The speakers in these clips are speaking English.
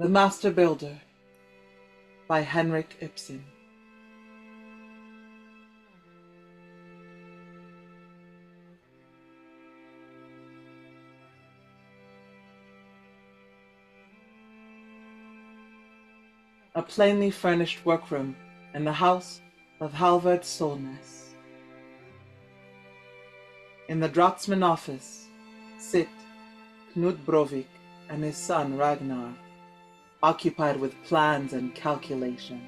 The Master Builder by Henrik Ibsen. A plainly furnished workroom in the house of Halvard Solness. In the draughtsman's office sit Knut Brovik and his son Ragnar, occupied with plans and calculations.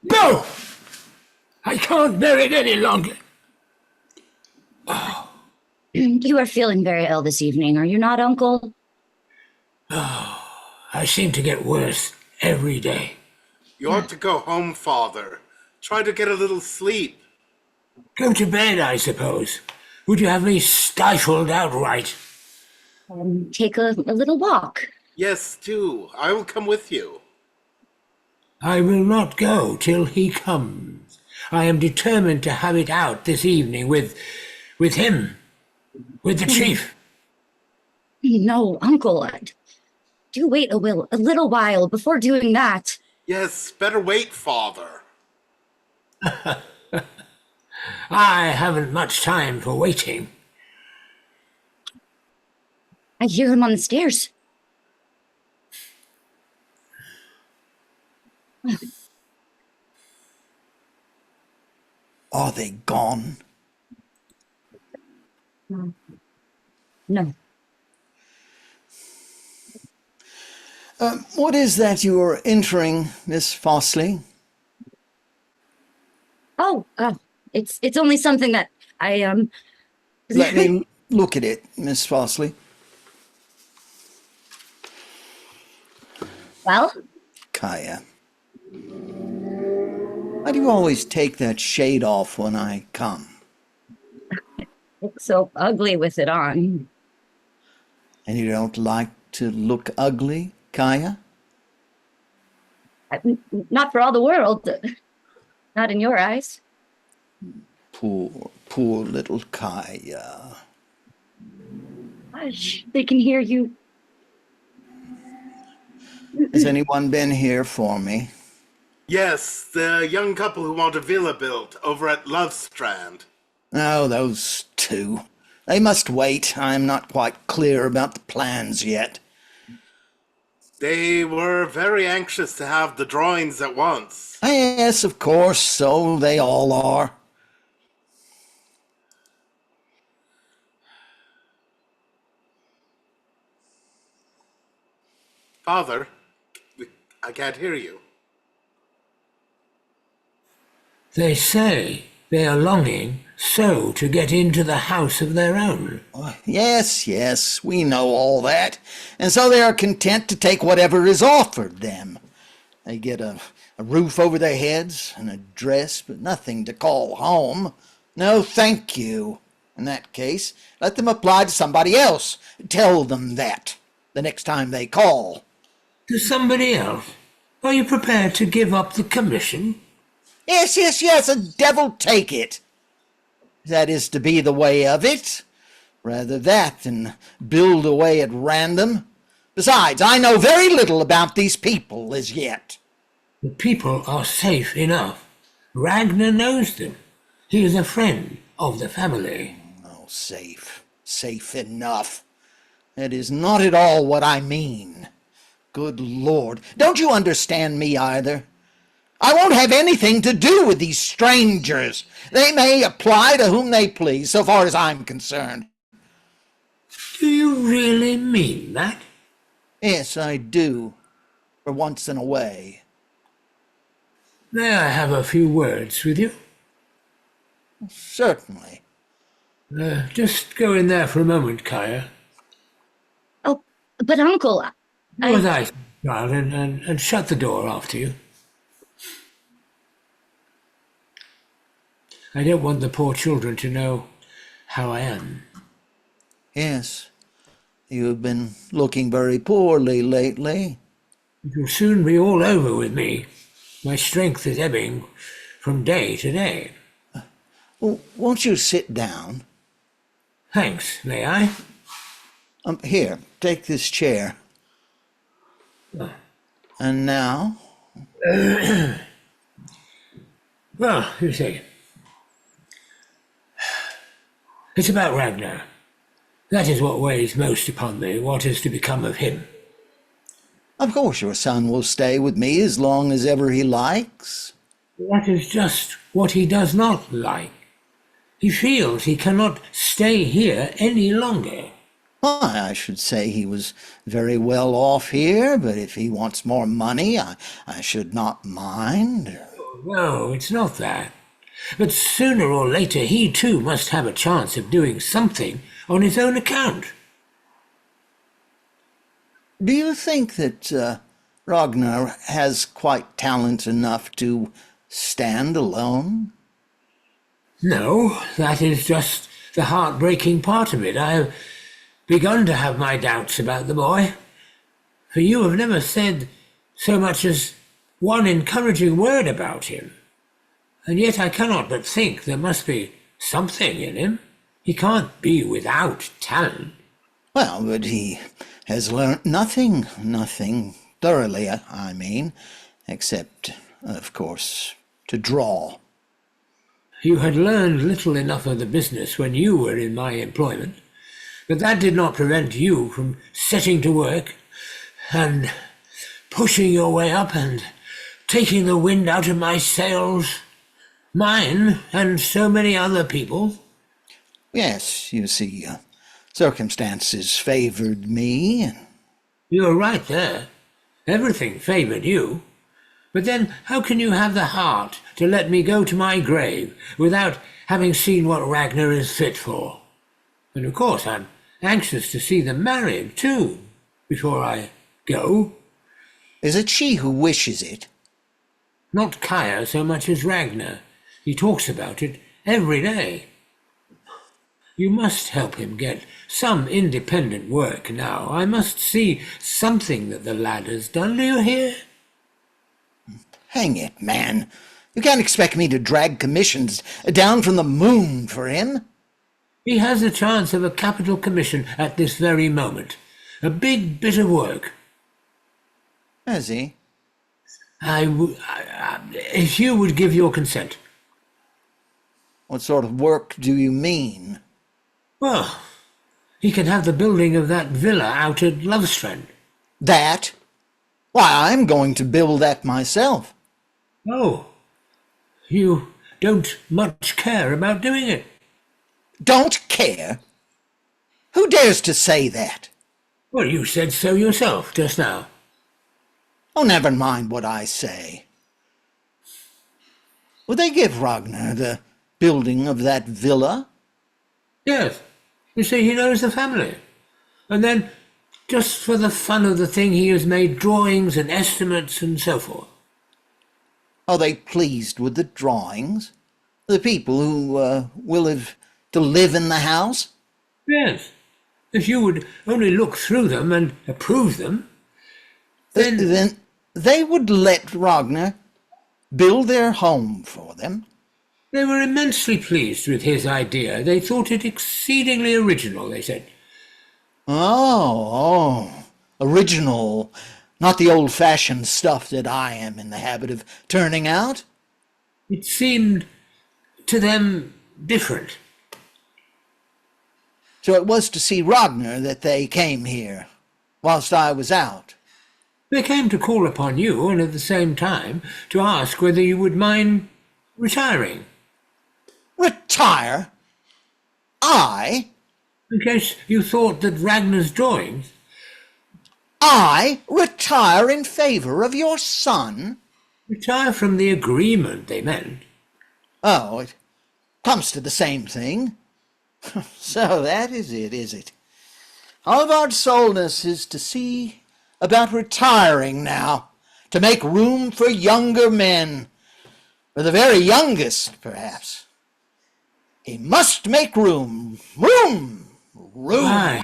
No! I can't bear it any longer. You are feeling very ill this evening, are you not, Uncle? I seem to get worse every day. You ought to go home, Father. Try to get a little sleep. Go to bed, I suppose. Would you have me stifled outright? Take a little walk. Yes, do. I will come with you. I will not go till he comes. I am determined to have it out this evening with him, with the chief. No, Uncle. Do wait a little while before doing that. Yes, better wait, Father. I haven't much time for waiting. I hear him on the stairs. Are they gone? No. What is that you are entering, Miss Fossley? Oh, it's only something that I Let me look at it, Miss Fossley. Well? Kaya. Why do you always take that shade off when I come? Look so ugly with it on. And you don't like to look ugly, Kaya? Not for all the world. Not in your eyes. Poor little Kaya. Hush, they can hear you. Has anyone been here for me? Yes, the young couple who want a villa built over at Lovestrand. Oh, those two. They must wait. I'm not quite clear about the plans yet. They were very anxious to have the drawings at once. Yes, of course, so they all are. Father, I can't hear you. They say they are longing so to get into the house of their own. Oh, yes, we know all that. And so they are content to take whatever is offered them. They get a roof over their heads and a dress, but nothing to call home. No, thank you. In that case, let them apply to somebody else. Tell them that the next time they call. To somebody else? Are you prepared to give up the commission? Yes, a devil take it. That is to be the way of it. Rather that than build away at random. Besides, I know very little about these people as yet. The people are safe enough. Ragnar knows them. He is a friend of the family. Oh, safe enough. That is not at all what I mean. Good Lord, don't you understand me either? I won't have anything to do with these strangers. They may apply to whom they please, so far as I'm concerned. Do you really mean that? Yes, I do. For once in a way. May I have a few words with you? Certainly. Just go in there for a moment, Kaya. Oh, but Uncle, Go with ice, child, and shut the door after you. I don't want the poor children to know how I am. Yes, You have been looking very poorly lately. It will soon be all over with me. My strength is ebbing from day to day. Well, won't you sit down? Thanks, may I? Here, take this chair. And now? Well, you see, it's about Ragnar. That is what weighs most upon me. What is to become of him? Of course your son will stay with me as long as ever he likes. That is just what he does not like. He feels he cannot stay here any longer. Why, I should say he was very well off here, but if he wants more money, I should not mind. No, it's not that. But sooner or later he too must have a chance of doing something on his own account. Do you think that Ragnar has quite talent enough to stand alone? No, that is just the heartbreaking part of it. I have begun to have my doubts about the boy. For you have never said so much as one encouraging word about him. And yet I cannot but think there must be something in him. He can't be without talent. Well, but he has learnt nothing thoroughly, I mean, except, of course, to draw. You had learned little enough of the business when you were in my employment, but that did not prevent you from setting to work and pushing your way up and taking the wind out of my sails, mine and so many other people. Yes, you see, circumstances favoured me. You are right there. Everything favoured you. But then how can you have the heart to let me go to my grave without having seen what Ragnar is fit for? And of course I'm anxious to see them married too, before I go. Is it she who wishes it? Not Kaia so much as Ragnar. He talks about it every day. You must help him get some independent work now. I must see something that the lad has done. Do you hear? Hang it, man. You can't expect me to drag commissions down from the moon for him. He has a chance of a capital commission at this very moment. A big bit of work. Has he? If you would give your consent. What sort of work do you mean? Well, he can have the building of that villa out at Lovestrand. That? Why, I'm going to build that myself. Oh, you don't much care about doing it. Don't care? Who dares to say that? Well, you said so yourself just now. Oh, never mind what I say. Would they give Ragnar the building of that villa? Yes. You see, he knows the family. And then, just for the fun of the thing, he has made drawings and estimates and so forth. Are they pleased with the drawings? The people who will have to live in the house? Yes. If you would only look through them and approve them, Then they would let Ragnar build their home for them. they were immensely pleased with his idea. They thought it exceedingly original, they said. Oh, original. Not the old-fashioned stuff that I am in the habit of turning out. It seemed to them different. So it was to see Ragnar that they came here, whilst I was out. They came to call upon you, and at the same time to ask whether you would mind retiring. Retire? I? In case you thought that Ragnar's drawings... I retire in favour of your son? Retire from the agreement, they meant. Oh, it comes to the same thing. So that is it? Halvard Solness is to see about retiring now, to make room for younger men, for the very youngest, perhaps. He must make room. Why?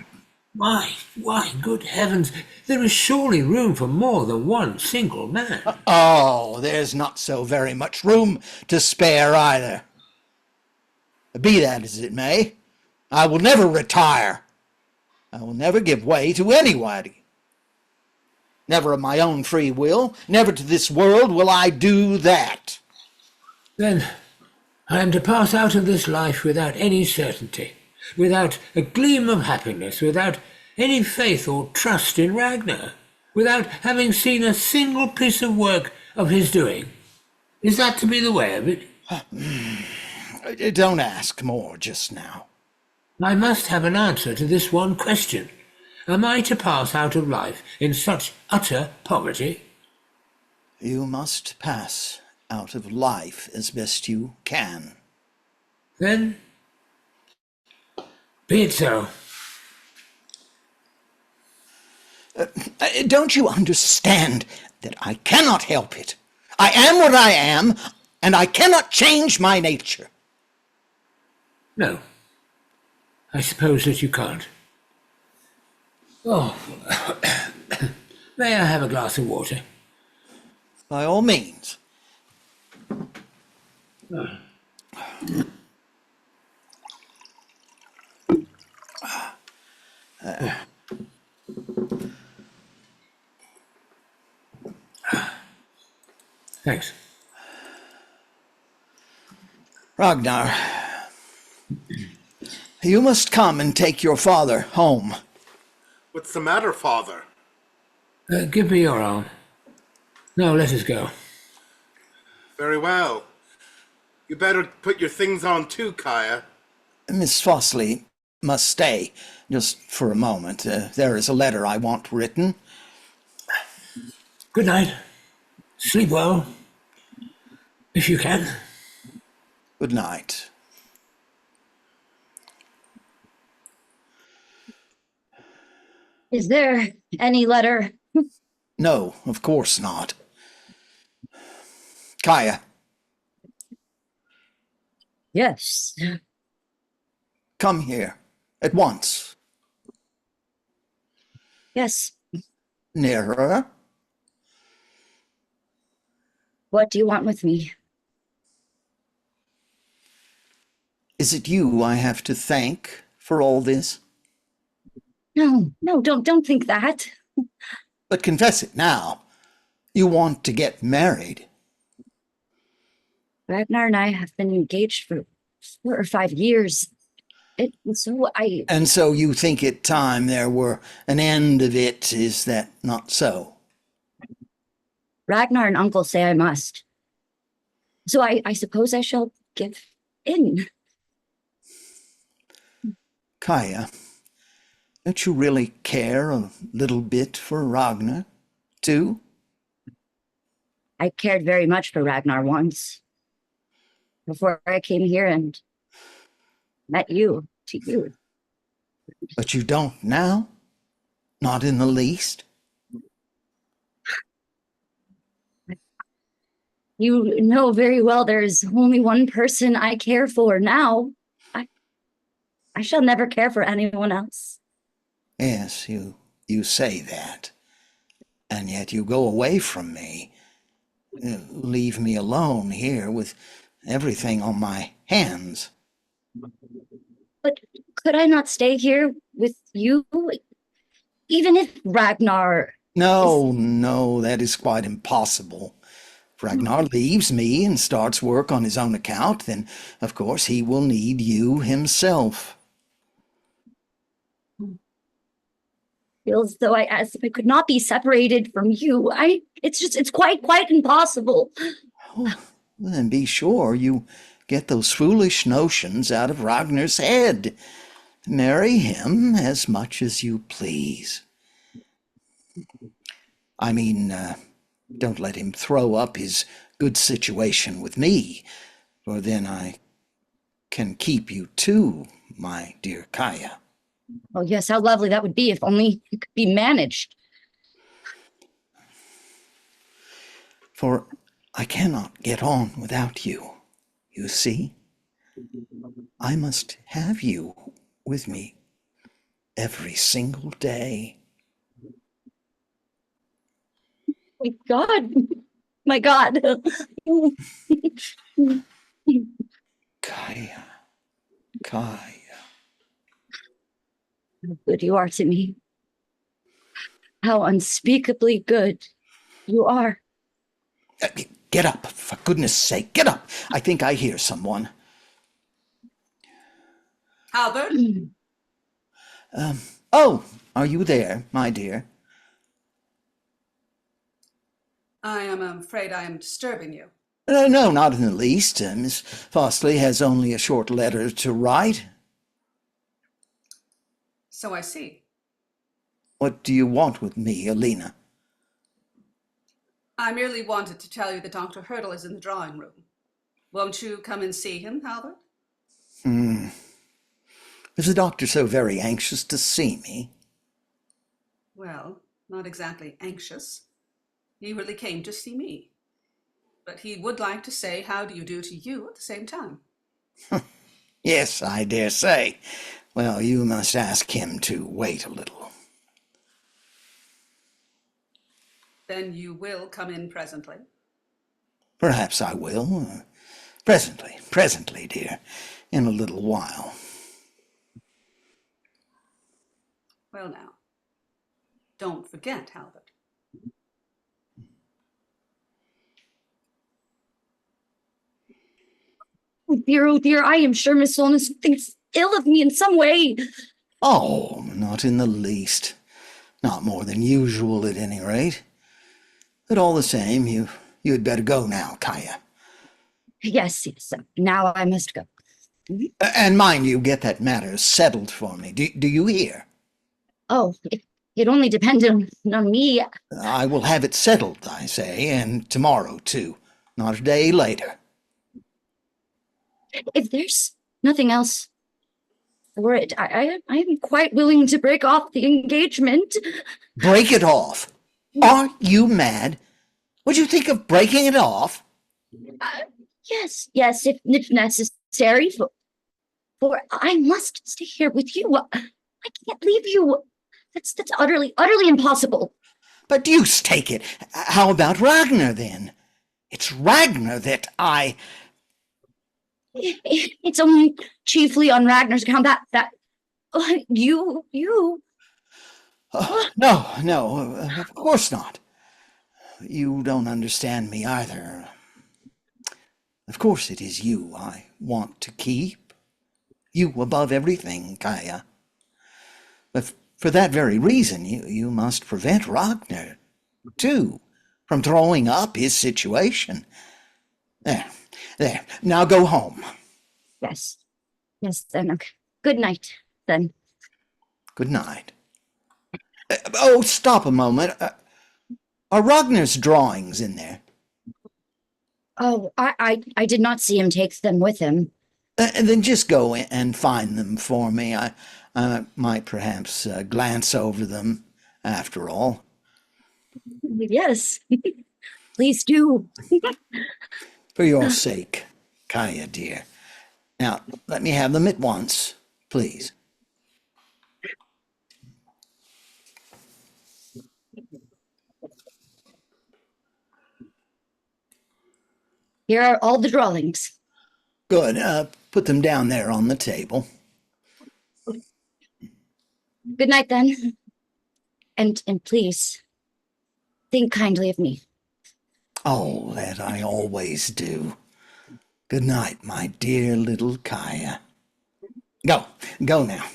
Why, good heavens, there is surely room for more than one single man. Oh, there's not so very much room to spare either. Be that as it may, I will never retire. I will never give way to anybody. Never of my own free will, never to this world will I do that. Then I am to pass out of this life without any certainty, without a gleam of happiness, without any faith or trust in Ragnar, without having seen a single piece of work of his doing. Is that to be the way of it? Don't ask more just now. I must have an answer to this one question. Am I to pass out of life in such utter poverty? You must pass out of life as best you can. Then, be it so. Don't you understand that I cannot help it? I am what I am, and I cannot change my nature. No, I suppose that you can't. Oh, may I have a glass of water? By all means. Thanks. Ragnar, you must come and take your father home. What's the matter, Father? Give me your arm. No, let us go. Very well. You better put your things on too, Kaya. Miss Fossley must stay just for a moment. There is a letter I want written. Good night. Sleep well, if you can. Good night. Is there any letter? No, of course not. Kaya, Yes. come here at once. Yes. Nearer. What do you want with me? Is it you I have to thank for all this? No, don't think that. But confess it now. You want to get married. Ragnar and I have been engaged for 4 or 5 years. And so you think it time there were an end of it, is that not so? Ragnar and Uncle say I must. So I suppose I shall give in. Kaya, don't you really care a little bit for Ragnar, too? I cared very much for Ragnar once. Before I came here and met you, to you. But you don't now? Not in the least? You know very well there is only one person I care for now. I shall never care for anyone else. Yes, you say that. And yet you go away from me. Leave me alone here with everything on my hands. But could I not stay here with you? Even if Ragnar... No, that is quite impossible. If Ragnar leaves me and starts work on his own account, then of course he will need you himself. Feels though as if I could not be separated from you. It's quite impossible. Oh, then be sure you get those foolish notions out of Ragnar's head. Marry him as much as you please. I mean, don't let him throw up his good situation with me, for then I can keep you too, my dear Kaya. Oh yes, how lovely that would be if only it could be managed. For I cannot get on without you, you see. I must have you with me every single day. My God. My God. Kaya. Kaya. How good you are to me. How unspeakably good you are. Get up, for goodness sake, get up. I think I hear someone. Halbert? Oh, are you there, my dear? I am afraid I am disturbing you. No, not in the least. Miss Fostley has only a short letter to write. So I see. What do you want with me, Alina? I merely wanted to tell you that Dr. Hurdle is in the drawing room. Won't you come and see him, Halbert? Is the doctor so very anxious to see me? Well, not exactly anxious. He really came to see me. But he would like to say how do you do to you at the same time. Yes, I dare say. Well, you must ask him to wait a little. Then you will come in presently. Perhaps I will. Presently, dear. In a little while. Well now, don't forget, Halbert. Oh dear, I am sure Miss Solness thinks ill of me in some way. Oh, not in the least. Not more than usual, at any rate. But all the same, you had better go now, Kaya. Yes, now I must go. And mind you, get that matter settled for me. Do you hear? Oh, it only depended on me. I will have it settled, I say, and tomorrow, too. Not a day later. If there's nothing else for it, I am quite willing to break off the engagement. Break it off? Are you mad? Would you think of breaking it off? Yes, if necessary, for I must stay here with you. I can't leave you. That's utterly impossible. But deuce take it. How about Ragnar, then? It's Ragnar that I... It's only chiefly on Ragnar's account that you. No, of course not. You don't understand me either. Of course it is you I want to keep. You above everything, Kaya. But for that very reason, you must prevent Ragnar, too, from throwing up his situation. There. Now go home. Yes, then. Okay. Good night, then. Good night. Oh, stop a moment. Are Ragnar's drawings in there? Oh, I did not see him take them with him. Then just go and find them for me. I might perhaps glance over them after all. Yes, please do. For your sake, Kaya, dear. Now, let me have them at once, please. Here are all the drawings. Good. Put them down there on the table. Good night, then. And please, think kindly of me. Oh, that I always do. Good night, my dear little Kaya. Go now.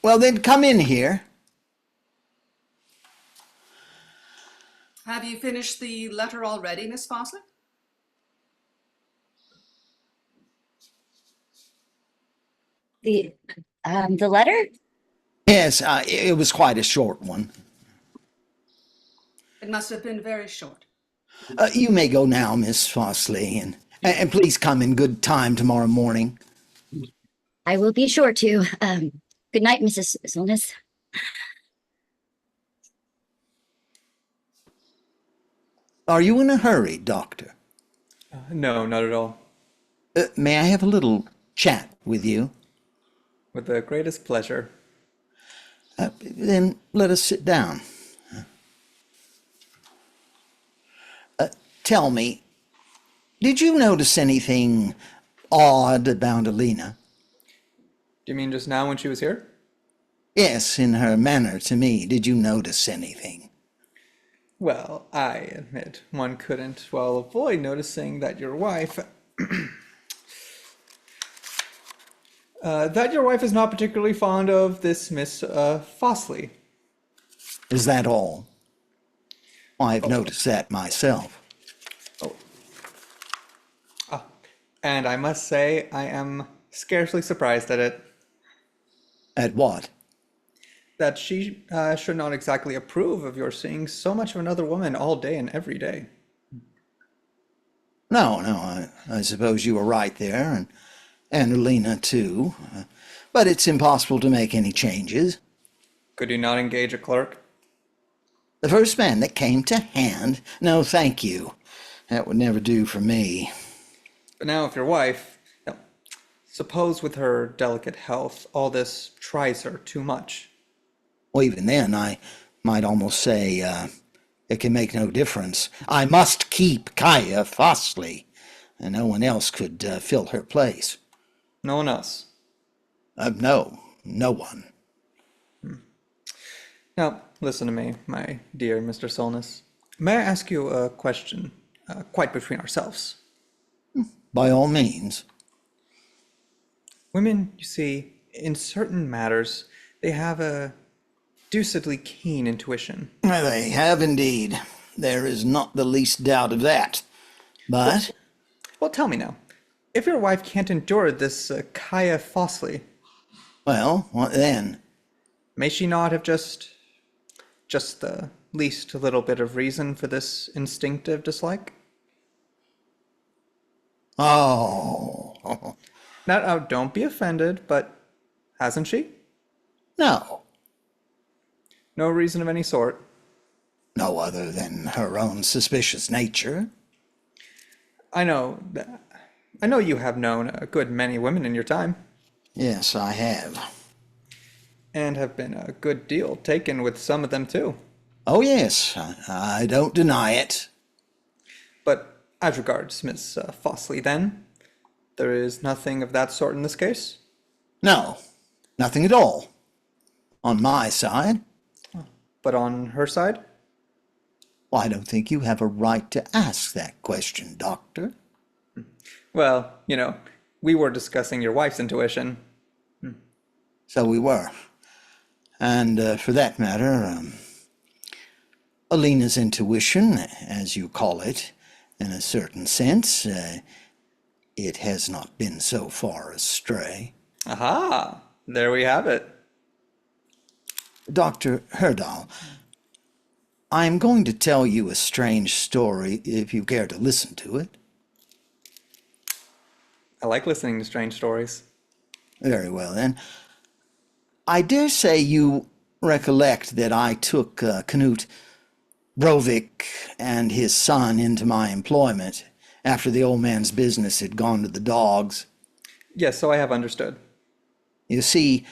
Well, then come in here. Have you finished the letter already, Miss Fossley? The letter? Yes, it was quite a short one. It must have been very short. You may go now, Miss Fossley, and please come in good time tomorrow morning. I will be sure to. Good night, Mrs. Solness. Are you in a hurry, Doctor? No, not at all. May I have a little chat with you? With the greatest pleasure. Then let us sit down. Tell me, did you notice anything odd about Alina? Do you mean just now when she was here? Yes, in her manner to me. Did you notice anything? Well, I admit one couldn't well avoid noticing that your wife... that your wife is not particularly fond of this Miss Fossley. Is that all? I've noticed that myself. And I must say, I am scarcely surprised at it. At what? That she should not exactly approve of your seeing so much of another woman all day and every day. No, I suppose you were right there, and Alina too. But it's impossible to make any changes. Could you not engage a clerk? The first man that came to hand? No, thank you. That would never do for me. But now if your wife, now, suppose with her delicate health, all this tries her too much. Well, even then, I might almost say it can make no difference. I must keep Kaya Fossley, and no one else could fill her place. No one else? No one. Now, listen to me, my dear Mr. Solness. May I ask you a question, quite between ourselves? By all means. Women, you see, in certain matters, they have a deucedly keen intuition. They have indeed. There is not the least doubt of that. But... Well, tell me now, if your wife can't endure this Kaya Fossley... Well, what then? May she not have just the least little bit of reason for this instinctive dislike? Oh. Now, don't be offended, but hasn't she? No. No reason of any sort? No other than her own suspicious nature. I know you have known a good many women in your time. Yes, I have. And have been a good deal taken with some of them too. Oh, yes, I don't deny it. But as regards Miss Fossley, then, there is nothing of that sort in this case? No, nothing at all. On my side. But on her side? Well, I don't think you have a right to ask that question, Doctor. Well, we were discussing your wife's intuition. So we were. And for that matter, Alina's intuition, as you call it, in a certain sense, it has not been so far astray. Aha! There we have it. Dr. Herdal, I'm going to tell you a strange story if you care to listen to it. I like listening to strange stories. Very well, then. I dare say you recollect that I took Knut Brovik and his son into my employment after the old man's business had gone to the dogs. Yes, so I have understood. You see,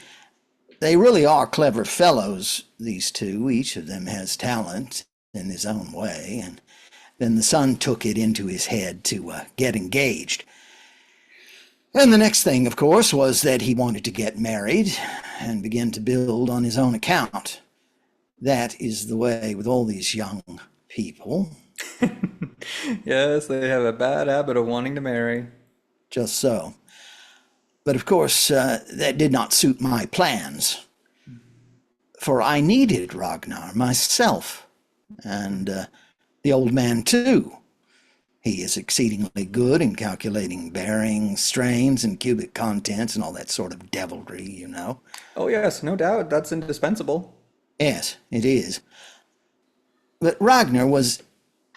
they really are clever fellows, these two. Each of them has talent in his own way, and then the son took it into his head to get engaged. And the next thing, of course, was that he wanted to get married and begin to build on his own account. That is the way with all these young people. Yes, they have a bad habit of wanting to marry. Just so. But of course, that did not suit my plans. For I needed Ragnar myself, and the old man too. He is exceedingly good in calculating bearings, strains, and cubic contents, and all that sort of devilry, you know. Oh yes, no doubt, that's indispensable. Yes, it is. But Ragnar was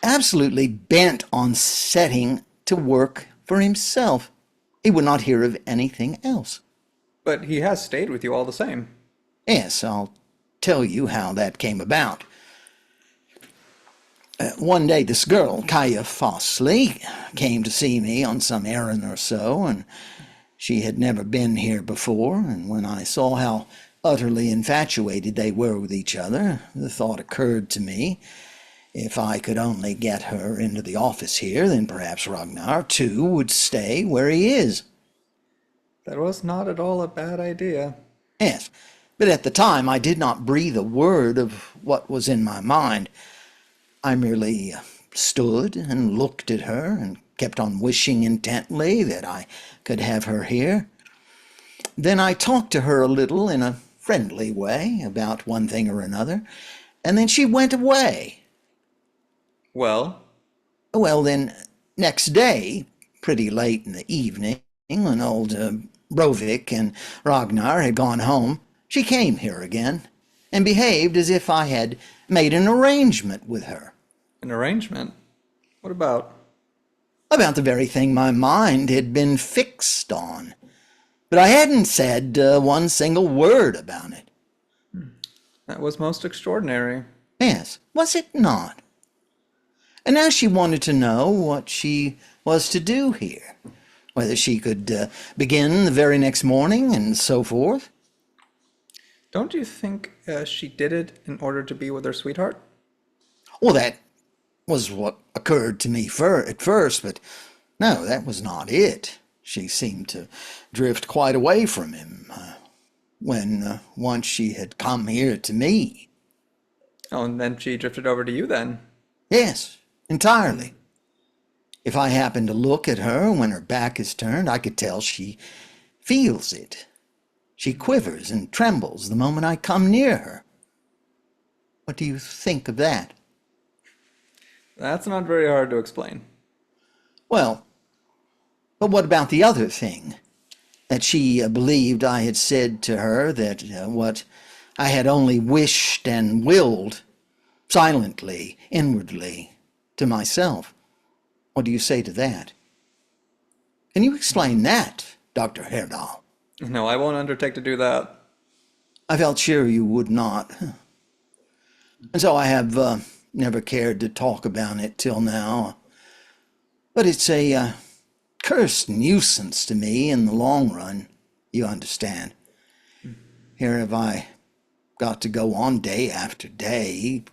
absolutely bent on setting to work for himself. He would not hear of anything else. But he has stayed with you all the same. Yes, I'll tell you how that came about. One day this girl, Kaya Fossley, came to see me on some errand or so, and she had never been here before, and when I saw how utterly infatuated they were with each other, the thought occurred to me, if I could only get her into the office here, then perhaps Ragnar, too, would stay where he is. That was not at all a bad idea. Yes, but at the time I did not breathe a word of what was in my mind. I merely stood and looked at her and kept on wishing intently that I could have her here. Then I talked to her a little in a friendly way about one thing or another, and then she went away. Well, Well, then, next day, pretty late in the evening, when old Brovik and Ragnar had gone home, she came here again, and behaved as if I had made an arrangement with her. an arrangement? What about? About the very thing my mind had been fixed on. But I hadn't said one single word about it. That was most extraordinary. Yes, was it not? And now she wanted to know what she was to do here, whether she could begin the very next morning and so forth. Don't you think she did it in order to be with her sweetheart? Well, that was what occurred to me at first, but no, that was not it. She seemed to drift quite away from him when once she had come here to me. Oh, and then she drifted over to you then. Yes, entirely. If I happen to look at her when her back is turned, I could tell she feels it. She quivers and trembles the moment I come near her. What do you think of that? That's not very hard to explain. Well, but what about the other thing? That she believed I had said to her that what I had only wished and willed, silently, inwardly, to myself. What do you say to that? Can you explain that, Dr. Herdal? No, I won't undertake to do that. I felt sure you would not. And so I have never cared to talk about it till now. But it's a cursed nuisance to me in the long run, you understand. Here have I got to go on day after day,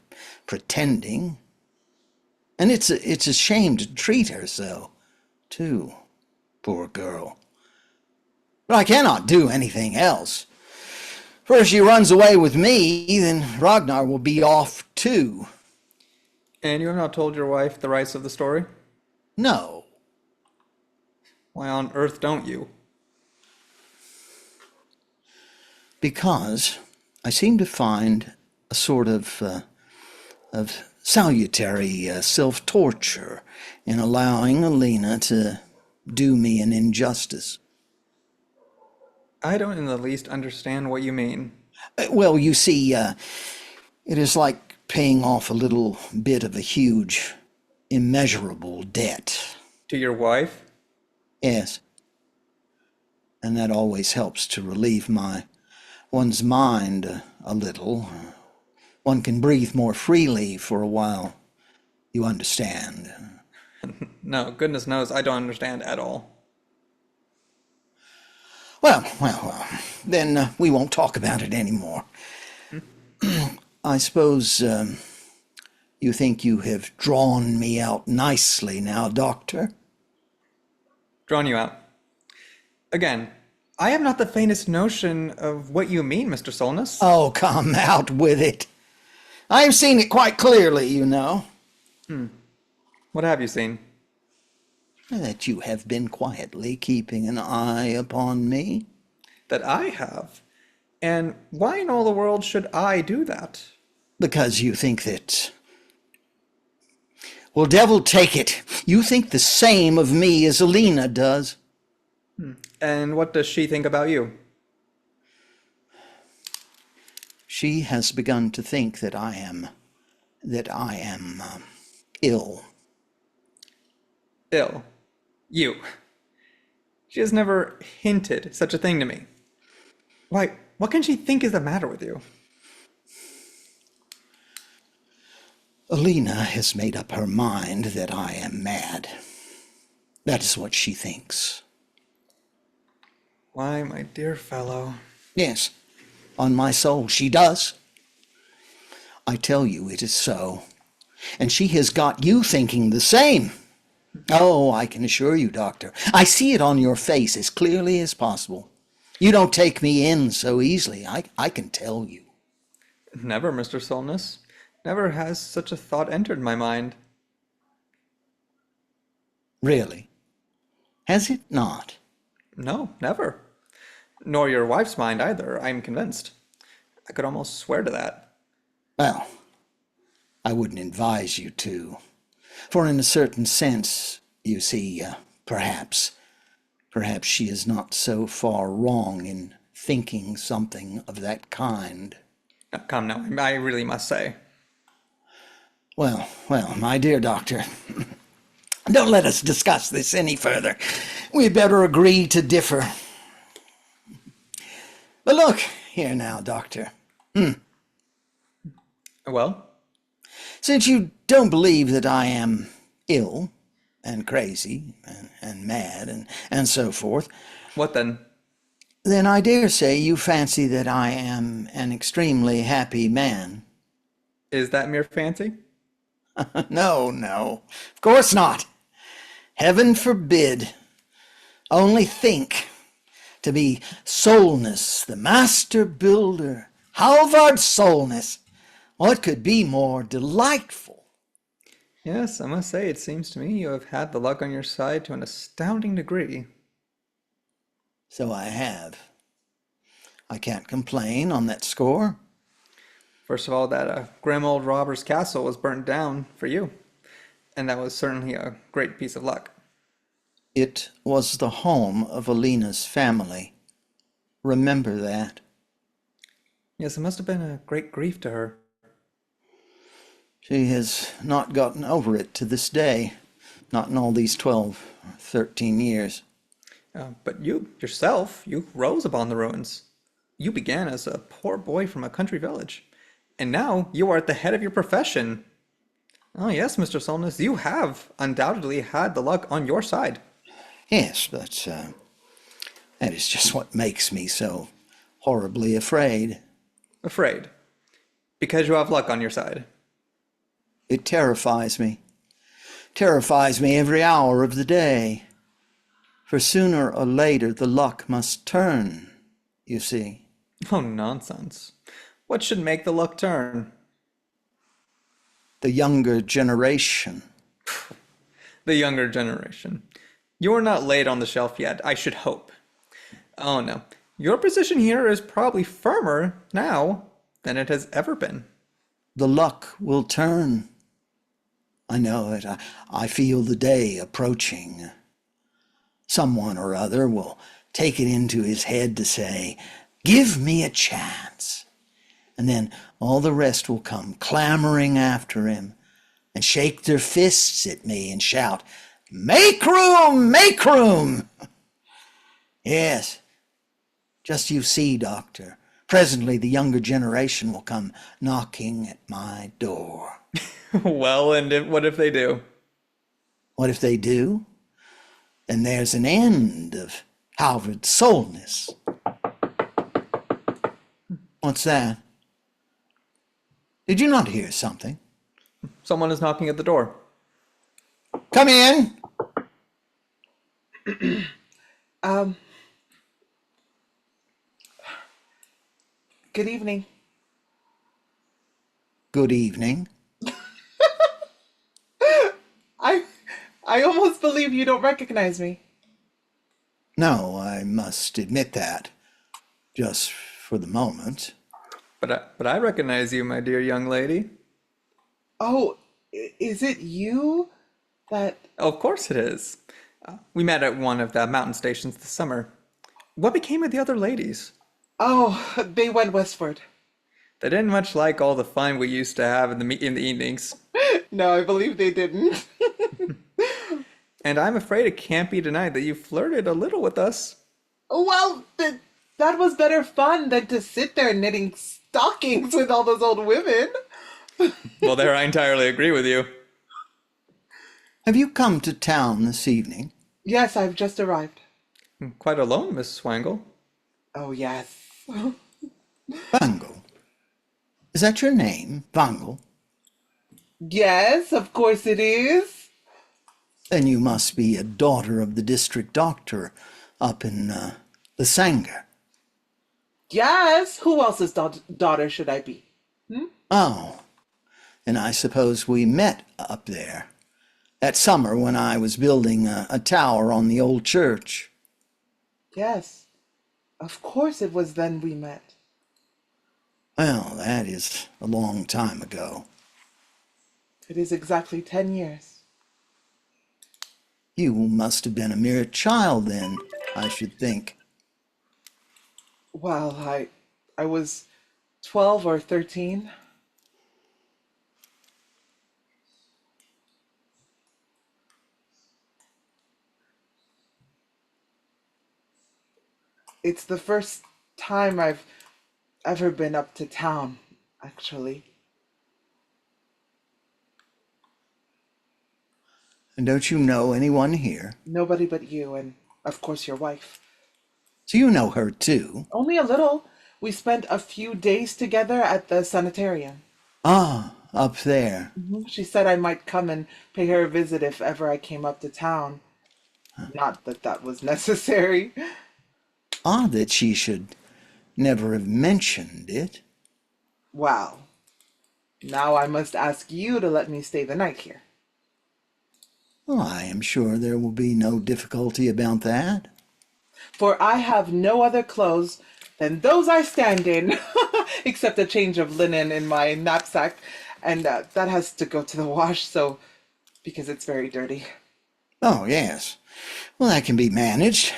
pretending. And it's a shame to treat her so, too, poor girl. But I cannot do anything else. For if she runs away with me, then Ragnar will be off too. And you have not told your wife the rights of the story? No. Why on earth don't you? Because I seem to find a sort of salutary self-torture in allowing Alina to do me an injustice. I don't in the least understand what you mean. Well, you see, it is like paying off a little bit of a huge, immeasurable debt. To your wife? Yes. And that always helps to relieve one's mind a little. One can breathe more freely for a while. You understand? No, goodness knows I don't understand at all. Well, then we won't talk about it anymore. I suppose you think you have drawn me out nicely now, Doctor? Drawn you out. Again, I have not the faintest notion of what you mean, Mr. Solness. Oh, come out with it. I have seen it quite clearly, you know. What have you seen? That you have been quietly keeping an eye upon me. That I have? And why in all the world should I do that? Because you think that... Well, devil take it. You think the same of me as Alina does. And what does she think about you? She has begun to think that I am that I am ill. Ill. You. She has never hinted such a thing to me. Why, what can she think is the matter with you? Alina has made up her mind that I am mad. That is what she thinks. Why, my dear fellow. Yes, on my soul, she does. I tell you it is so. And she has got you thinking the same. Oh, I can assure you, Doctor, I see it on your face as clearly as possible. You don't take me in so easily, I can tell you. Never, Mr. Solness. Never has such a thought entered my mind. Really? Has it not? No, never. Nor your wife's mind either, I'm convinced. I could almost swear to that. Well, I wouldn't advise you to. For in a certain sense, you see, perhaps she is not so far wrong in thinking something of that kind. Now, come now, I really must say. Well, my dear doctor, don't let us discuss this any further. We'd better agree to differ. But look, here now, doctor. Well? Since you don't believe that I am ill and crazy and mad and so forth, What then? then I dare say you fancy that I am an extremely happy man. Is that mere fancy? No, of course not. Heaven forbid. Only think, to be Solness, the master builder, Halvard Solness, what could be more delightful? Yes, I must say, it seems to me you have had the luck on your side to an astounding degree. So I have. I can't complain on that score. First of all, that grim old robber's castle was burnt down for you, and that was certainly a great piece of luck. It was the home of Alina's family. Remember that. Yes, it must have been a great grief to her. She has not gotten over it to this day, not in all these 12 or 13 years. But you, yourself, you rose upon the ruins. You began as a poor boy from a country village, and now you are at the head of your profession. Oh yes, Mr. Solness, you have undoubtedly had the luck on your side. Yes, but that is just what makes me so horribly afraid. Afraid. Because you have luck on your side. It terrifies me. Terrifies me every hour of the day. For sooner or later the luck must turn, you see. Oh, nonsense. What should make the luck turn? The younger generation. The younger generation. You are not laid on the shelf yet, I should hope. Oh no. Your position here is probably firmer now than it has ever been. The luck will turn. I know it. I feel the day approaching. Someone or other will take it into his head to say, "Give me a chance." And then all the rest will come clamoring after him and shake their fists at me and shout, "Make room! Make room!" Yes, just you see, Doctor. Presently the younger generation will come knocking at my door. Well, and what if they do? What if they do? Then there's an end of Halvard Solness. What's that? Did you not hear something? Someone is knocking at the door. Come in. Good evening. Good evening. I almost believe you don't recognize me. No, I must admit that. Just for the moment. But I recognize you, my dear young lady. Oh, is it you? That... Of course it is. We met at one of the mountain stations this summer. What became of the other ladies? Oh, they went westward. They didn't much like all the fun we used to have in the evenings. No, I believe they didn't. And I'm afraid it can't be denied that you flirted a little with us. Well, that was better fun than to sit there knitting stockings with all those old women. Well, there I entirely agree with you. Have you come to town this evening? Yes, I've just arrived. Quite alone, Miss Swangle. Oh, yes. Vangle. Is that your name, Vangle? Yes, of course it is. Then you must be a daughter of the district doctor up in Lysanger. Yes, who else's daughter should I be? Oh, and I suppose we met up there that summer when I was building a tower on the old church. Yes, of course it was then we met. Well, that is a long time ago. It is exactly 10 years. You must have been a mere child then, I should think. Well, I was 12 or 13. It's the first time I've ever been up to town, actually. And don't you know anyone here? Nobody but you and, of course, your wife. So you know her too? Only a little. We spent a few days together at the sanitarium. Ah, up there. She said I might come and pay her a visit if ever I came up to town. Not that that was necessary. Odd that she should never have mentioned it. Well, now I must ask you to let me stay the night here. Well, I am sure there will be no difficulty about that. For I have no other clothes than those I stand in, except a change of linen in my knapsack, and that has to go to the wash, so because it's very dirty. Oh, yes. Well, that can be managed.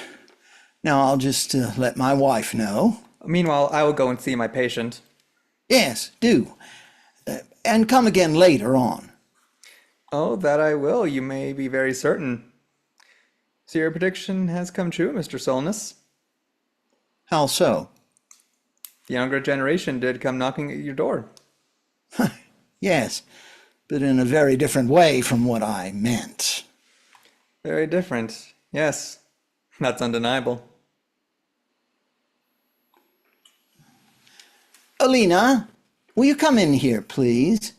Now I'll just let my wife know. Meanwhile, I will go and see my patient. Yes, do. And come again later on. Oh, that I will, you may be very certain. So your prediction has come true, Mr. Solness. How so? The younger generation did come knocking at your door. Yes, but in a very different way from what I meant. Very different. Yes, that's undeniable. Alina, will you come in here, please?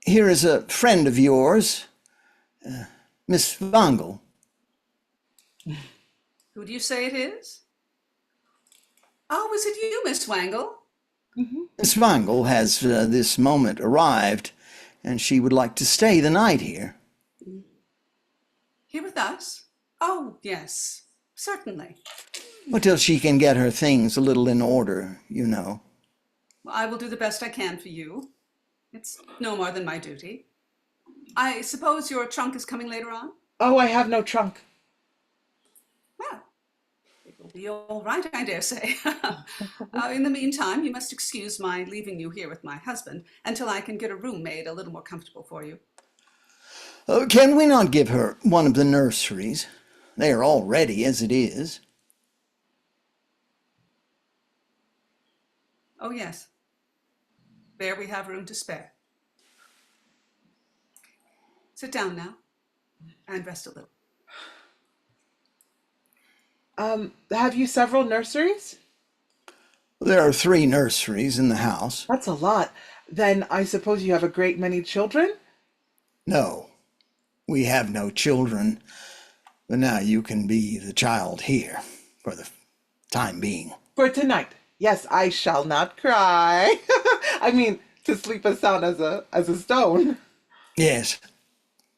Here is a friend of yours, Miss Vangle. Who do you say it is? Oh, is it you, Miss Wangle? Miss Vangle has this moment arrived, and she would like to stay the night here. Here with us? Oh, yes, certainly. Until she can get her things a little in order, you know. Well, I will do the best I can for you. It's no more than my duty. I suppose your trunk is coming later on? Oh, I have no trunk. Well, it will be all right, I dare say. In the meantime, you must excuse my leaving you here with my husband until I can get a room made a little more comfortable for you. Can we not give her one of the nurseries? They are all ready as it is. Oh, yes. There we have room to spare. Sit down now and rest a little. Have you several nurseries? There are 3 nurseries in the house. That's a lot. Then I suppose you have a great many children? No, we have no children, but now you can be the child here for the time being. For tonight. Yes, I shall not cry. I mean, to sleep as sound as a stone. Yes,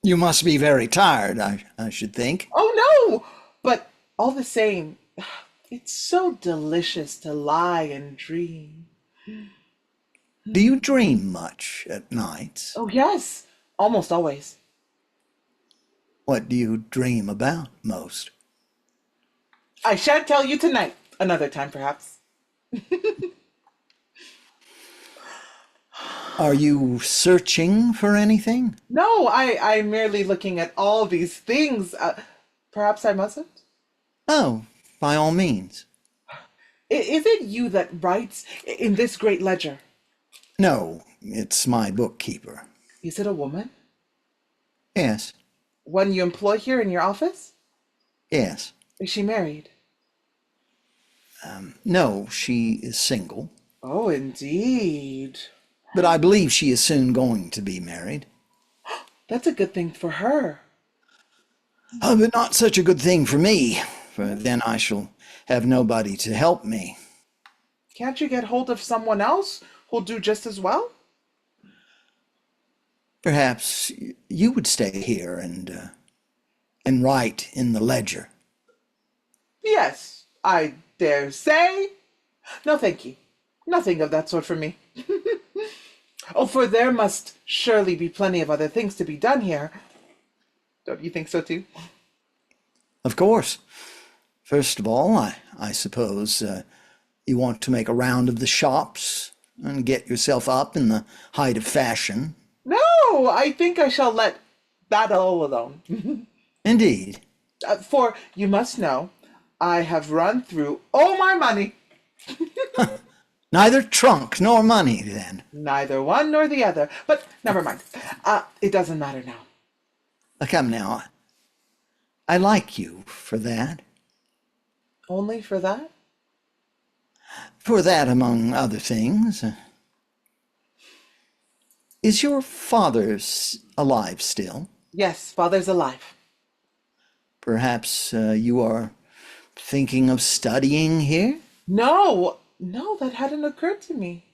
you must be very tired, I should think. Oh no! But all the same, it's so delicious to lie and dream. Do you dream much at night? Oh yes, almost always. What do you dream about most? I shan't tell you tonight. Another time, perhaps. Are you searching for anything? No, I'm merely looking at all these things. Perhaps I mustn't? Oh, by all means. Is it you that writes in this great ledger? No, it's my bookkeeper. Is it a woman? Yes, One you employ here in your office? yes. Is she married? No, she is single, Oh, indeed. but I believe she is soon going to be married. That's a good thing for her. Oh, but not such a good thing for me, for then I shall have nobody to help me. Can't you get hold of someone else who'll do just as well? Perhaps you would stay here and write in the ledger. Yes, I dare say. No, thank you. Nothing of that sort for me. Oh, for there must surely be plenty of other things to be done here. Don't you think so too? Of course. First of all, I suppose you want to make a round of the shops and get yourself up in the height of fashion. No, I think I shall let that all alone. Indeed. For you must know, I have run through all my money. Neither trunk nor money, then. Neither one nor the other. But never mind. It doesn't matter now. Come now. I like you for that. Only for that? For that, among other things. Is your father alive still? Yes, father's alive. Perhaps you are thinking of studying here? No, that hadn't occurred to me.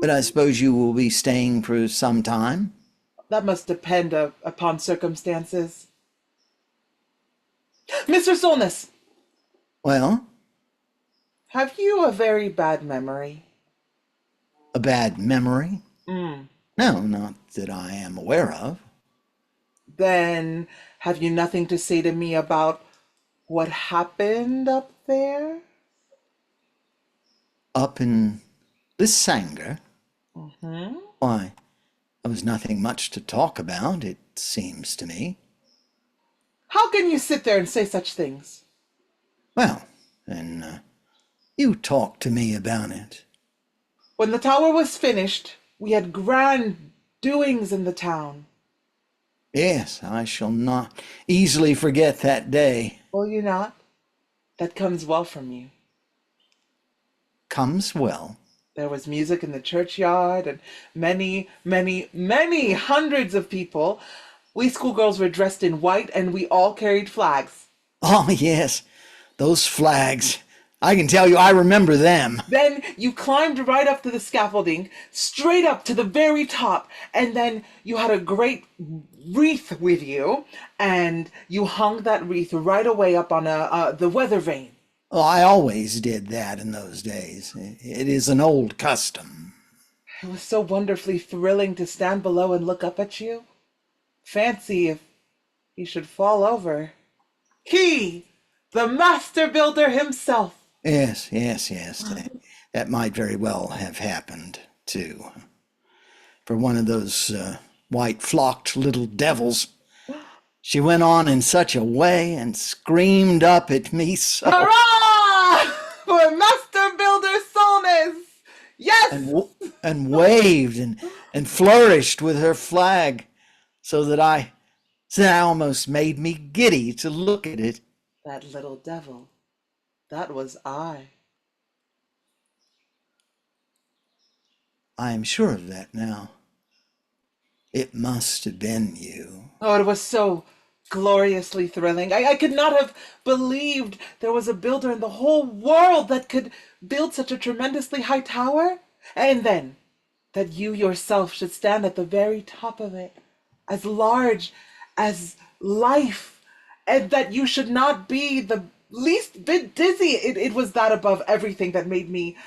But I suppose you will be staying for some time? That must depend upon circumstances. Mr. Solness, Well, have you a very bad memory? a bad memory? Mm. No, not that I am aware of. Then have you nothing to say to me about what happened up there? Up in Lissanger? Mm-hmm. Why, there was nothing much to talk about, it seems to me. How can you sit there and say such things? Well, then you talk to me about it. When the tower was finished, we had grand doings in the town. Yes, I shall not easily forget that day. Will you not? That comes well from you. Comes well. There was music in the churchyard, and many, many, many hundreds of people. We schoolgirls were dressed in white, and we all carried flags. Oh, yes, those flags. I can tell you I remember them. Then you climbed right up to the scaffolding, straight up to the very top, and then you had a great wreath with you, and you hung that wreath right away up on the weather vane. Oh, I always did that in those days. It is an old custom. It was so wonderfully thrilling to stand below and look up at you. Fancy if he should fall over. He, the master builder himself. Yes. That might very well have happened, too. For one of those white-flocked little devils, she went on in such a way and screamed up at me so... Hurrah! For Master Builder Solness! Yes! and waved and flourished with her flag so that I almost made me giddy to look at it. That little devil. That was I. I am sure of that now. It must have been you. Oh, it was so gloriously thrilling. I could not have believed there was a builder in the whole world that could build such a tremendously high tower. And then that you yourself should stand at the very top of it, as large as life, and that you should not be the least bit dizzy. It was that above everything that made me,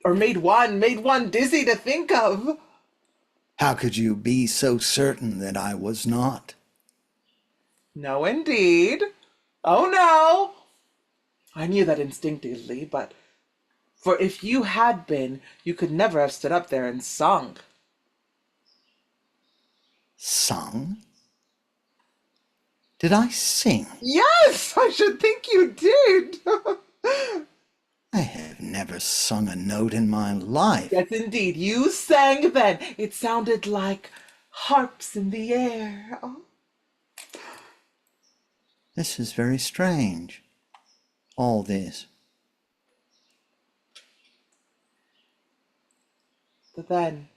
or made one dizzy to think of. How could you be so certain that I was not? No, indeed. Oh, no. I knew that instinctively, but For if you had been, you could never have stood up there and sung. Sung? Did I sing? Yes, I should think you did. I have never sung a note in my life. Yes, indeed, you sang then. It sounded like harps in the air. Oh. This is very strange. All this. But then,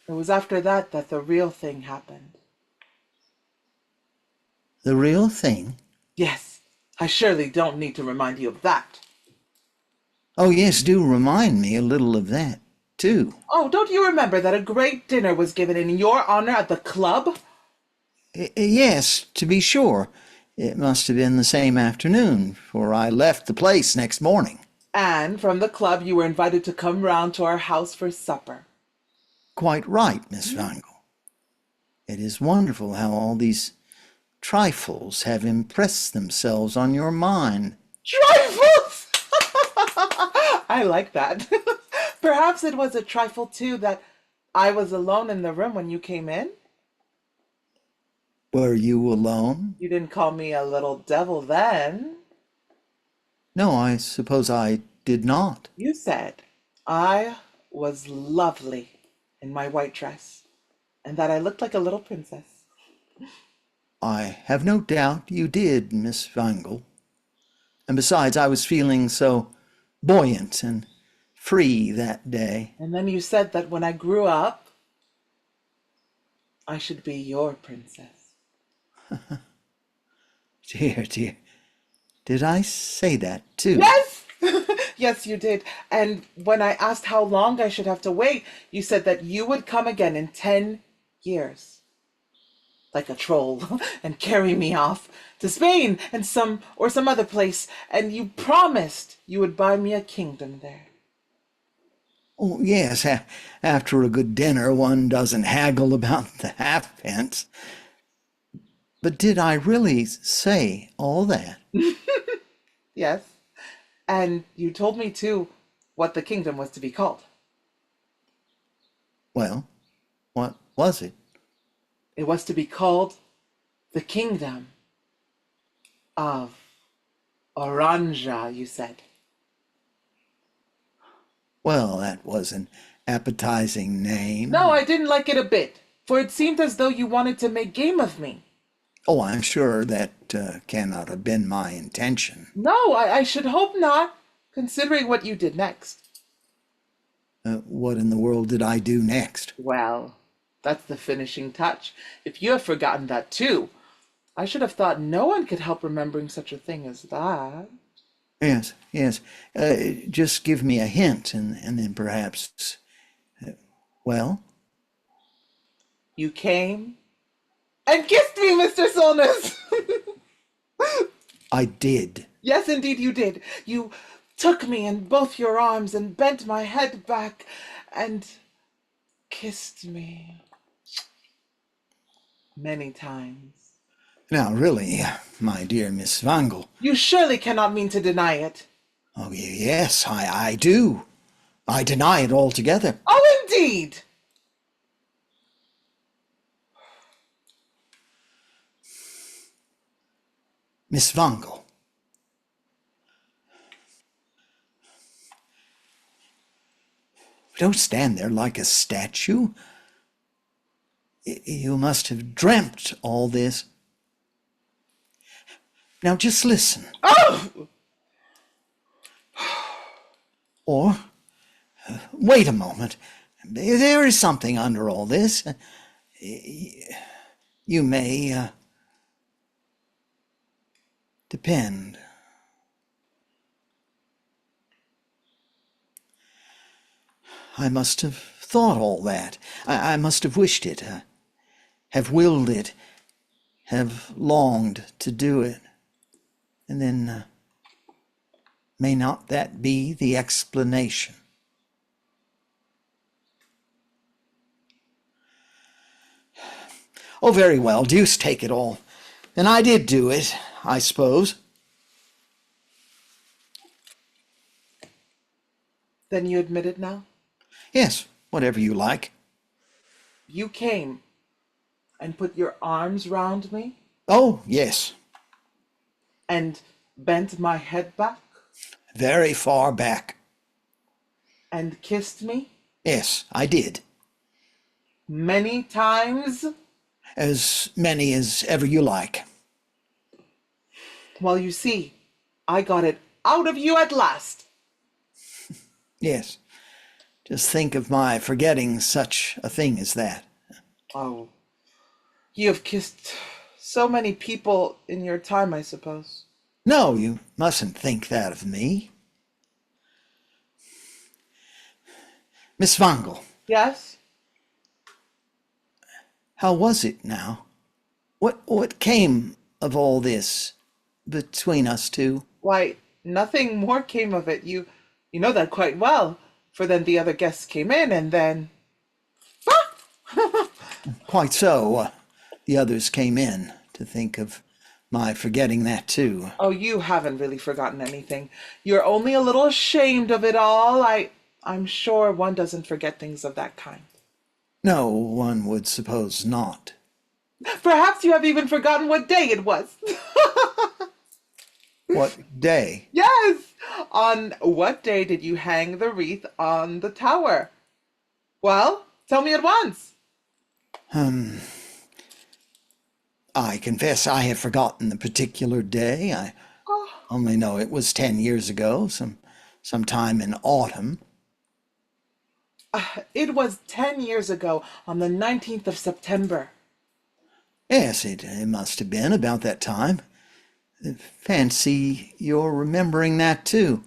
it was after that that the real thing happened. The real thing? Yes, I surely don't need to remind you of that. Oh, yes, do remind me a little of that, too. Oh, don't you remember that a great dinner was given in your honor at the club? Yes, to be sure. It must have been the same afternoon, for I left the place next morning. And from the club you were invited to come round to our house for supper. Quite right, Miss Wangle. It is wonderful how all these trifles have impressed themselves on your mind. Trifles! I like that. Perhaps it was a trifle, too, that I was alone in the room when you came in? Were you alone? You didn't call me a little devil then. No, I suppose I did not. You said I was lovely in my white dress, and that I looked like a little princess. I have no doubt you did, Miss Wangle. And besides, I was feeling so buoyant and free that day. And then you said that when I grew up, I should be your princess. Dear, dear. Did I say that too? Yes! Yes, you did. And when I asked how long I should have to wait, you said that you would come again in 10 years. Like a troll, and carry me off to Spain and some other place, and you promised you would buy me a kingdom there. Oh, yes. After a good dinner, one doesn't haggle about the halfpence. But did I really say all that? Yes. And you told me, too, what the kingdom was to be called. Well, what was it? It was to be called the Kingdom of Oranja, you said. Well, that was an appetizing name. No, I didn't like it a bit, for it seemed as though you wanted to make game of me. Oh, I'm sure that cannot have been my intention. No, I should hope not, considering what you did next. What in the world did I do next? Well, that's the finishing touch. If you have forgotten that too, I should have thought no one could help remembering such a thing as that. Yes, yes. Just give me a hint, and then perhaps... well? You came and kissed me, Mr. Solness! I did. Yes, indeed you did. You took me in both your arms and bent my head back and kissed me many times. Now, really, my dear Miss Wangle. You surely cannot mean to deny it. Oh, yes, I do. I deny it altogether. Oh, indeed! Miss Wangle. Don't stand there like a statue. You must have dreamt all this. Now just listen. Oh! Or, wait a moment. There is something under all this. You may depend. I must have thought all that. I must have wished it, have willed it, have longed to do it. And then, may not that be the explanation? Oh, very well, deuce take it all. Then I did do it, I suppose. Then you admit it now? Yes, whatever you like. You came and put your arms round me Oh, yes, and bent my head back very far back. and kissed me Yes, I did. many times. As many as ever you like. Well, you see, I got it out of you at last. Yes, just think of my forgetting such a thing as that. Oh, you have kissed so many people in your time, I suppose. No, you mustn't think that of me. Miss Wangel, Yes? how was it now? What came of all this between us two? Why, nothing more came of it. You know that quite well. For then the other guests came in, and then Quite so. The others came in to think of my forgetting that too. oh, you haven't really forgotten anything. You're only a little ashamed of it all. I'm sure one doesn't forget things of that kind. No, one would suppose not. Perhaps you have even forgotten what day it was. What day? Yes! On what day did you hang the wreath on the tower? Well, tell me at once. I confess I have forgotten the particular day. I Oh, only know it was 10 years ago, sometime in autumn. it was 10 years ago on the 19th of September. Yes, it must have been about that time. Fancy you're remembering that too.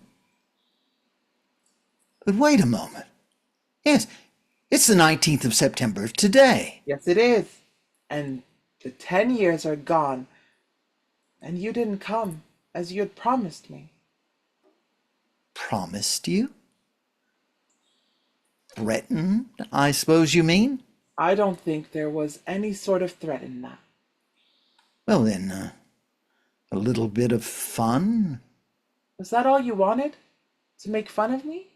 But wait a moment. Yes, it's the 19th of September today. Yes, it is. And the 10 years are gone. And you didn't come as you had promised me. Promised you? Threatened, I suppose you mean? I don't think there was any sort of threat in that. Well then, a little bit of fun? Was that all you wanted? To make fun of me?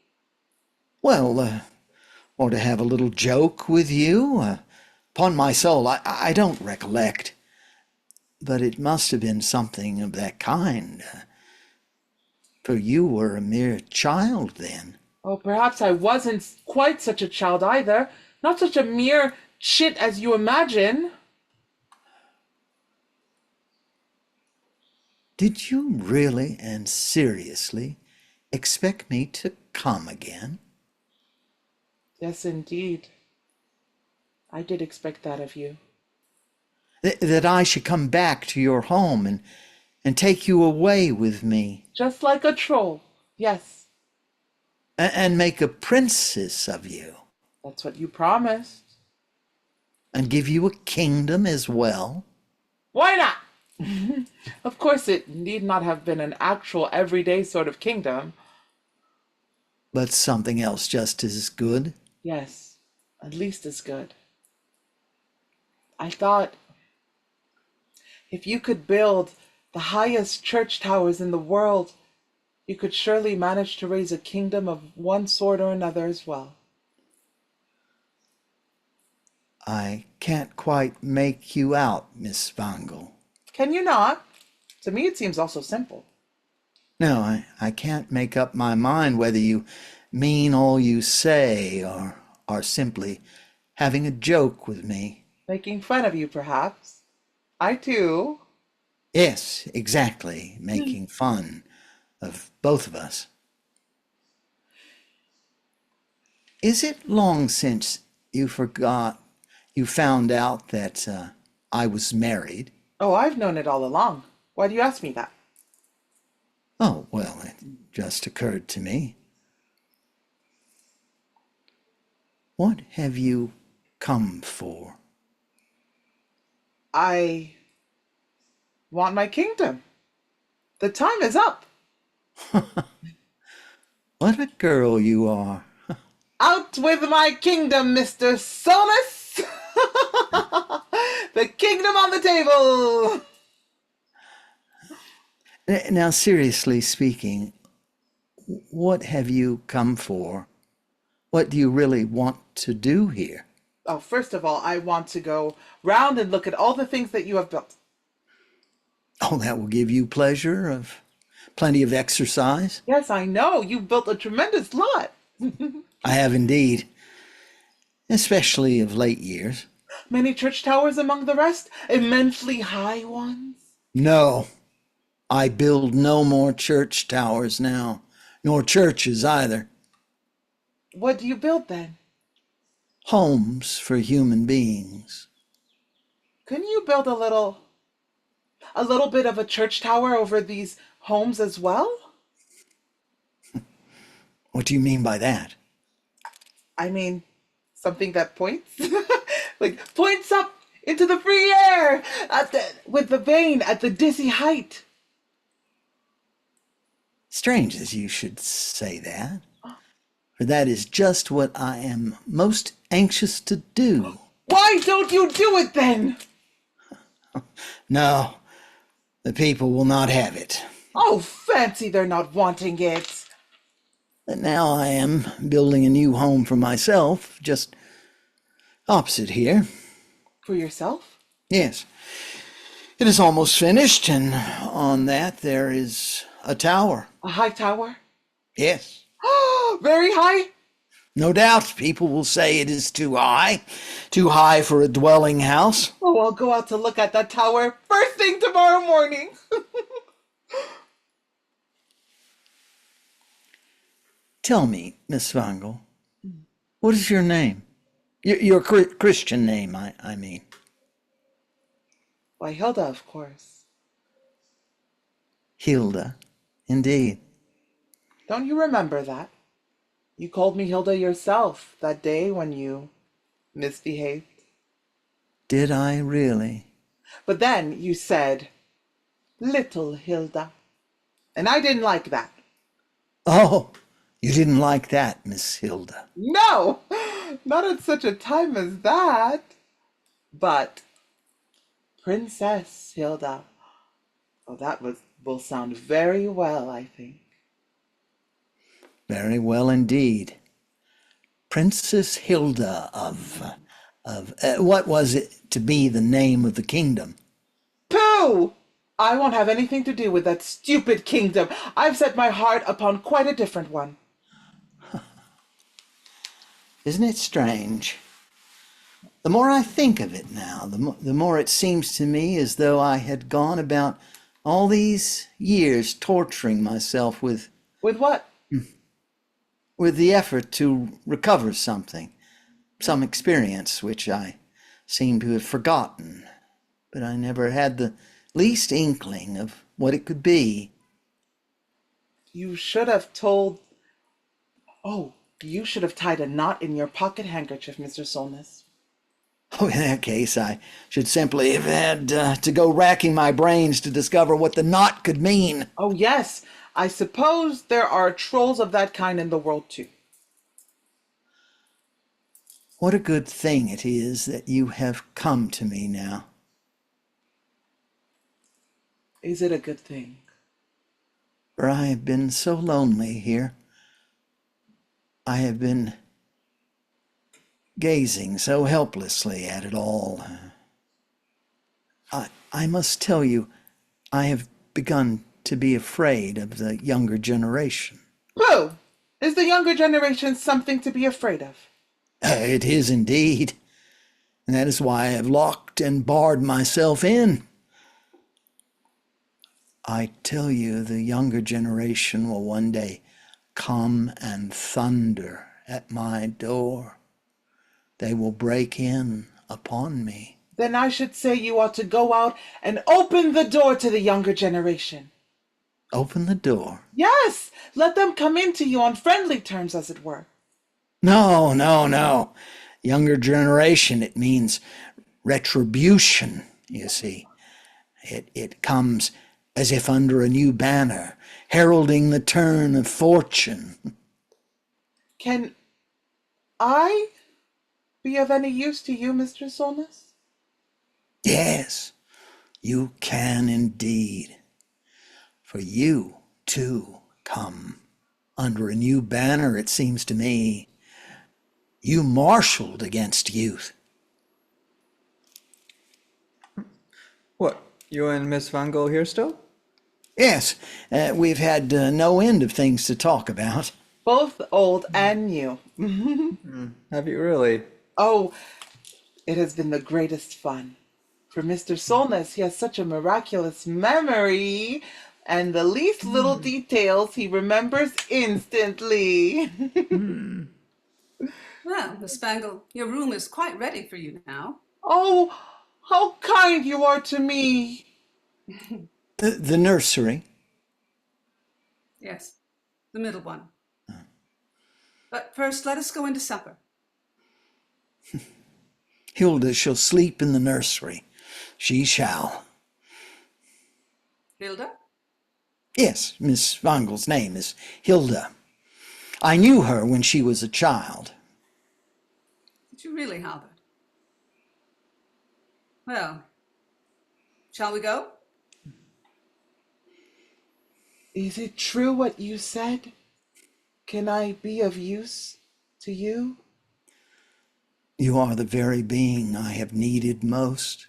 Well, or to have a little joke with you? Upon my soul, I don't recollect. But it must have been something of that kind. For you were a mere child then. Oh, perhaps I wasn't quite such a child either. Not such a mere chit as you imagine. Did you really and seriously expect me to come again? Yes, indeed. I did expect that of you. That I should come back to your home and take you away with me Just like a troll. Yes, and make a princess of you that's what you promised. and give you a kingdom as well? Why not? Of course, it need not have been an actual everyday sort of kingdom. But something else just as good? Yes, at least as good. I thought if you could build the highest church towers in the world, you could surely manage to raise a kingdom of one sort or another as well. I can't quite make you out, Miss Wangel. Can you not? To me, it seems also simple. No, I can't make up my mind whether you mean all you say or are simply having a joke with me. Making fun of you, perhaps. I too. Yes, exactly, making fun of both of us. Is it long since you found out that I was married? Oh, I've known it all along. Why do you ask me that? Oh, well, it just occurred to me. What have you come for? I want my kingdom. The time is up. What a girl you are. Out with my kingdom, Mr. Solus! The kingdom on the table! Now, seriously speaking, what have you come for? What do you really want to do here? Oh, first of all, I want to go round and look at all the things that you have built. Oh, that will give you pleasure of plenty of exercise. Yes, I know. You've built a tremendous lot. I have indeed, especially of late years. Many church towers among the rest, immensely high ones. No, I build no more church towers now, nor churches either. What do you build then? Homes for human beings. Couldn't you build a little bit of a church tower over these homes as well? What do you mean by that? I mean, something that points, like points up into the free air with the vane at the dizzy height. Strange that you should say that, for that is just what I am most anxious to do. Why don't you do it then? No, the people will not have it. Oh, fancy they're not wanting it. But now I am building a new home for myself, just opposite here. For yourself? Yes, it is almost finished, and on that there is a tower. A high tower? Yes, Very high? no doubt people will say it is too high for a dwelling house. Oh, I'll go out to look at that tower first thing tomorrow morning. Tell me, Miss Vangel, what is your name? Your Christian name, I mean. Why, Hilda, of course. Hilda, indeed. Don't you remember that? You called me Hilda yourself that day when you misbehaved. Did I really? But then you said, little Hilda. And I didn't like that. Oh, you didn't like that, Miss Hilda. No, not at such a time as that. But Princess Hilda. Oh, will sound very well, I think. Very well indeed. Princess Hilda of what was it to be the name of the kingdom? Pooh! I won't have anything to do with that stupid kingdom. I've set my heart upon quite a different one. Isn't it strange? The more I think of it now, the more it seems to me as though I had gone about all these years torturing myself with With what? the effort to recover something, some experience which I seem to have forgotten, but I never had the least inkling of what it could be. You should have told. Oh, you should have tied a knot in your pocket handkerchief, Mr. Solness. Oh, in that case, I should simply have had to go racking my brains to discover what the knot could mean. Oh, yes. I suppose there are trolls of that kind in the world, too. What a good thing it is that you have come to me now. Is it a good thing? For I have been so lonely here. I have been gazing so helplessly at it all. I must tell you, I have begun to be afraid of the younger generation. Pooh! Is the younger generation something to be afraid of? It is indeed. And that is why I have locked and barred myself in. I tell you, the younger generation will one day come and thunder at my door. They will break in upon me. Then I should say you ought to go out and open the door to the younger generation. Open the door. Yes, let them come into you on friendly terms, as it were. No, no, no. Younger generation, it means retribution, you see. It comes as if under a new banner, heralding the turn of fortune. Can I be of any use to you, Mr. Solness? Yes, you can indeed. For you, too, come under a new banner, it seems to me. You marshaled against youth. What, you and Miss Van Gogh here still? Yes, we've had no end of things to talk about. Both old and new. Have you really? Oh, it has been the greatest fun. For Mr. Solness, he has such a miraculous memory, and the least little details he remembers instantly. Well, Miss Bangle, your room is quite ready for you now. Oh, how kind you are to me. The nursery. Yes, the middle one. But first, let us go into supper. Hilda shall sleep in the nursery. She shall. Hilda? Yes, Miss Vangel's name is Hilda. I knew her when she was a child. Did you really, Halbert? Well, shall we go? Is it true what you said? Can I be of use to you? You are the very being I have needed most.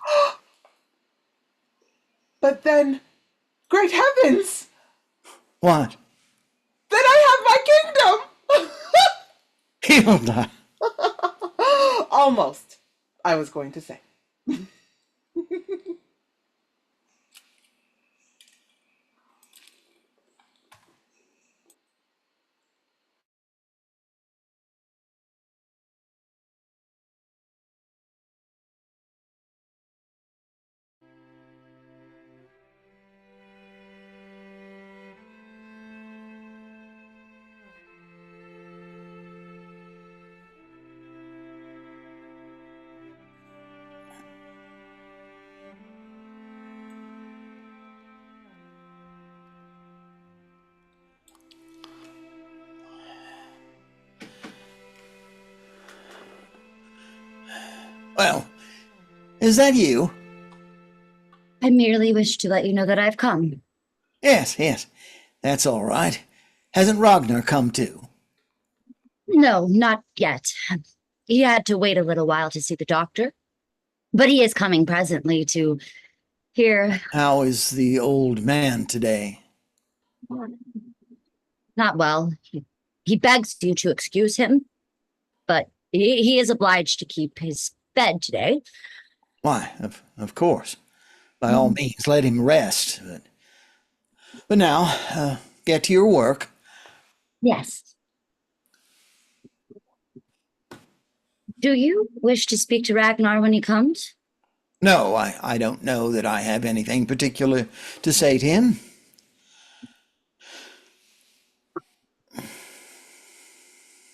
But then, great heavens! What? Then I have my kingdom! Hilda! Almost, I was going to say. Well, is that you? I merely wish to let you know that I've come. Yes, yes. That's all right. Hasn't Ragnar come too? No, not yet. He had to wait a little while to see the doctor. But he is coming presently to hear. How is the old man today? Not well. He begs you to excuse him, but he is obliged to keep his bed today. Why, of course. By all means, let him rest. But now, get to your work. Yes. Do you wish to speak to Ragnar when he comes? No, I don't know that I have anything particular to say to him.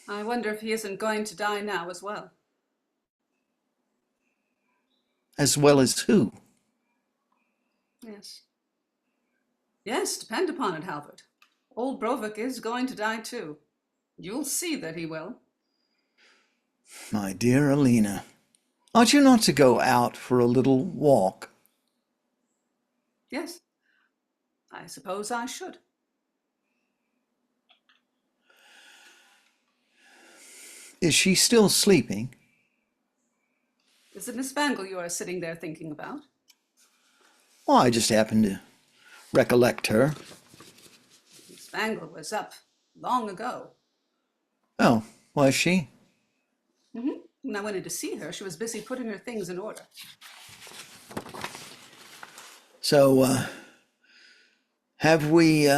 I wonder if he isn't going to die now as well. As well as who? Yes. Yes, depend upon it, Halbert. Old Brovik is going to die too. You'll see that he will. My dear Alina, ought you not to go out for a little walk? Yes, I suppose I should. Is she still sleeping? Is it Miss Bangle you are sitting there thinking about? Well, I just happened to recollect her. Miss Bangle was up long ago. Oh, was she? When I went in to see her, she was busy putting her things in order. So, have we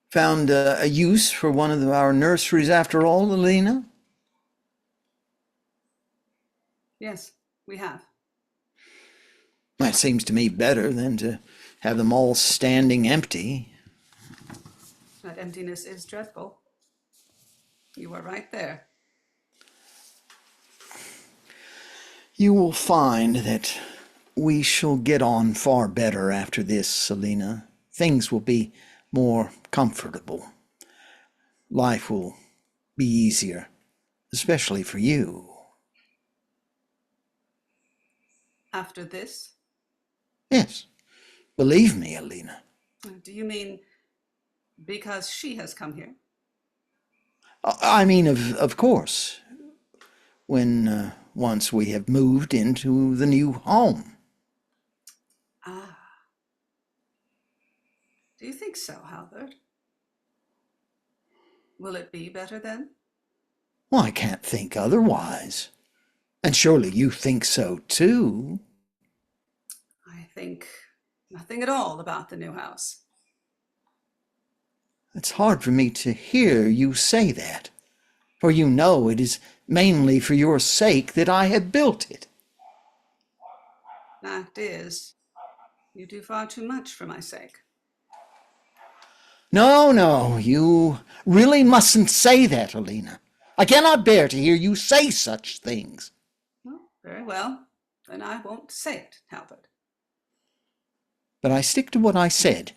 found a use for one of our nurseries after all, Alina? Yes, we have. That seems to me better than to have them all standing empty. That emptiness is dreadful. You are right there. You will find that we shall get on far better after this, Selina. Things will be more comfortable. Life will be easier, especially for you. After this? Yes, believe me, Alina. Do you mean Because she has come here. I mean, of course, when once we have moved into the new home. Ah. Do you think so, Halbert? Will it be better then? Well, I can't think otherwise. And surely you think so too. I think nothing at all about the new house. It's hard for me to hear you say that, for you know it is mainly for your sake that I have built it. Fact is, you do far too much for my sake. No, no, you really mustn't say that, Alina. I cannot bear to hear you say such things. Well, very well. Then I won't say it, Halbert. But I stick to what I said.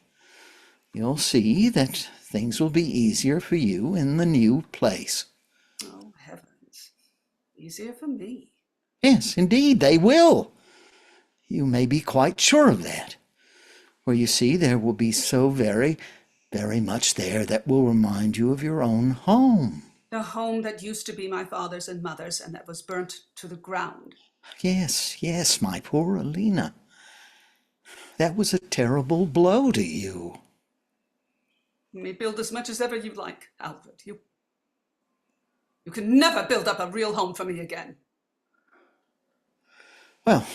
You'll see that things will be easier for you in the new place. Oh, heavens. Easier for me. Yes, indeed, they will. You may be quite sure of that. For you see, there will be so very much there that will remind you of your own home. The home that used to be my father's and mother's and that was burnt to the ground. Yes, yes, my poor Alina. That was a terrible blow to you. You may build as much as ever you like, Albert. You can never build up a real home for me again. Well, in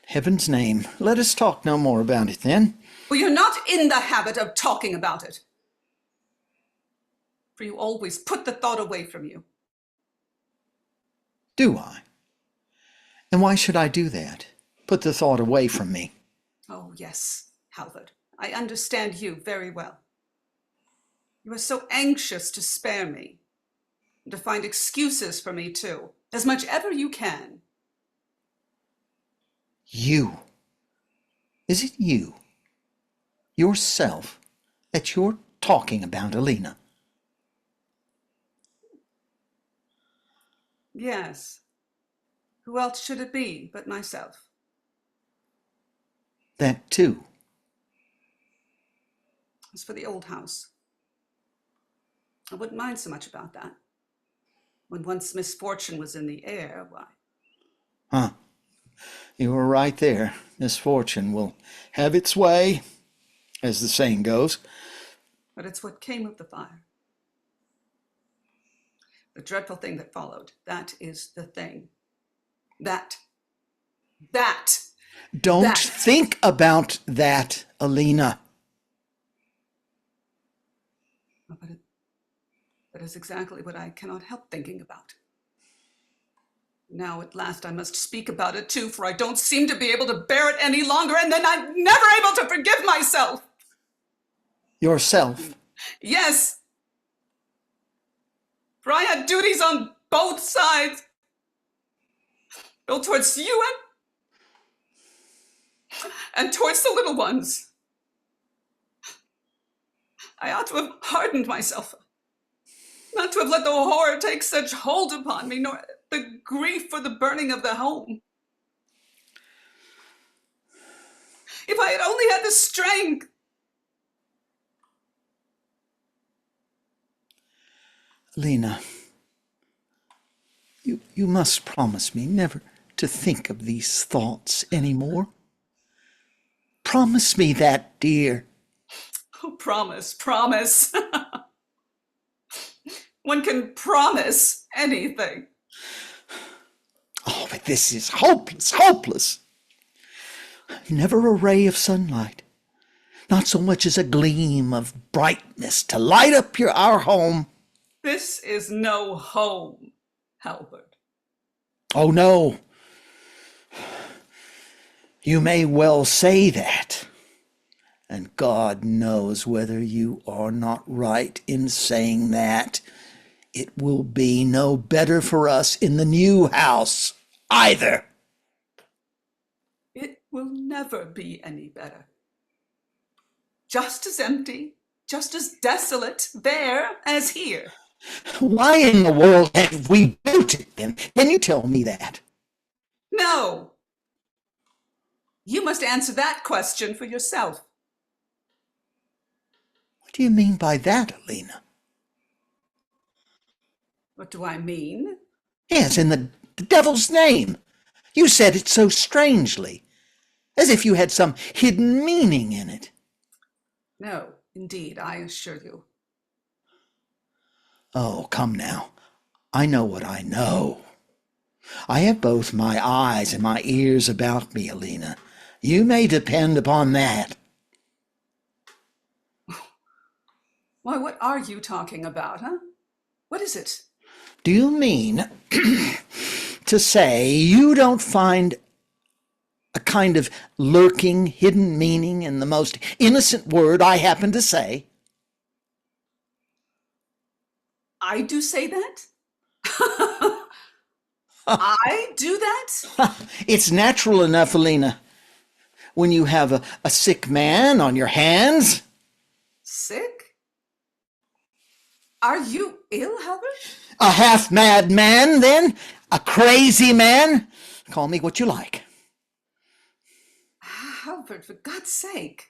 heaven's name, let us talk no more about it then. Well, you're not in the habit of talking about it. For you always put the thought away from you. Do I? And why should I do that? Put the thought away from me. Oh, yes, Halvard. I understand you very well. You are so anxious to spare me, and to find excuses for me, too, as much ever you can. You. Is it you? Yourself that you're talking about, Alina? Yes. Who else should it be but myself? That too. As for the old house, I wouldn't mind so much about that. When once misfortune was in the air, why? Huh. You were right there. Misfortune will have its way, as the saying goes. But it's what came of the fire. The dreadful thing that followed, that is the thing. That. Don't think about that, Alina. But that is exactly what I cannot help thinking about. Now at last I must speak about it too, for I don't seem to be able to bear it any longer, and then I'm never able to forgive myself. Yourself? Yes. For I had duties on both sides. Both towards you and towards the little ones. I ought to have hardened myself, not to have let the horror take such hold upon me, nor the grief for the burning of the home. If I had only had the strength. Alina, you must promise me never to think of these thoughts anymore. Promise me that, dear. Oh, promise. One can promise anything. Oh, but this is hopeless. Never a ray of sunlight, not so much as a gleam of brightness to light up our home. This is no home, Halbert. Oh, no. You may well say that. And God knows whether you are not right in saying that. It will be no better for us in the new house either. It will never be any better. Just as empty, just as desolate there as here. Why in the world have we built it then? Can you tell me that? No. You must answer that question for yourself. do you mean by that, Alina? What do I mean? Yes, in the devil's name. You said it so strangely, as if you had some hidden meaning in it. No, indeed, I assure you. Oh, come now. I know what I know. I have both my eyes and my ears about me, Alina. You may depend upon that. Why, what are you talking about, huh? What is it? Do you mean to say you don't find a kind of lurking, hidden meaning in the most innocent word I happen to say? I do say that? I do that? It's natural enough, Alina, when you have a sick man on your hands. Sick? Are you ill, Halbert? A half-mad man, then? A crazy man? Call me what you like. Halbert, for God's sake.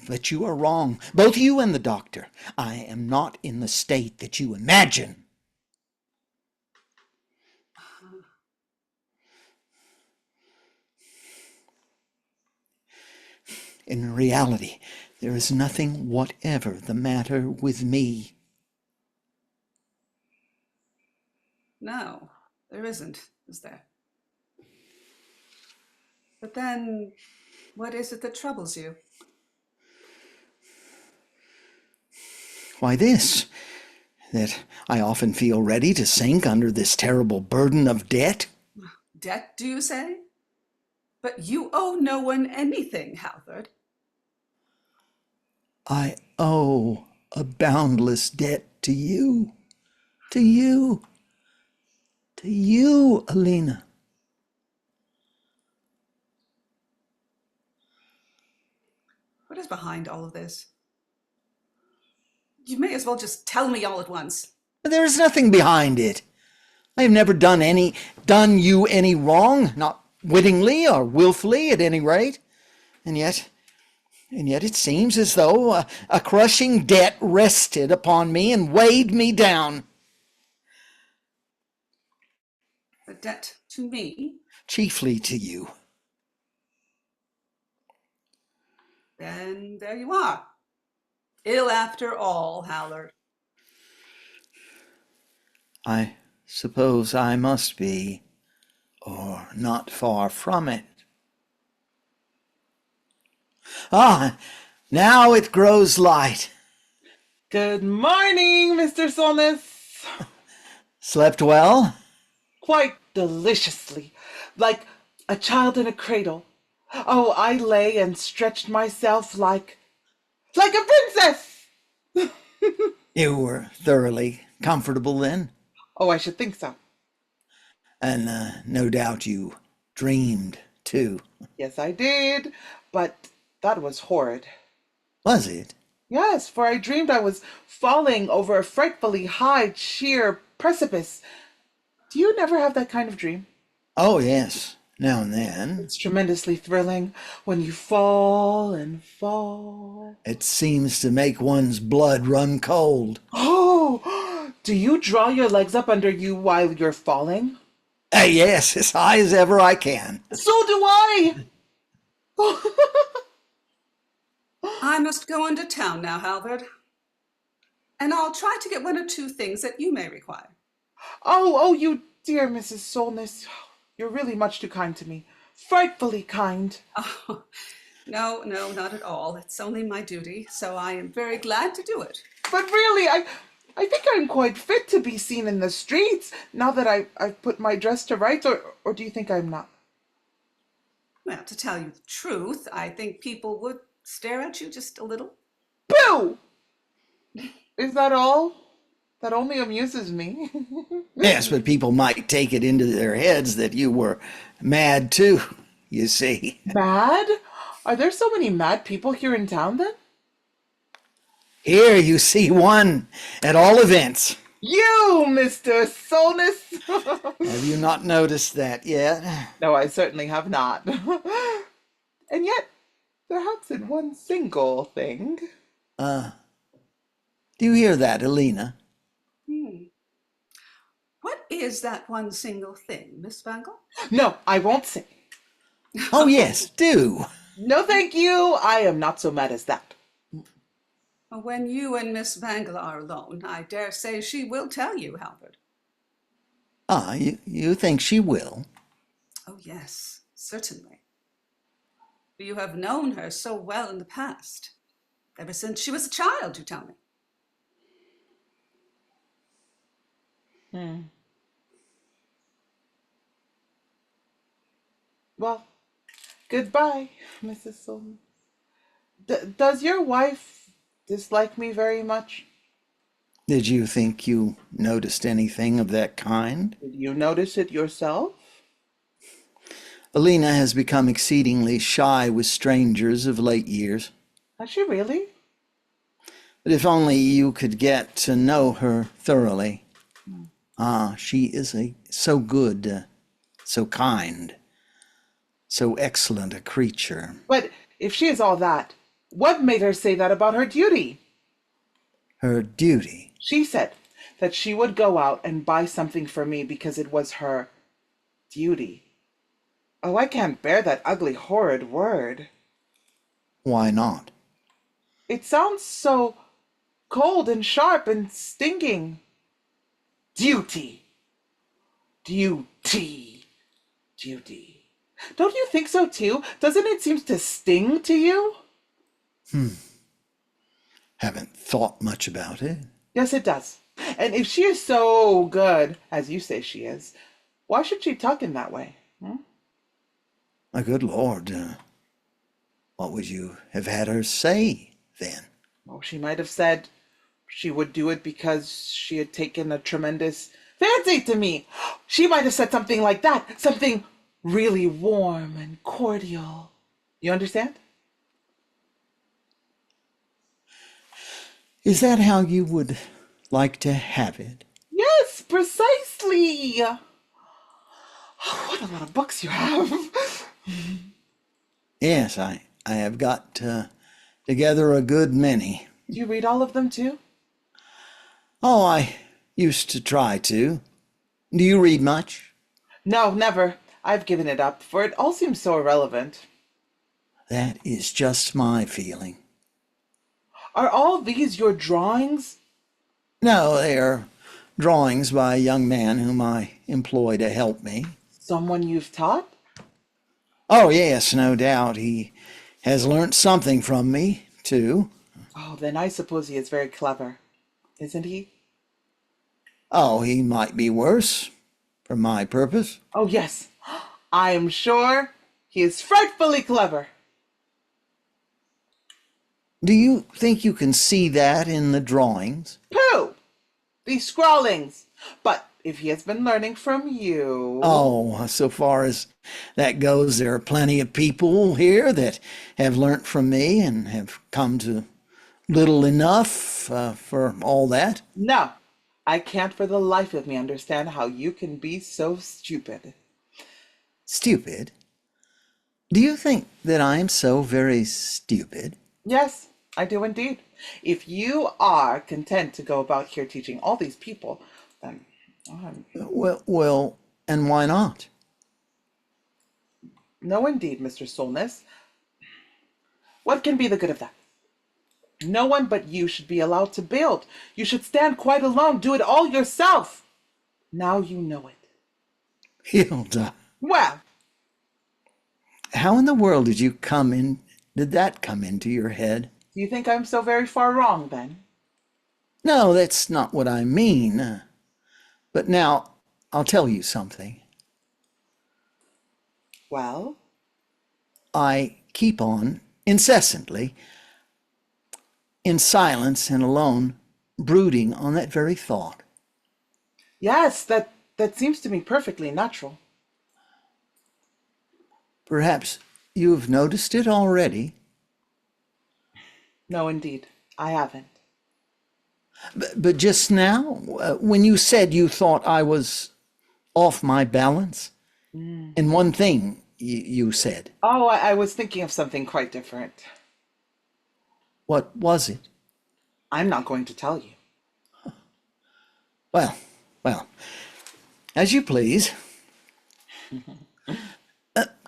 But you are wrong, both you and the doctor. I am not in the state that you imagine. In reality, there is nothing whatever the matter with me. No, there isn't, is there? But then, what is it that troubles you? Why, this, that I often feel ready to sink under this terrible burden of debt. Debt, do you say? But you owe no one anything, Halbert. I owe a boundless debt to you. To you. To you, Alina. What is behind all of this? You may as well just tell me all at once. There is nothing behind it. I have never done you any wrong, not wittingly or willfully at any rate. And yet it seems as though a crushing debt rested upon me and weighed me down. A debt to me? Chiefly to you. Then there you are. Ill after all, Howler. I suppose I must be, or not far from it. Ah, now it grows light. Good morning, Mr. Solness. Slept well? Quite deliciously, like a child in a cradle. Oh, I lay and stretched myself like a princess. You were thoroughly comfortable then? Oh, I should think so. And no doubt you dreamed too. Yes, I did, but that was horrid. Was it? Yes, for I dreamed I was falling over a frightfully high, sheer precipice. Do you never have that kind of dream? Oh, yes, now and then. It's tremendously thrilling when you fall and fall. It seems to make one's blood run cold. Oh, do you draw your legs up under you while you're falling? Yes, as high as ever I can. So do I. I must go into town now, Halvard. And I'll try to get one or two things that you may require. Oh, you dear Mrs. Solness. You're really much too kind to me. Frightfully kind. Oh, no, not at all. It's only my duty, so I am very glad to do it. But really, I think I'm quite fit to be seen in the streets now that I've put my dress to rights, or do you think I'm not? Well, to tell you the truth, I think people would stare at you just a little. Boo! Is that all? That only amuses me. Yes, but people might take it into their heads that you were mad too, you see. Mad? Are there so many mad people here in town then? Here you see one, at all events. You, Mr. Solness! Have you not noticed that yet? No, I certainly have not. And yet, perhaps in one single thing. Do you hear that, Alina? What is that one single thing, Miss Bangle? No, I won't say. Oh, yes, do. No, thank you. I am not so mad as that. When you and Miss Bangle are alone, I dare say she will tell you, Halvard. Ah, you think she will? Oh, yes, certainly. You have known her so well in the past, ever since she was a child, you tell me. Well, goodbye, Mrs. Solon. Does your wife dislike me very much? Did you think you noticed anything of that kind? Did you notice it yourself? Alina has become exceedingly shy with strangers of late years. Has she really? But if only you could get to know her thoroughly. Ah, she is so good, so kind, so excellent a creature. But if she is all that, what made her say that about her duty? Her duty. She said that she would go out and buy something for me because it was her duty. Oh, I can't bear that ugly, horrid word. Why not? It sounds so cold and sharp and stinging. Duty. Duty. Duty. Don't you think so too? Doesn't it seem to sting to you? Haven't thought much about it. Yes, it does. And if she is so good, as you say she is, why should she talk in that way? My good Lord, what would you have had her say then? Oh, she might have said she would do it because she had taken a tremendous fancy to me. She might have said something like that, something really warm and cordial. You understand? Is that how you would like to have it? Yes, precisely. What a lot of books you have. Yes, I have got together a good many. Do you read all of them too? Oh, I used to try to. Do you read much? No, never. I've given it up, for it all seems so irrelevant. That is just my feeling. Are all these your drawings? No, they are drawings by a young man whom I employ to help me. Someone you've taught? Oh, yes, no doubt. He has learnt something from me, too. Oh, then I suppose he is very clever, isn't he? Oh, he might be worse, for my purpose. Oh, yes. I am sure he is frightfully clever. Do you think you can see that in the drawings? Pooh! These scrawlings. But if he has been learning from you... Oh, so far as that goes, there are plenty of people here that have learnt from me and have come to little enough for all that. No, I can't for the life of me understand how you can be so stupid. Stupid? Do you think that I am so very stupid? Yes, I do indeed. If you are content to go about here teaching all these people, then... Well, and why not? No, indeed, Mr. Solness. What can be the good of that? No one but you should be allowed to build. You should stand quite alone, do it all yourself. Now you know it. Hilda, Well, how in the world did that come into your head? do you think I'm so very far wrong, then? No, that's not what I mean. But now, I'll tell you something. Well? I keep on, incessantly, in silence and alone, brooding on that very thought. Yes, that seems to me perfectly natural. Perhaps you have noticed it already. No, indeed, I haven't. But just now, when you said you thought I was off my balance, in one thing you said. Oh, I was thinking of something quite different. What was it? I'm not going to tell you. Well, well, as you please.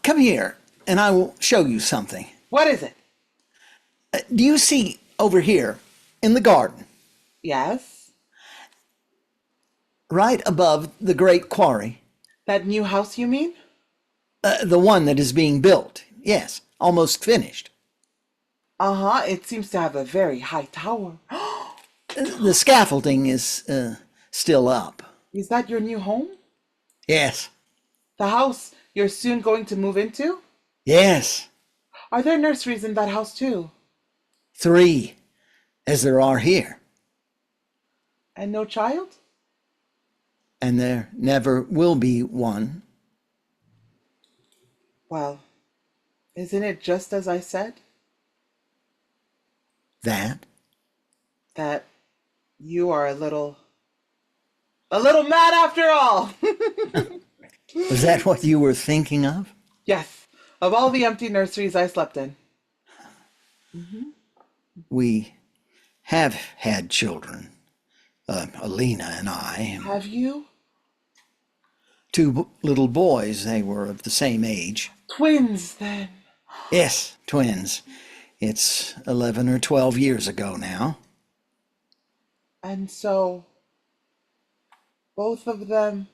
Come here, and I will show you something. What is it? Do you see over here in the garden, Yes? right above the great quarry, That new house, you mean? the one that is being built? Yes, almost finished. Uh-huh. It seems to have a very high tower. The scaffolding is still up. Is that your new home? Yes, The house you're soon going to move into? yes, Are there nurseries in that house too? 3, as there are here. And no child? And there never will be one. Well, isn't it just as I said? That? That you are a little mad after all. Was that what you were thinking of? Yes, of all the empty nurseries I slept in. We have had children, Alina and I. Have you? 2 little boys, they were of the same age. Twins, then. Yes, twins. It's 11 or 12 years ago now. And so, both of them.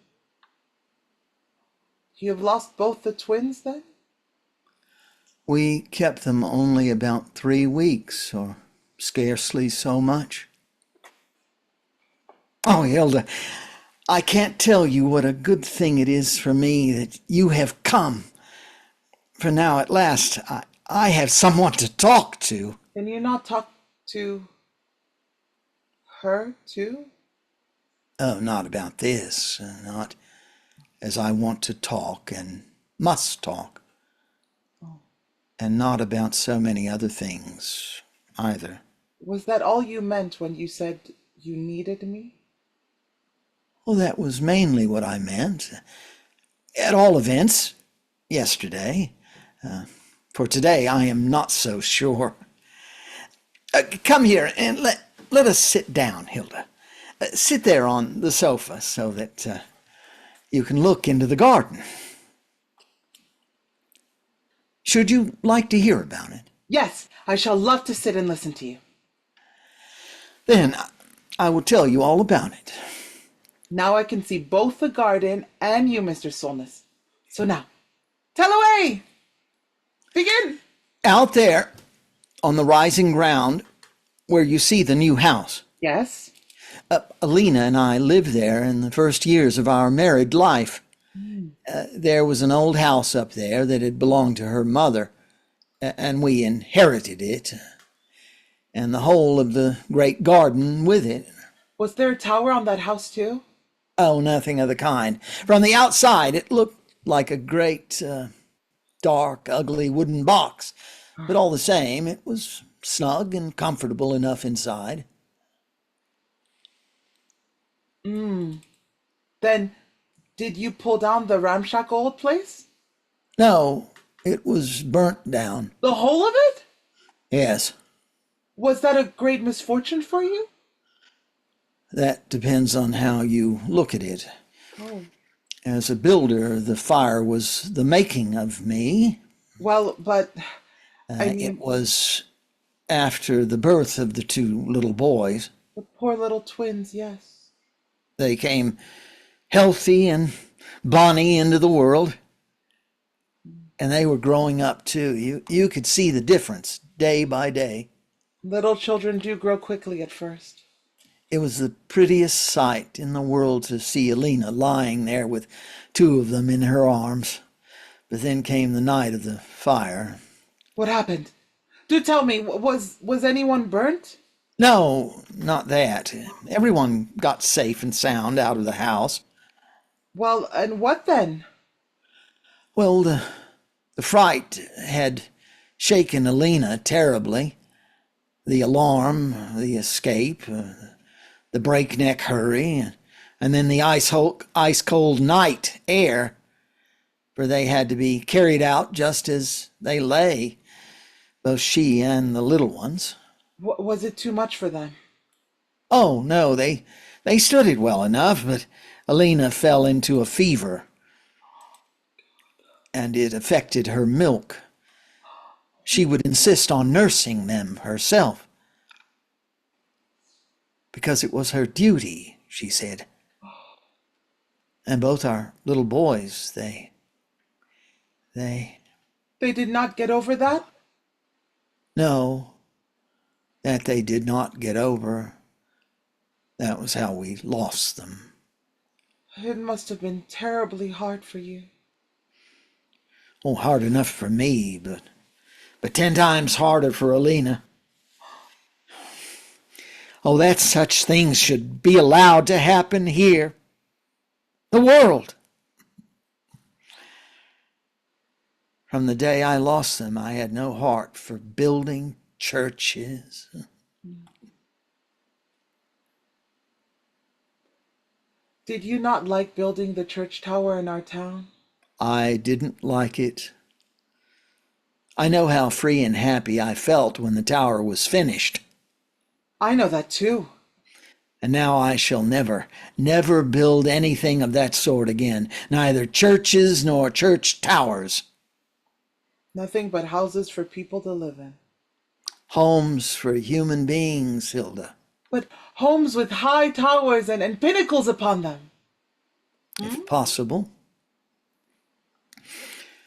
You have lost both the twins, then? We kept them only about 3 weeks, or scarcely so much. Oh, Hilda, I can't tell you what a good thing it is for me that you have come. For now, at last, I have someone to talk to. Can you not talk to her, too? Oh, not about this, not as I want to talk and must talk. And not about so many other things either. Was that all you meant when you said you needed me? Well, that was mainly what I meant. At all events, yesterday. For today, I am not so sure. Come here and let us sit down, Hilda. Sit there on the sofa so that you can look into the garden. Should you like to hear about it? Yes, I shall love to sit and listen to you. Then I will tell you all about it. Now I can see both the garden and you, Mr. Solness. So now, tell away! Begin! Out there on the rising ground where you see the new house, Yes? Alina and I lived there in the first years of our married life. There was an old house up there that had belonged to her mother, and we inherited it, and the whole of the great garden with it. Was there a tower on that house too? Oh, nothing of the kind. From the outside, it looked like a great, dark, ugly wooden box, but all the same, it was snug and comfortable enough inside. Then, did you pull down the ramshackle old place? No, it was burnt down. The whole of it? Yes, Was that a great misfortune for you? that depends on how you look at it. Oh. As a builder, the fire was the making of me. Well, but I It mean, was after the birth of the 2 little boys. the poor little twins, yes. They came healthy and bonny into the world. And they were growing up too. You could see the difference day by day. Little children do grow quickly at first. It was the prettiest sight in the world to see Alina lying there with 2 of them in her arms. But then came the night of the fire. What happened? Do tell me, was anyone burnt? No, not that. Everyone got safe and sound out of the house. Well, and what then? Well, the fright had shaken Alina terribly. The alarm, the escape, the breakneck hurry, and then the ice cold night air, for they had to be carried out just as they lay, both she and the little ones. Was it too much for them? Oh, no, they stood it well enough, but Alina fell into a fever, and it affected her milk. She would insist on nursing them herself, because it was her duty, she said. And both our little boys, they They did not get over that? know that they did not get over. That was how we lost them. It must have been terribly hard for you. Oh, hard enough for me, but 10 times harder for Alina. Oh, that such things should be allowed to happen here. The world. From the day I lost them, I had no heart for building churches. Did you not like building the church tower in our town? I didn't like it. I know how free and happy I felt when the tower was finished. I know that too. And now I shall never, never build anything of that sort again, neither churches nor church towers. Nothing but houses for people to live in. Homes for human beings, Hilda. But homes with high towers and pinnacles upon them. If possible.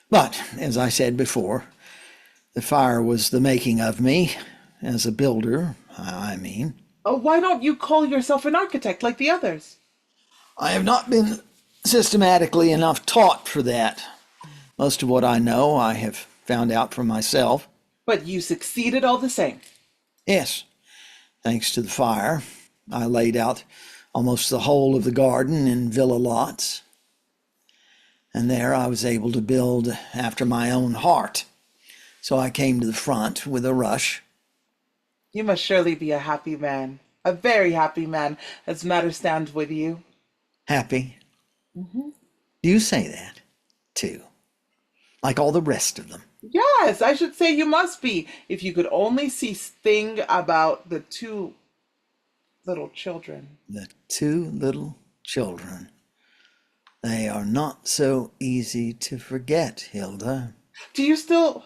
But, as I said before, the fire was the making of me, as a builder, I mean. Why don't you call yourself an architect like the others? I have not been systematically enough taught for that. Most of what I know I have found out for myself. But you succeeded all the same. Yes, thanks to the fire. I laid out almost the whole of the garden in villa lots. And there I was able to build after my own heart. So I came to the front with a rush. You must surely be a happy man. A very happy man, as matters stand with you. Happy? Do you say that, too? Like all the rest of them? Yes, I should say you must be. If you could only see thing about the two little children. The 2 little children. They are not so easy to forget, Hilda. Do you still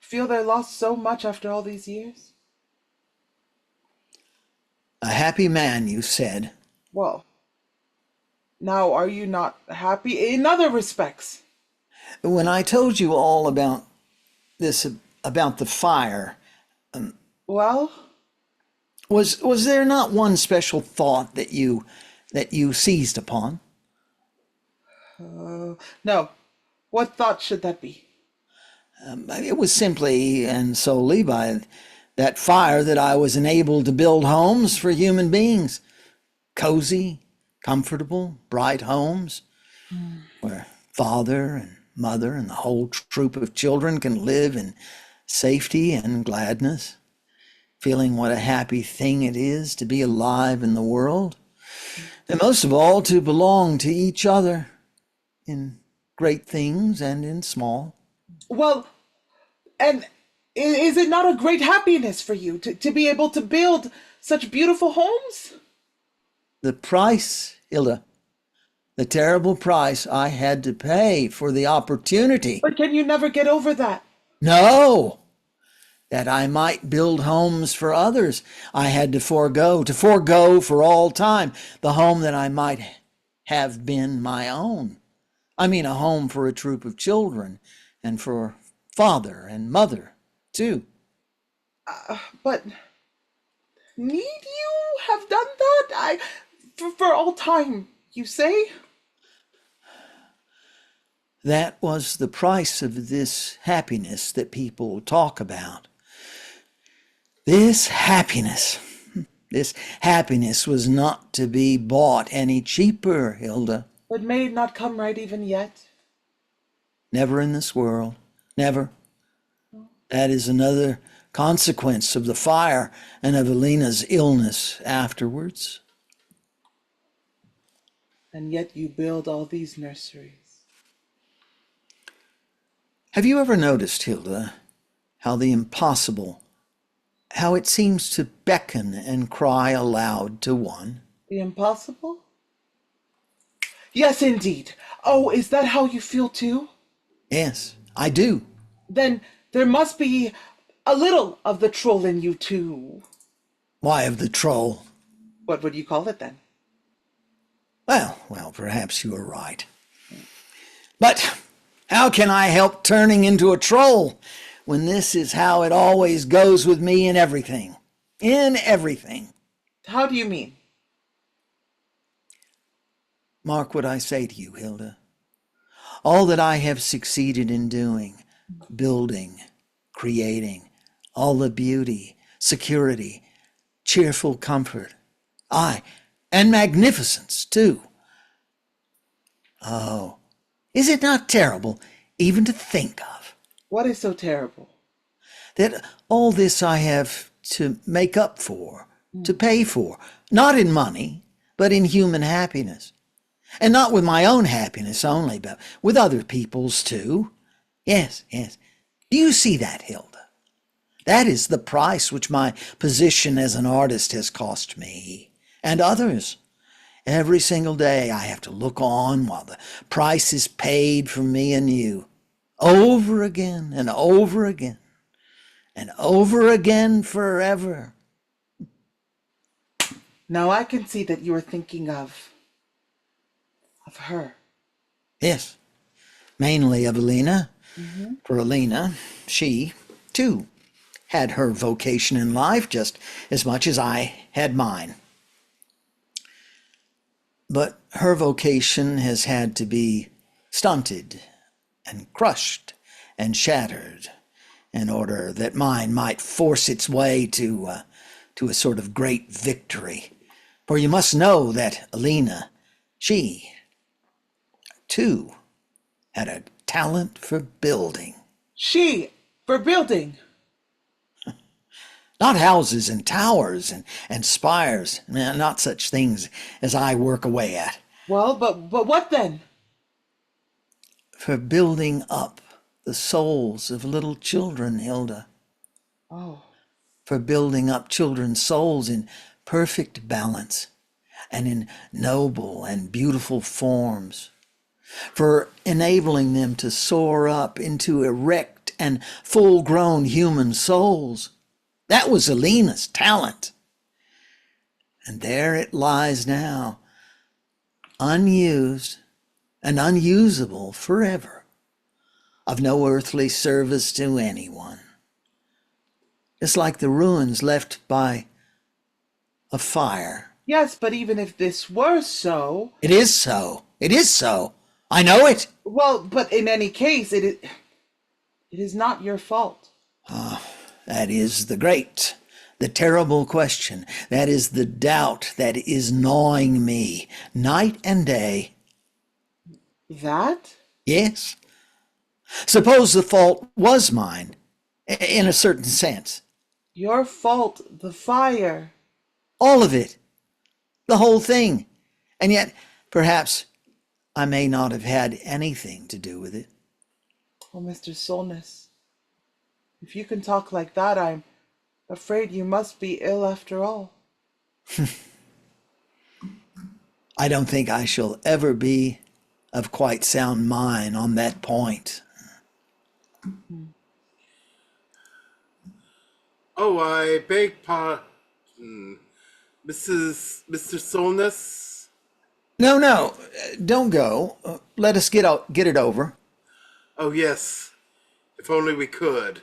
feel they lost so much after all these years? A happy man, you said. Well, now are you not happy in other respects? When I told you all about this, about the fire, Well, was there not one special thought that you seized upon? no. What thought should that be? It was simply and solely by that fire that I was enabled to build homes for human beings. Cozy, comfortable, bright homes where father and mother and the whole troop of children can live in safety and gladness, feeling what a happy thing it is to be alive in the world, and most of all to belong to each other in great things and in small. Well, and is it not a great happiness for you to be able to build such beautiful homes? The price, Hilda, the terrible price I had to pay for the opportunity. But can you never get over that? No, that I might build homes for others, I had to forego for all time the home that I might have been my own. I mean, a home for a troop of children and for father and mother, too. But need you have done that? For all time, you say? That was the price of this happiness that people talk about. This happiness was not to be bought any cheaper, Hilda. But may it not come right even yet? Never in this world. Never. That is another consequence of the fire and of Alina's illness afterwards. And yet you build all these nurseries. Have you ever noticed, Hilda, how the impossible how it seems to beckon and cry aloud to one. The impossible? Yes, indeed. Oh, is that how you feel too? Yes, I do. Then there must be a little of the troll in you too. Why, of the troll? What would you call it then? Well, perhaps you are right. But how can I help turning into a troll when this is how it always goes with me in everything? In everything. How do you mean? Mark what I say to you, Hilda. All that I have succeeded in doing, building, creating, all the beauty, security, cheerful comfort, aye, and magnificence too. Oh, is it not terrible even to think of? What is so terrible? That all this I have to make up for, to pay for, not in money, but in human happiness. And not with my own happiness only, but with other people's too. Yes, yes. Do you see that, Hilda? That is the price which my position as an artist has cost me, and others. Every single day I have to look on while the price is paid for me and you, over again and over again, and over again forever. Now I can see that you are thinking of her. Yes, mainly of Alina. For Alina, she, too, had her vocation in life just as much as I had mine. But her vocation has had to be stunted and crushed and shattered in order that mine might force its way to a sort of great victory. For you must know that Alina, she, too, had a talent for building. She, for building. Not houses and towers and spires, not such things as I work away at. Well, but what then? For building up the souls of little children, Hilda. Oh, For building up children's souls in perfect balance and in noble and beautiful forms. For enabling them to soar up into erect and full-grown human souls. That was Alina's talent. And there it lies now, unused and unusable forever, of no earthly service to anyone. It's like the ruins left by a fire. yes, but even if this were so, It is so. It is so. I know it. well, but in any case, it is not your fault. That is the terrible question. That is the doubt that is gnawing me night and day. That? Yes. Suppose the fault was mine, in a certain sense. Your fault, the fire. All of it. The whole thing. And yet, perhaps, I may not have had anything to do with it. Oh, Mr. Solness, if you can talk like that, I'm afraid you must be ill after all. I don't think I shall ever be of quite sound mind on that point. Oh, I beg pardon. Mr. Solness? No, don't go. Let us get it over. Oh, yes. If only we could.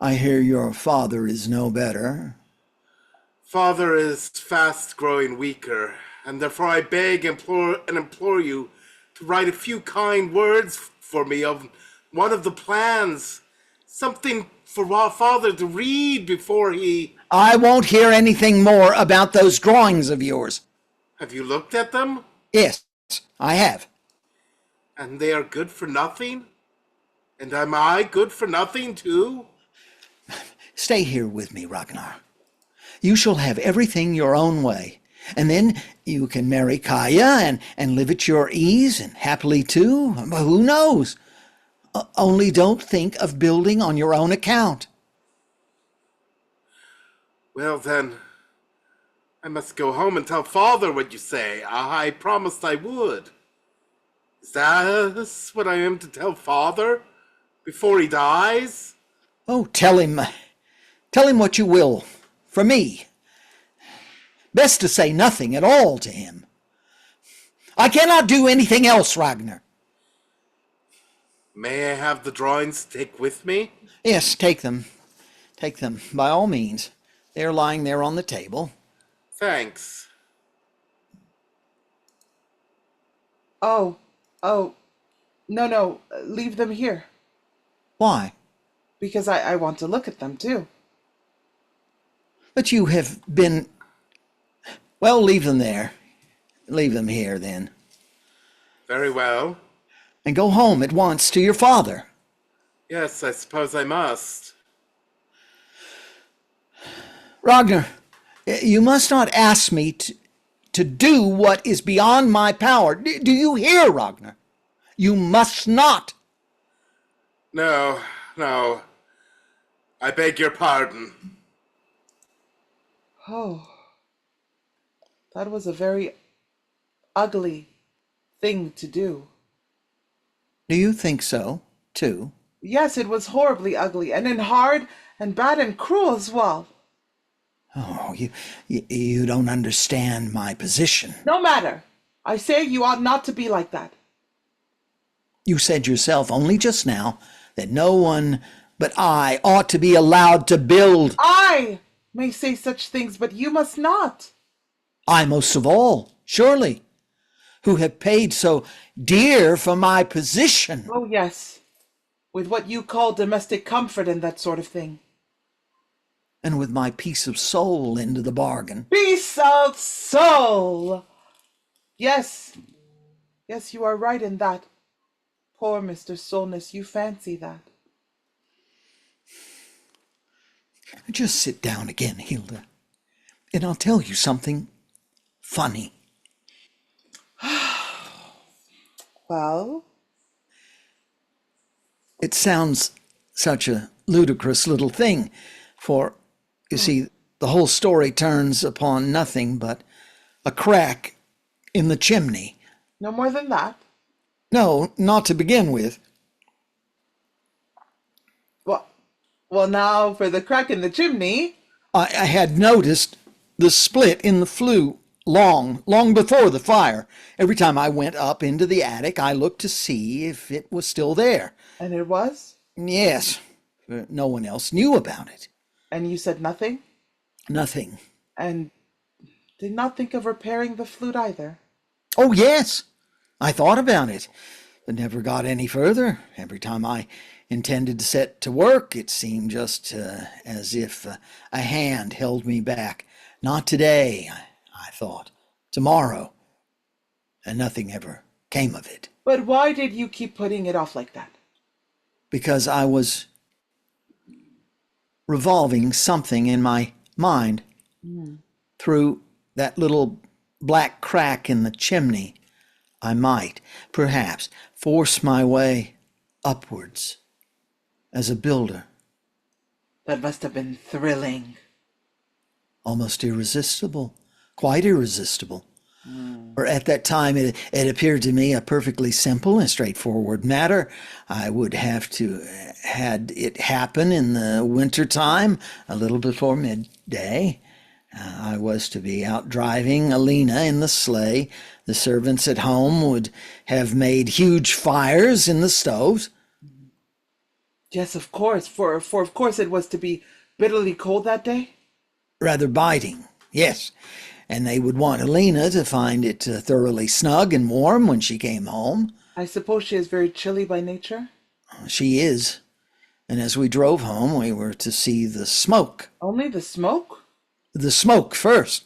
I hear your father is no better. Father is fast growing weaker, and therefore I beg, implore you to write a few kind words for me of one of the plans. Something for our father to read before he... I won't hear anything more about those drawings of yours. Have you looked at them? Yes, I have. And they are good for nothing? And am I good for nothing too? Stay here with me, Ragnar. You shall have everything your own way. And then you can marry Kaya and live at your ease and happily too. Who knows? Only don't think of building on your own account. Well then, I must go home and tell father what you say. I promised I would. Is that what I am to tell father before he dies? Oh, tell him what you will, for me. Best to say nothing at all to him. I cannot do anything else, Ragnar. May I have the drawings to take with me? Yes, take them. Take them, by all means. They're lying there on the table. Thanks. Oh, no, leave them here. Why? Because I want to look at them too. But you have been... Well, leave them there. Leave them here, then. Very well. And go home at once to your father. Yes, I suppose I must. Ragnar, you must not ask me to do what is beyond my power. Do you hear, Ragnar? You must not. No. I beg your pardon. Oh, that was a very ugly thing to do. Do you think so, too? Yes, it was horribly ugly, and then hard and bad and cruel as well. Oh, you don't understand my position. No matter. I say you ought not to be like that. You said yourself only just now that no one but I ought to be allowed to build. I may say such things, but you must not. I most of all, surely, who have paid so dear for my position. Oh, yes, with what you call domestic comfort and that sort of thing. And with my peace of soul into the bargain. Peace of soul! Yes, you are right in that. Poor Mr. Solness, you fancy that. Just sit down again, Hilda, and I'll tell you something funny. Well? It sounds such a ludicrous little thing, for, you see, the whole story turns upon nothing but a crack in the chimney. No more than that? No, not to begin with. Well, now for the crack in the chimney. I had noticed the split in the flue long before the fire. Every time I went up into the attic, I looked to see if it was still there. And it was? Yes, no one else knew about it. And you said nothing? Nothing. And did not think of repairing the flute either? Oh, yes, I thought about it, but never got any further. Every time I intended to set to work, it seemed just as if a hand held me back. Not today, I thought. Tomorrow. And nothing ever came of it. But why did you keep putting it off like that? Because I was revolving something in my mind through that little black crack in the chimney. I might, perhaps, force my way upwards as a builder. That must have been thrilling. Almost irresistible, quite irresistible. For at that time it appeared to me a perfectly simple and straightforward matter. I would have to had it happen in the winter time, a little before midday. I was to be out driving Alina in the sleigh. The servants at home would have made huge fires in the stoves. Yes, of course, for of course it was to be bitterly cold that day. Rather biting, yes. And they would want Alina to find it thoroughly snug and warm when she came home. I suppose she is very chilly by nature? She is. And as we drove home, we were to see the smoke. Only the smoke? The smoke first.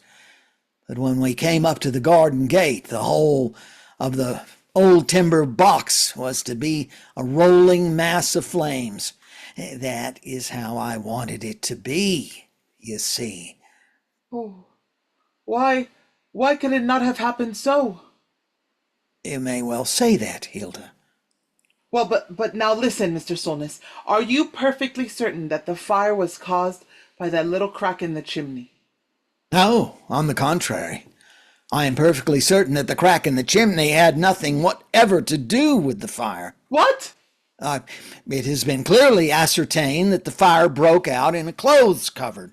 But when we came up to the garden gate, the whole of the old timber box was to be a rolling mass of flames. That is how I wanted it to be, you see. Oh, why could it not have happened so? You may well say that, Hilda. Well, but now listen, Mr. Solness. Are you perfectly certain that the fire was caused by that little crack in the chimney. No, on the contrary. I am perfectly certain that the crack in the chimney had nothing whatever to do with the fire. What? It has been clearly ascertained that the fire broke out in a clothes cupboard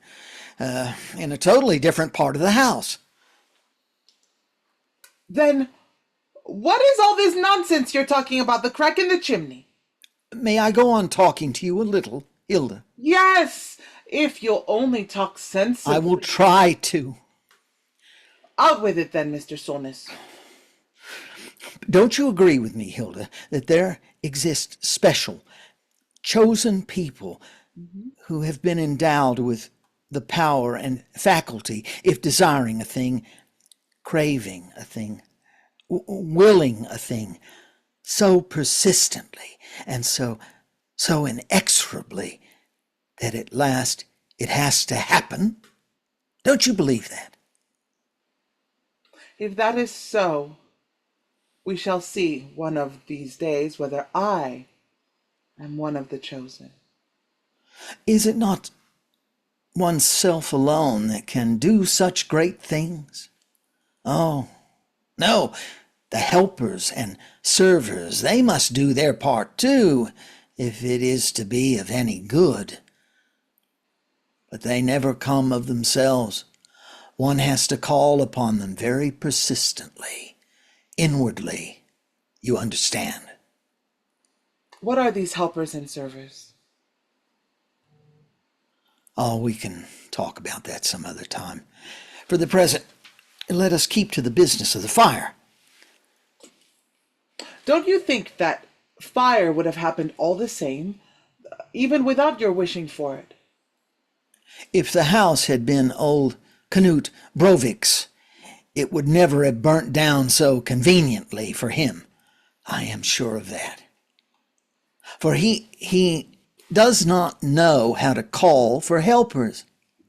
in a totally different part of the house. Then what is all this nonsense you're talking about the crack in the chimney? May I go on talking to you a little, Hilda? Yes, if you'll only talk sensibly. I will try to. Out with it then, Mr. Solness. Don't you agree with me, Hilda, that there exist special, chosen people who have been endowed with the power and faculty, if desiring a thing, craving a thing, willing a thing, so persistently and so inexorably that at last it has to happen? Don't you believe that? If that is so, we shall see one of these days whether I am one of the chosen. Is it not oneself alone that can do such great things? Oh, no, the helpers and servers, they must do their part too, if it is to be of any good. But they never come of themselves. One has to call upon them very persistently, inwardly, you understand. What are these helpers and servers? Oh, we can talk about that some other time. For the present, let us keep to the business of the fire. Don't you think that fire would have happened all the same, even without your wishing for it? If the house had been old Knut Brovik's, it would never have burnt down so conveniently for him. I am sure of that. For he does not know how to call for helpers.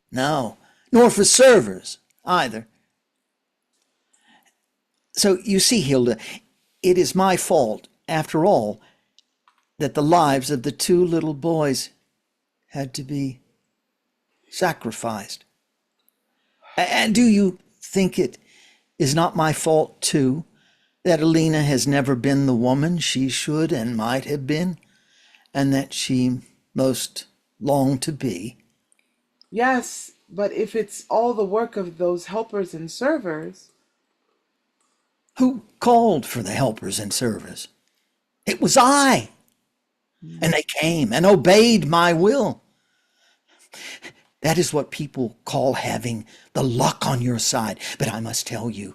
No, nor for servers either. So you see, Hilda, it is my fault, after all, that the lives of the two little boys had to be sacrificed. And do you think it is not my fault, too, that Alina has never been the woman she should and might have been, and that she most longed to be? Yes, but if it's all the work of those helpers and servers... Who called for the helpers and servers? It was I. And they came and obeyed my will. That is what people call having the luck on your side. But I must tell you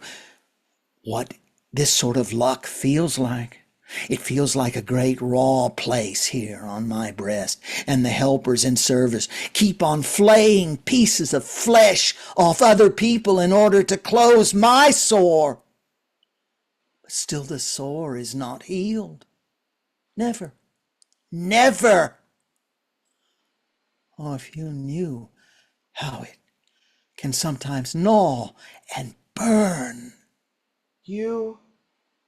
what this sort of luck feels like. It feels like a great raw place here on my breast, and the helpers and servers keep on flaying pieces of flesh off other people in order to close my sore. But still the sore is not healed. Never. Never. Oh, if you knew how it can sometimes gnaw and burn. You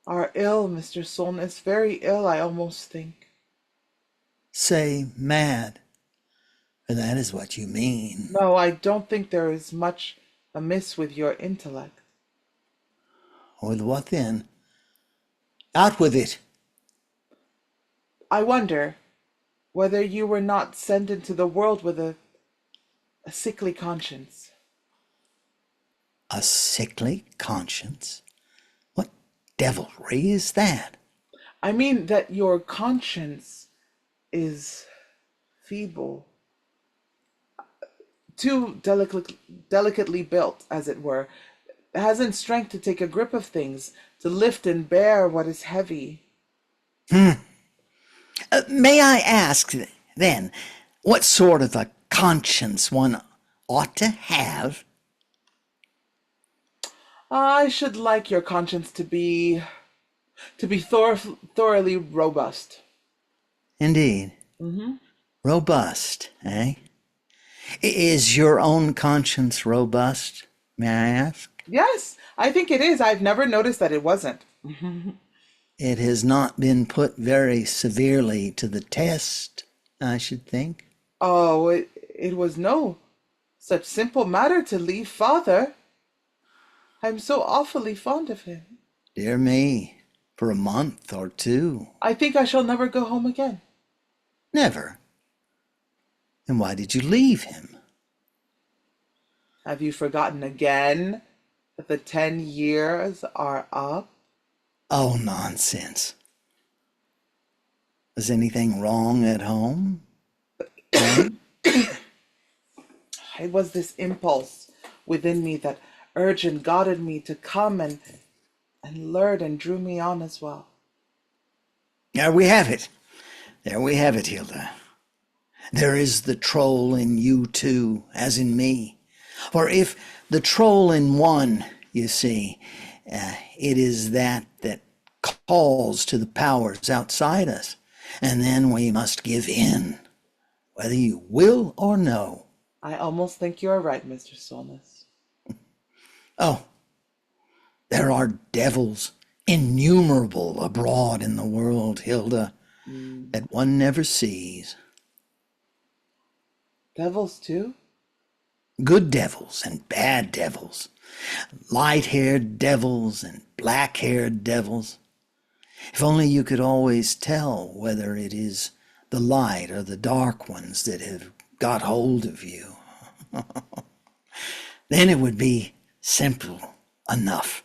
are ill, Mr. Solness, very ill, I almost think. Say mad, for that is what you mean. No, I don't think there is much amiss with your intellect. With what then? Out with it. I wonder whether you were not sent into the world with a sickly conscience. A sickly conscience? What devilry is that? I mean that your conscience is feeble, too delicately built, as it were. It hasn't strength to take a grip of things, to lift and bear what is heavy. May I ask, then, what sort of a conscience one ought to have? I should like your conscience to be thoroughly robust. Indeed. Robust, eh? Is your own conscience robust, may I ask? Yes, I think it is. I've never noticed that it wasn't. It has not been put very severely to the test, I should think. Oh, it was no Such simple matter to leave father. I'm so awfully fond of him. Dear me, for a month or two. I think I shall never go home again. Never. And why did you leave him? Have you forgotten again that the 10 years are up? Oh, nonsense. Was anything wrong at home? Huh? It was this impulse within me that urged and guided me to come and lured and drew me on as well. There we have it. There we have it, Hilda. There is the troll in you too, as in me. For if the troll in one, you see, it is that calls to the powers outside us, and then we must give in, whether you will or no. I almost think you are right, Mr. Solness. Oh, there are devils innumerable abroad in the world, Hilda, that one never sees. Devils too? Good devils and bad devils, light-haired devils and black-haired devils. If only you could always tell whether it is the light or the dark ones that have got hold of you. Then it would be simple enough.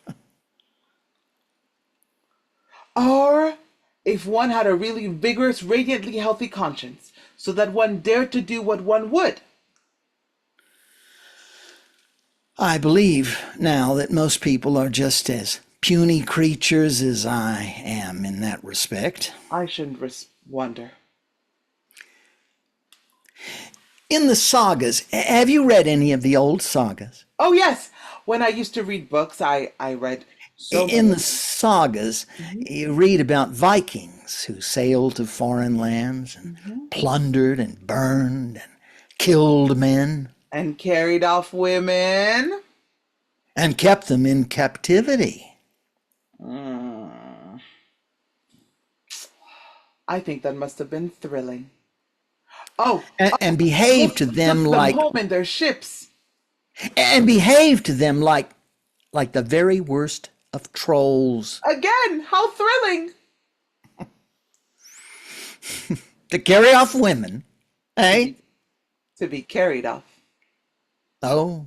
Or if one had a really vigorous, radiantly healthy conscience, so that one dared to do what one would. I believe now that most people are just as puny creatures as I am in that respect. I shouldn't wonder. In the sagas, have you read any of the old sagas? Oh yes, when I used to read books, I read so In many. the sagas, you read about Vikings who sailed to foreign lands and plundered and burned and killed men And carried off women. and kept them in captivity. I think that must have been thrilling. Oh, And behaved to them took like home in their ships. like the very worst of trolls. Again, how thrilling! To carry off women, eh? To be carried off. Oh,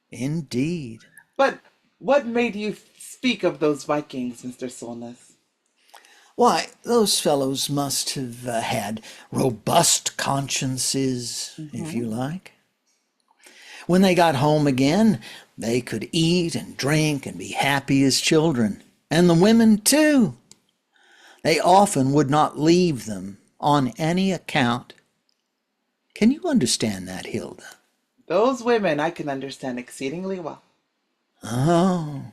indeed. But what made you speak of those Vikings, Mr. Solness? Why, those fellows must have had robust consciences, if you like. When they got home again, they could eat and drink and be happy as children. And the women, too. They often would not leave them on any account. Can you understand that, Hilda? Those women I can understand exceedingly well. Oh,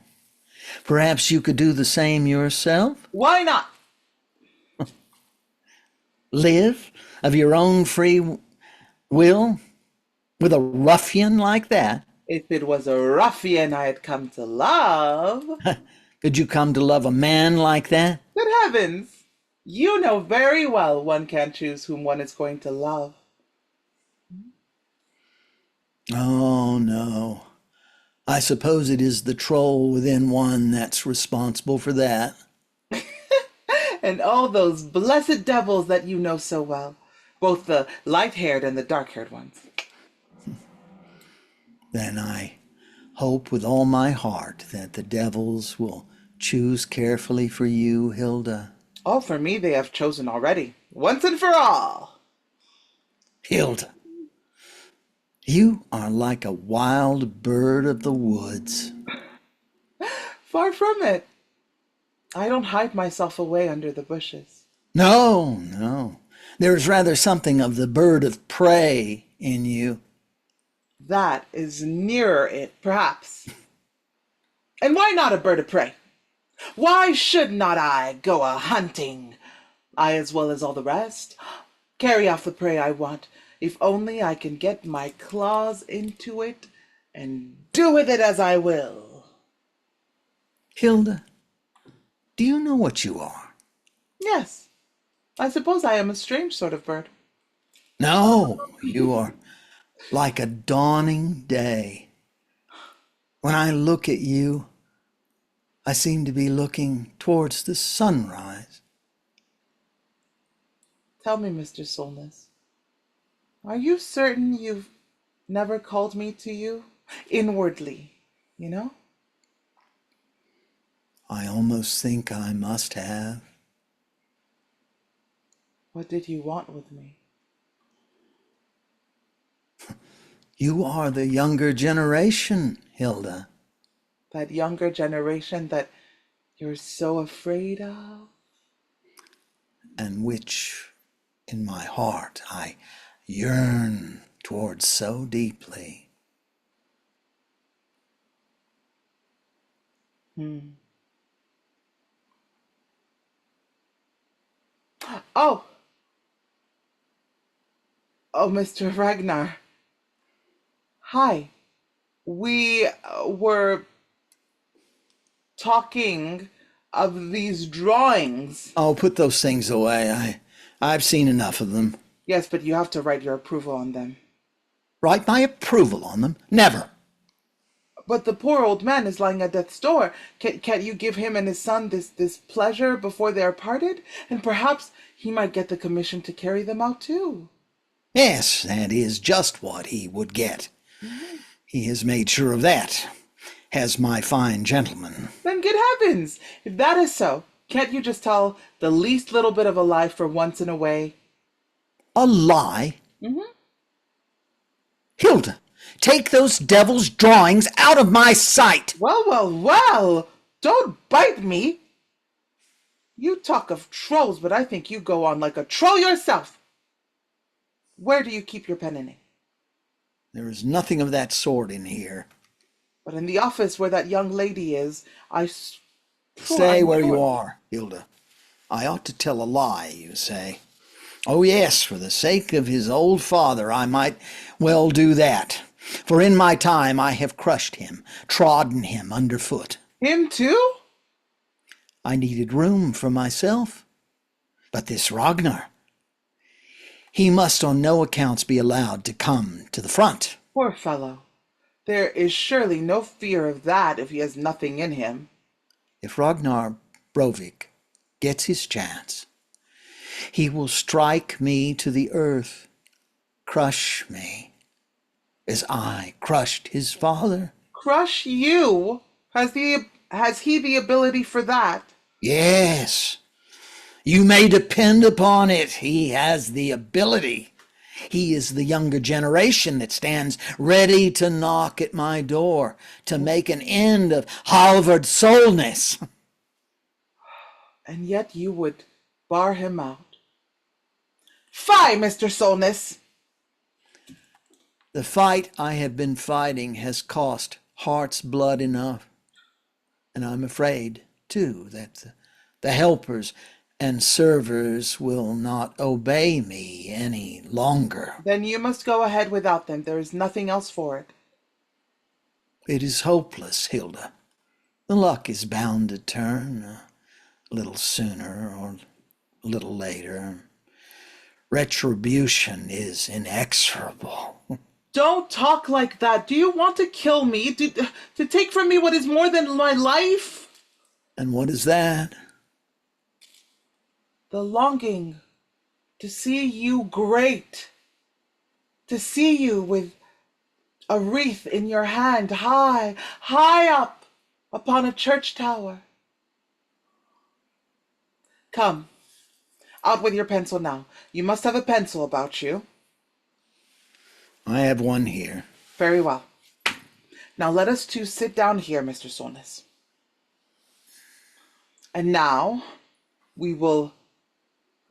perhaps you could do the same yourself? Why not? Live of your own free will with a ruffian like that? If it was a ruffian I had come to love. Could you come to love a man like that? Good heavens! You know very well one can't choose whom one is going to love. Oh, no. I suppose it is the troll within one that's responsible for that. And all those blessed devils that you know so well. Both the light-haired and the dark-haired ones. Then I hope with all my heart that the devils will choose carefully for you, Hilda. Oh, for me they have chosen already. Once and for all. Hilda, you are like a wild bird of the woods. Far from it. I don't hide myself away under the bushes. No, no. There's rather something of the bird of prey in you. That is nearer it, perhaps. And why not a bird of prey? Why should not I go a-hunting? I as well as all the rest. Carry off the prey I want, if only I can get my claws into it and do with it as I will. Hilda, do you know what you are? Yes, I suppose I am a strange sort of bird. No, you are like a dawning day. When I look at you, I seem to be looking towards the sunrise. Tell me, Mr. Solness, are you certain you've never called me to you? Inwardly, you know? I almost think I must have. What did you want with me? You are the younger generation, Hilda. That younger generation that you're so afraid of? And which, in my heart, I yearn towards so deeply. Oh! Oh, Mr. Ragnar. Hi. We were talking of these drawings. Oh, put those things away. I've seen enough of them. Yes, but you have to write your approval on them. Write my approval on them? Never. But the poor old man is lying at death's door. Can't you give him and his son this pleasure before they are parted? And perhaps he might get the commission to carry them out too. Yes, that is just what he would get. He has made sure of that, has my fine gentleman. Then good heavens! If that is so, can't you just tell the least little bit of a lie for once in a way? A lie? Hilda, take those devil's drawings out of my sight! Well! Don't bite me! You talk of trolls, but I think you go on like a troll yourself. Where do you keep your pen and ink? There is nothing of that sort in here. But in the office where that young lady is, Stay I'm where sure. you are, Hilda. I ought to tell a lie, you say. Oh yes, for the sake of his old father, I might well do that. For in my time I have crushed him, trodden him underfoot. Him too? I needed room for myself. But this Ragnar, he must on no accounts be allowed to come to the front. Poor fellow. There is surely no fear of that if he has nothing in him. If Ragnar Brovik gets his chance, he will strike me to the earth, crush me, as I crushed his father. Crush you? Has he the ability for that? Yes, you may depend upon it. He has the ability. He is the younger generation that stands ready to knock at my door to make an end of Halvard Solness. And yet you would bar him out. Fie, Mr. Solness! The fight I have been fighting has cost heart's blood enough. And I'm afraid, too, that the helpers and servers will not obey me any longer. Then you must go ahead without them. There is nothing else for it. It is hopeless, Hilda. The luck is bound to turn a little sooner or a little later. Retribution is inexorable. Don't talk like that. Do you want to kill me? To take from me what is more than my life? And what is that? The longing to see you great. To see you with a wreath in your hand, high up upon a church tower. Come, out with your pencil now. You must have a pencil about you. I have one here. Very well. Now let us two sit down here, Mr. Solness. And now we will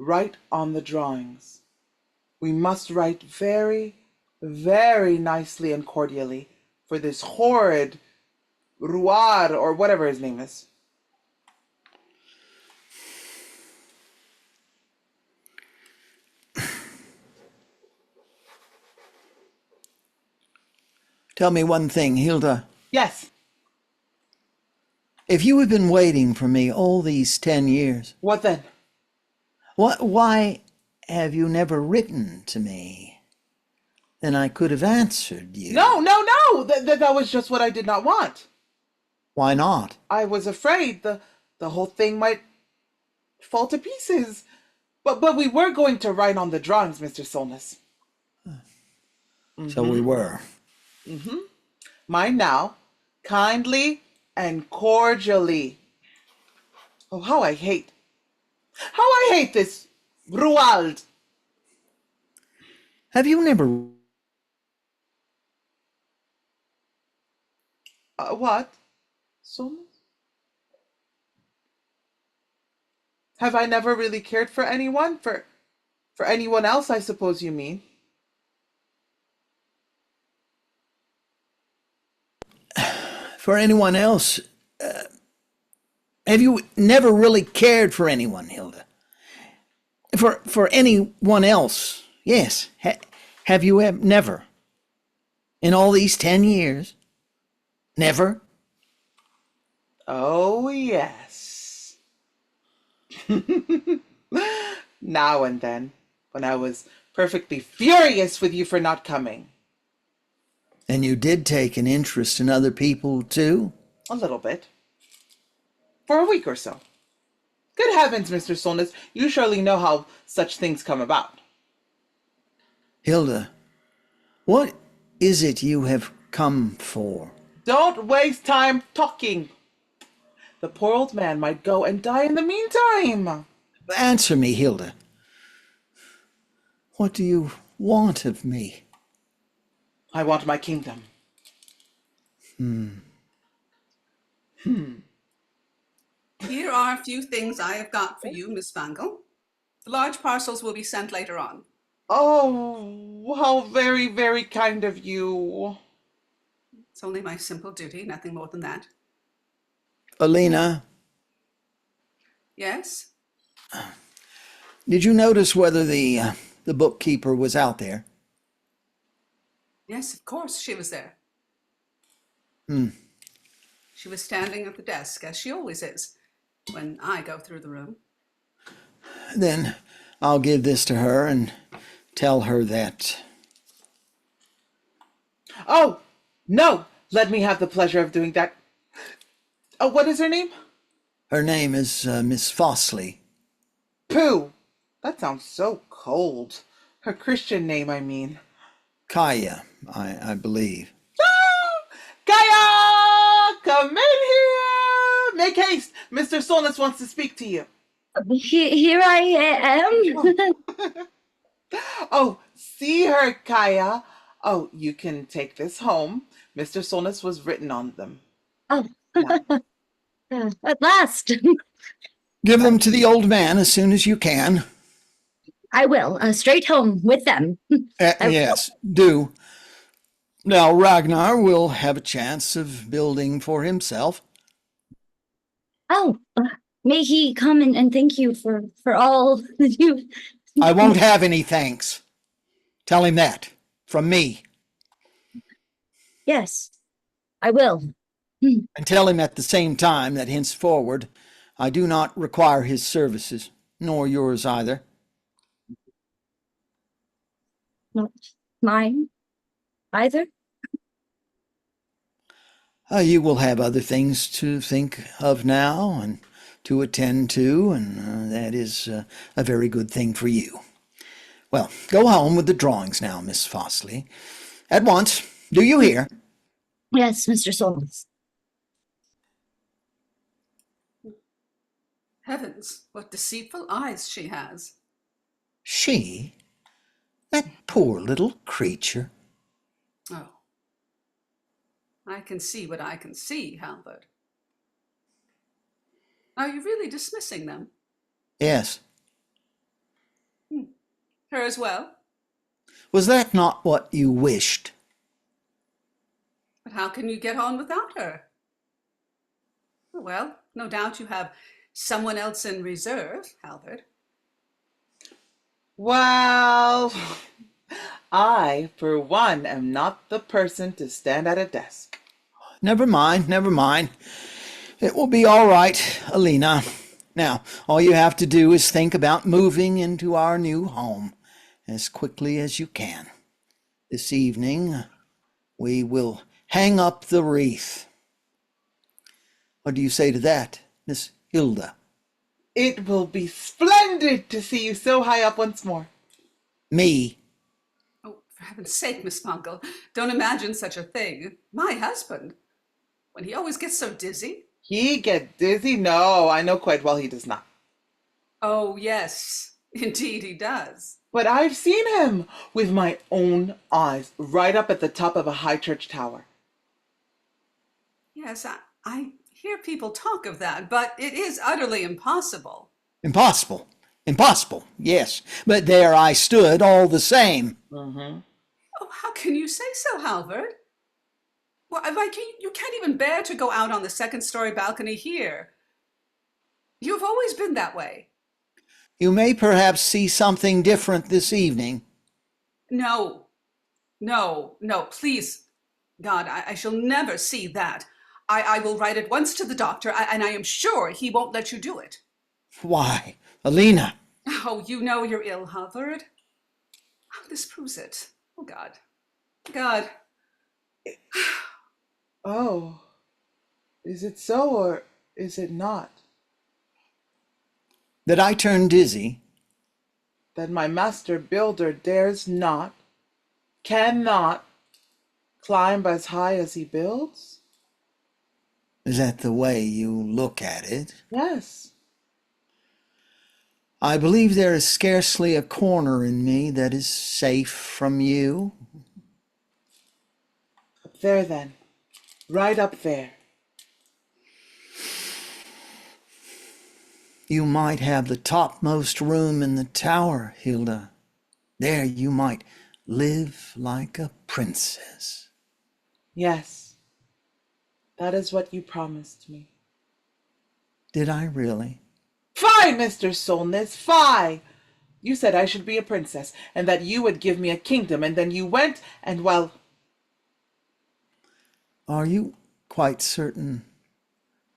write on the drawings. We must write very, very nicely and cordially for this horrid Ruar, or whatever his name is. Tell me one thing, Hilda. Yes. If you have been waiting for me all these 10 years, What then? why have you never written to me? then I could have answered you. No, no, no! That was just what I did not want. Why not? I was afraid the whole thing might fall to pieces. But we were going to write on the drawings, Mr. Solness. So we were. Mine now, kindly and cordially. Oh, how I hate this Ruald. Have you never... What? Solness? Have I never really cared for anyone? For anyone else, I suppose you mean. For anyone else? Have you never really cared for anyone, Hilda? For anyone else? Yes. Have you never? In all these 10 years? Never? Oh, yes. Now and then, when I was perfectly furious with you for not coming. And you did take an interest in other people, too? A little bit. For a week or so. Good heavens, Mr. Solness, you surely know how such things come about. Hilda, what is it you have come for? Don't waste time talking. The poor old man might go and die in the meantime. Answer me, Hilda. What do you want of me? I want my kingdom. Here are a few things I have got for you, Miss Bangle. The large parcels will be sent later on. Oh, how very, very kind of you. It's only my simple duty, nothing more than that. Alina, Yes? did you notice whether the bookkeeper was out there? Yes, of course she was there. Hmm. She was standing at the desk, as she always is, when I go through the room. Then I'll give this to her and tell her that... Oh, no, let me have the pleasure of doing that. Oh, what is her name? Her name is Miss Fossley. Pooh. That sounds so cold. Her Christian name, I mean. Kaya, I believe. Kaya, come in here. Make haste. Mr. Solness wants to speak to you. Here I am. Oh, see her, Kaya. Oh, you can take this home. Mr. Solness was written on them. Oh, Now, at last. Give them to the old man as soon as you can. I will. Straight home with them. Yes, do. Now Ragnar will have a chance of building for himself. Oh, may he come and thank you for all that you... I won't have any thanks. Tell him that. From me. Yes, I will. And tell him at the same time that henceforward I do not require his services, nor yours either. Not mine either. You will have other things to think of now and to attend to, and that is a very good thing for you. Well, go home with the drawings now, Miss Fossley. At once. Do you hear? Yes, Mr. Solness. Heavens, what deceitful eyes she has. She? That poor little creature. Oh. I can see what I can see, Halbert. Are you really dismissing them? Yes. Her as well? Was that not what you wished? But how can you get on without her? Well, no doubt you have someone else in reserve, Halbert. well, I, for one, am not the person to stand at a desk. Never mind, never mind. It will be all right, Alina. Now, all you have to do is think about moving into our new home as quickly as you can. This evening, we will hang up the wreath. What do you say to that, Miss Hilda? It will be splendid to see you so high up once more. Me? Oh, for heaven's sake, Miss Funkle, don't imagine such a thing. My husband, when he always gets so dizzy. He get dizzy? No, I know quite well he does not. Oh, yes, indeed he does. But I've seen him with my own eyes, right up at the top of a high church tower. Yes, I hear people talk of that, but it is utterly impossible. Impossible. Impossible, yes. But there I stood all the same. Mm-hmm. Oh, how can you say so, Halvard? Well, like, you can't even bear to go out on the second-story balcony here. You've always been that way. You may perhaps see something different this evening. No, please, God, I shall never see that. I will write at once to the doctor, and I am sure he won't let you do it. Why, Alina? Oh, you know you're ill, Halvard. Oh, this proves it. Oh, God. God. Oh, is it so or is it not? That I turn dizzy? That my master builder dares not, cannot climb as high as he builds? Is that the way you look at it? Yes. I believe there is scarcely a corner in me that is safe from you. Up there then, right up there. You might have the topmost room in the tower, Hilda. There you might live like a princess. Yes, that is what you promised me. Did I really? Fie, Mr. Solness, fie! You said I should be a princess, and that you would give me a kingdom, and then you went, and well... Are you quite certain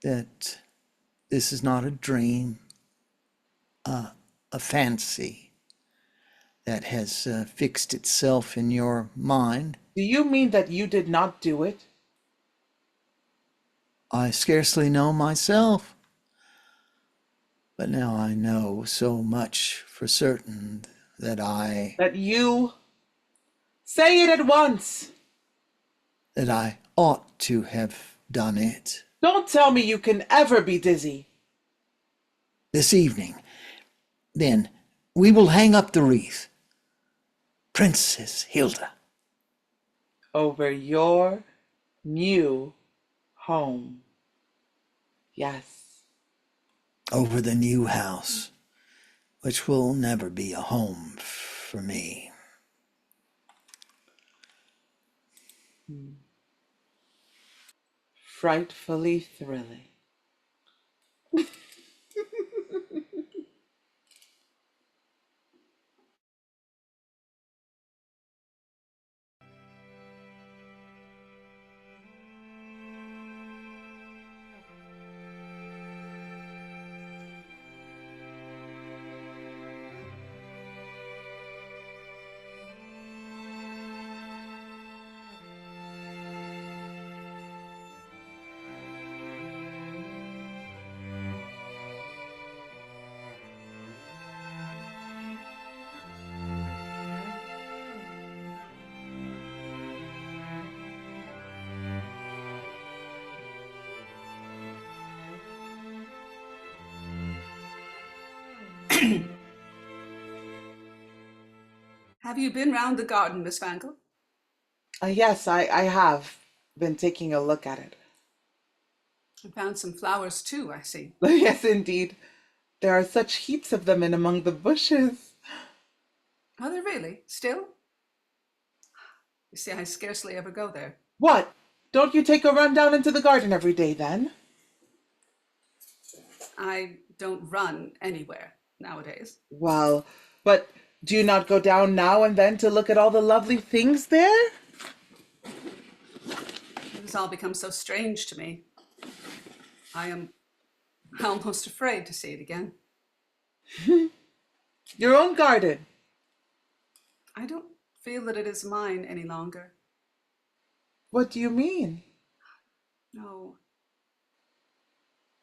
that this is not a dream, a fancy that has fixed itself in your mind? Do you mean that you did not do it? I scarcely know myself. But now I know so much for certain that That you... Say it at once! that I ought to have done it. Don't tell me you can ever be dizzy. This evening, then, we will hang up the wreath. Princess Hilda. Over your new home. Yes. Over the new house, which will never be a home for me. Frightfully thrilling. Have you been round the garden, Miss Fangle? Yes, I have been taking a look at it. I found some flowers too, I see. Yes, indeed. There are such heaps of them in among the bushes. Are there really? Still? You see, I scarcely ever go there. What? Don't you take a run down into the garden every day then? I don't run anywhere nowadays. Well, but do you not go down now and then to look at all the lovely things there? It has all become so strange to me. I am almost afraid to see it again. Your own garden. I don't feel that it is mine any longer. What do you mean? No.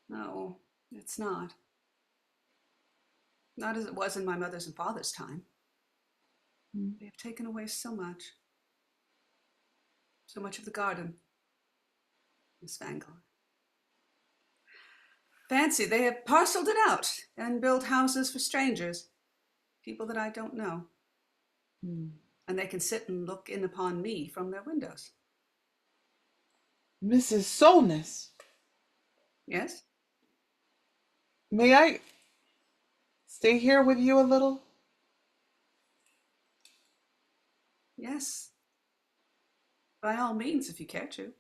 No, it's not. Not as it was in my mother's and father's time. They have taken away so much. So much of the garden, Miss Fangle. Fancy, they have parceled it out and built houses for strangers, people that I don't know. And they can sit and look in upon me from their windows. Mrs. Solness, Yes? may I stay here with you a little? Yes. By all means, if you care to.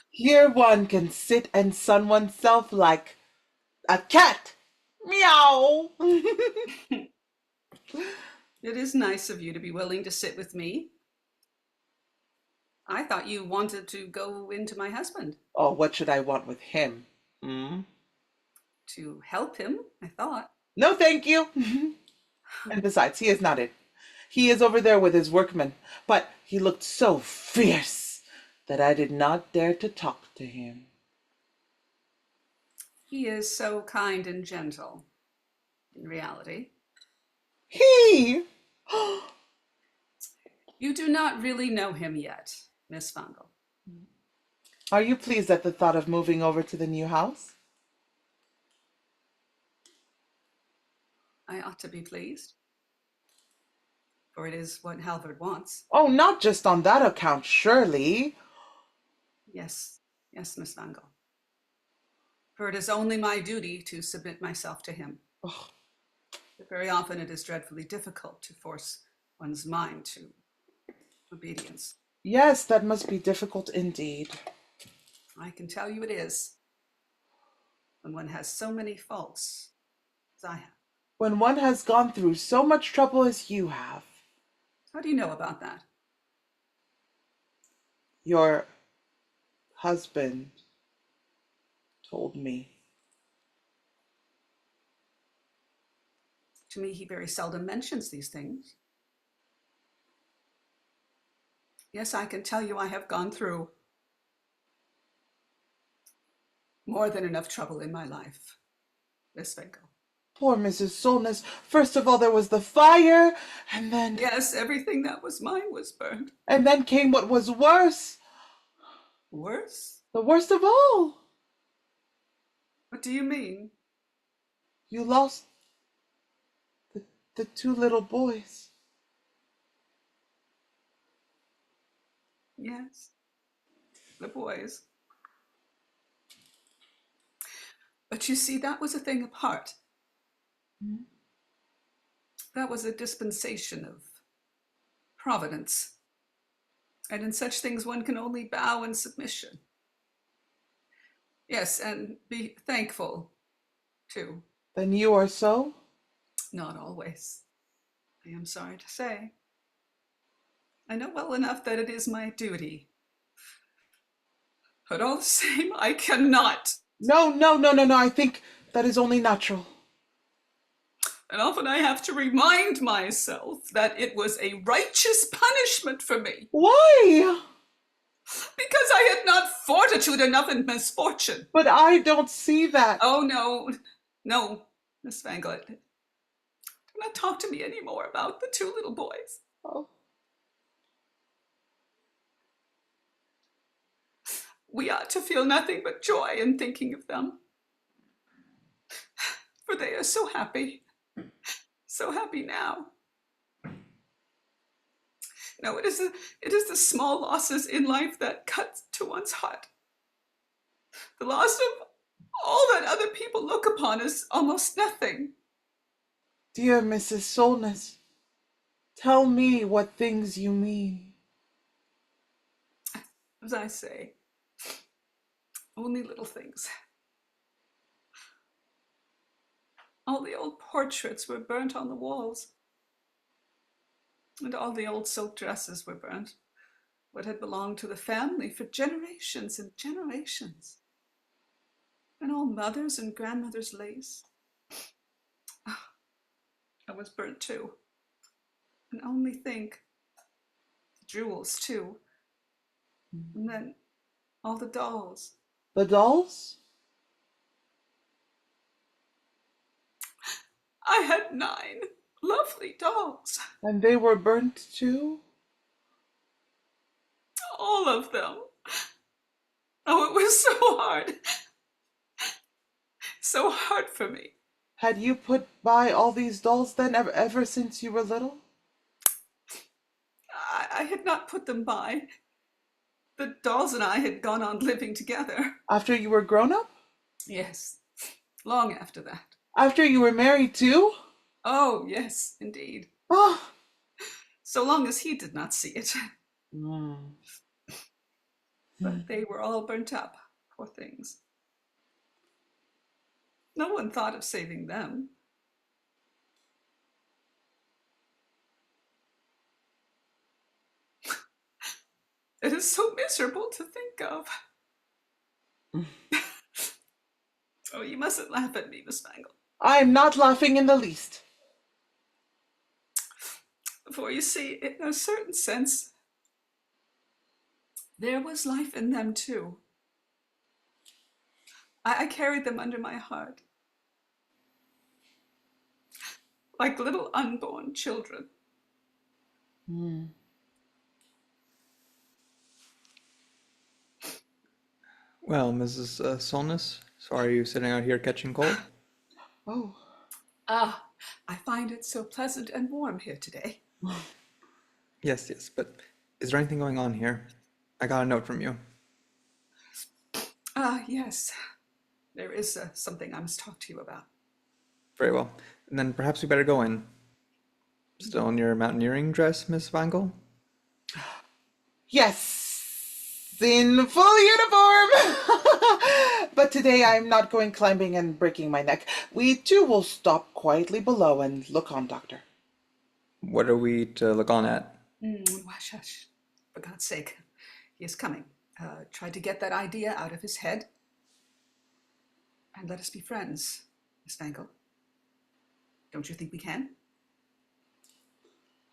Here one can sit and sun oneself like a cat. Meow. It is nice of you to be willing to sit with me. I thought you wanted to go into my husband. Oh, what should I want with him? To help him, I thought. No, thank you. And besides, he is not it. He is over there with his workmen, but he looked so fierce that I did not dare to talk to him. He is so kind and gentle, in reality. He! You do not really know him yet, Miss Fangle. Are you pleased at the thought of moving over to the new house? I ought to be pleased, for it is what Halvard wants. Oh, not just on that account, surely. Yes, yes, Miss Fangle. For it is only my duty to submit myself to him. Oh, But very often it is dreadfully difficult to force one's mind to obedience. yes, that must be difficult indeed. I can tell you it is, when one has so many faults as I have. When one has gone through so much trouble as you have. How do you know about that? Your husband told me. To me, he very seldom mentions these things. Yes, I can tell you I have gone through more than enough trouble in my life, Miss Fangle. Poor Mrs. Solness. First of all, there was the fire, and then... Yes, everything that was mine was burned. And then came what was worse. Worse? The worst of all. What do you mean? You lost the two little boys. Yes, the boys. But you see, that was a thing apart. That was a dispensation of providence. And in such things one can only bow in submission. Yes, and be thankful, too. Then you are so? Not always, I am sorry to say. I know well enough that it is my duty. But all the same, I cannot. No. I think that is only natural. And often I have to remind myself that it was a righteous punishment for me. Why? Because I had not fortitude enough in misfortune. But I don't see that. Oh, no, Miss Vanglet. Do not talk to me anymore about the two little boys. Oh. We ought to feel nothing but joy in thinking of them. For they are so happy now. No, it is the small losses in life that cut to one's heart. The loss of all that other people look upon as almost nothing. Dear Mrs. Solness, tell me what things you mean. As I say, only little things. All the old portraits were burnt on the walls. And all the old silk dresses were burnt. What had belonged to the family for generations and generations. And all mother's and grandmother's lace. That was burnt too. And only think, the jewels too. And then all the dolls. The dolls? I had 9 lovely dolls. And they were burnt too? All of them. Oh, it was so hard. So hard for me. Had you put by all these dolls then, ever since you were little? I had not put them by. The dolls and I had gone on living together. After you were grown up? Yes, long after that. After you were married too? Oh, yes, indeed. Oh. So long as he did not see it. Mm. But they were all burnt up, poor things. No one thought of saving them. It is so miserable to think of. Oh, you mustn't laugh at me, Miss Bangle. I am not laughing in the least. For you see, in a certain sense, there was life in them too. I carried them under my heart, like little unborn children. Mm. Well, Mrs. Solness, so are you sitting out here catching cold? Oh. Ah, I find it so pleasant and warm here today. Yes, yes, but is there anything going on here? I got a note from you. Ah, yes. There is something I must talk to you about. Very well. And then perhaps we better go in. Still in your mountaineering dress, Miss Bangle? Yes, in full uniform. But today I'm not going climbing and breaking my neck. We too will stop quietly below and look on, Doctor. What are we to look on at? Hush, hush. For God's sake, he is coming. Try to get that idea out of his head. And let us be friends, Miss Bangle. Don't you think we can?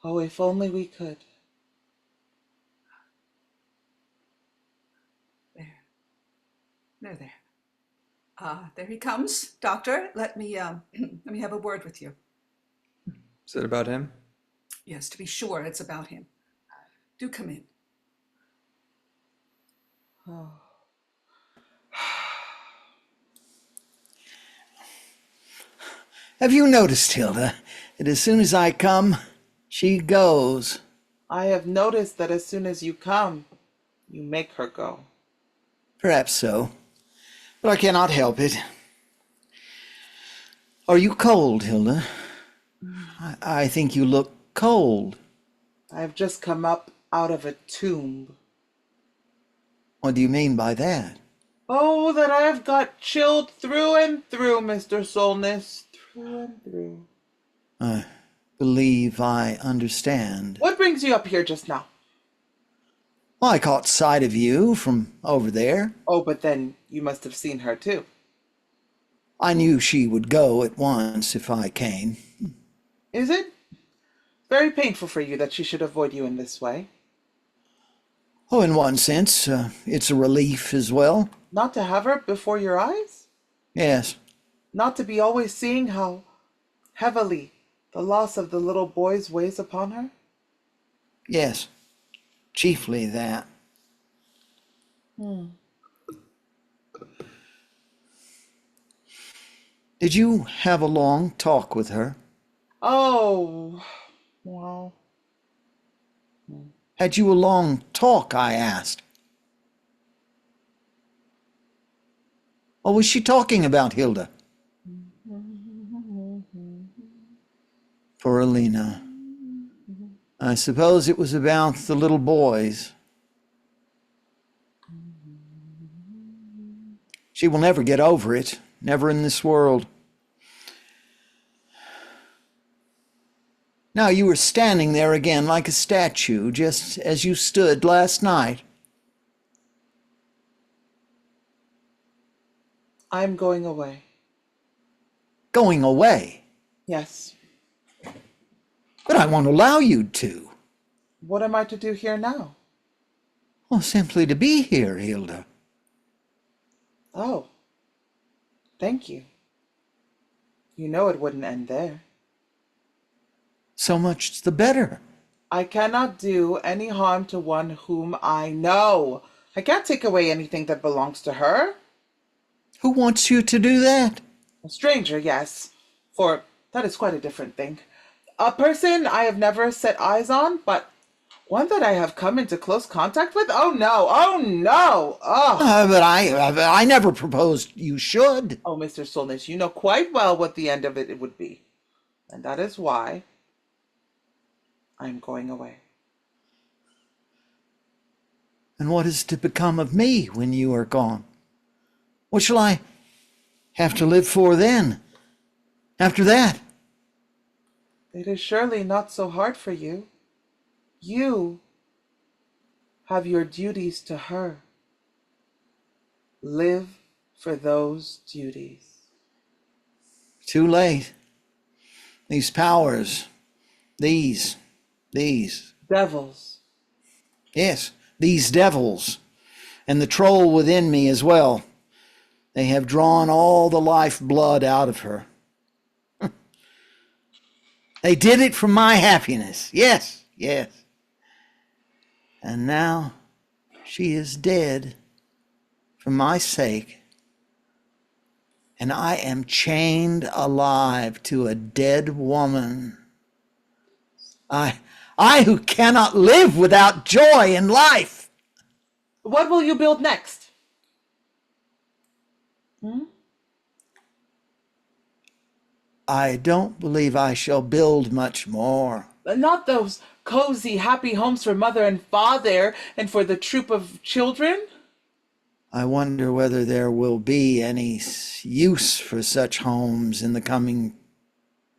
Oh, if only we could. There. There he comes, Doctor. Let me have a word with you. Is it about him? Yes, to be sure, it's about him. Do come in. Oh. Have you noticed, Hilda, that as soon as I come, she goes? I have noticed that as soon as you come, you make her go. Perhaps so, but I cannot help it. Are you cold, Hilda? I think you look cold. I have just come up out of a tomb. What do you mean by that? Oh, that I have got chilled through and through, Mr. Solness. Through and through. I believe I understand. What brings you up here just now? Well, I caught sight of you from over there. Oh, but then you must have seen her too. I knew she would go at once if I came. Is it? Very painful for you that she should avoid you in this way. Oh, in one sense, it's a relief as well. Not to have her before your eyes? Yes. Not to be always seeing how heavily the loss of the little boys weighs upon her? Yes. Chiefly that. Did you have a long talk with her? Oh, well. Had you a long talk, I asked. What was she talking about, Hilda? Poor Alina. I suppose it was about the little boys. She will never get over it, never in this world. Now you were standing there again like a statue, just as you stood last night. I'm going away. Going away. Yes. But I won't allow you to. What am I to do here now? Well, simply to be here, Hilda. Oh, thank you. You know it wouldn't end there. So much the better. I cannot do any harm to one whom I know. I can't take away anything that belongs to her. Who wants you to do that? A stranger, yes, for that is quite a different thing. A person I have never set eyes on, but one that I have come into close contact with? Oh no, oh no, oh. But I never proposed you should. Oh, Mr. Solness, you know quite well what the end of it would be. And that is why I'm going away. And what is to become of me when you are gone? What shall I have to live for then? After that? It is surely not so hard for you. You have your duties to her. Live for those duties. Too late. These powers, these. Devils. Yes, these devils, and the troll within me as well. They have drawn all the life blood out of her. They did it for my happiness. Yes. And now she is dead for my sake. And I am chained alive to a dead woman. I who cannot live without joy in life. What will you build next? I don't believe I shall build much more. Not those cozy, happy homes for mother and father and for the troop of children? I wonder whether there will be any use for such homes in the coming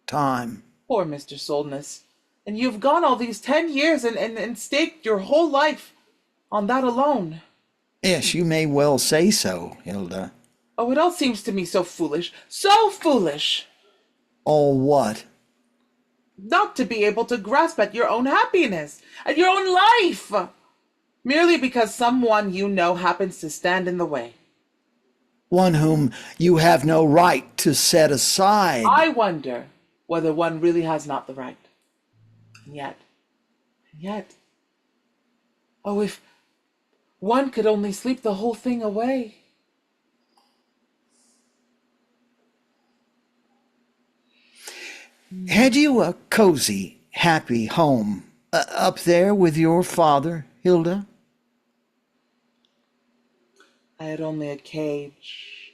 time. Poor Mr. Solness. And you've gone all these 10 years and staked your whole life on that alone. Yes, you may well say so, Hilda. Oh, it all seems to me so foolish. So foolish! All what? Not to be able to grasp at your own happiness, at your own life, merely because someone you know happens to stand in the way. One whom you have no right to set aside. I wonder whether one really has not the right. And yet, oh, if one could only sleep the whole thing away. Had you a cozy, happy home up there with your father, Hilda? I had only a cage.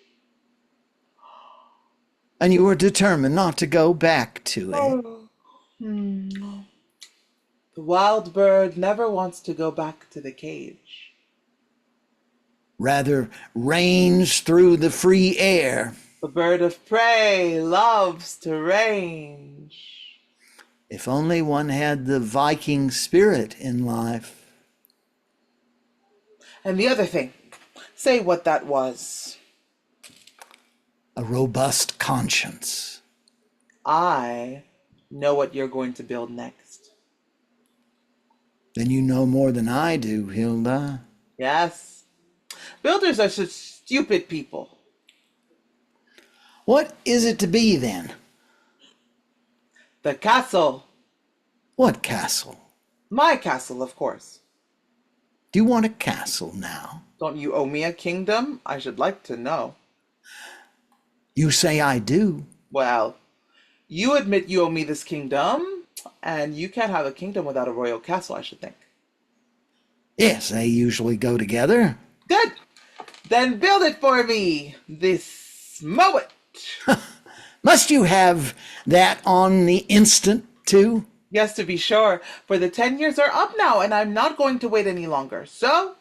And you were determined not to go back to it? The wild bird never wants to go back to the cage. Rather range through the free air. The bird of prey loves to range. If only one had the Viking spirit in life. And the other thing, say what that was. A robust conscience. I know what you're going to build next. Then you know more than I do, Hilda. Yes. Builders are such stupid people. What is it to be then? The castle. What castle? My castle, of course. Do you want a castle now? Don't you owe me a kingdom? I should like to know. You say I do. Well, you admit you owe me this kingdom, and you can't have a kingdom without a royal castle, I should think. Yes, they usually go together. Good. Then build it for me this moment. Must you have that on the instant, too? Yes, to be sure, for the 10 years are up now, and I'm not going to wait any longer. So,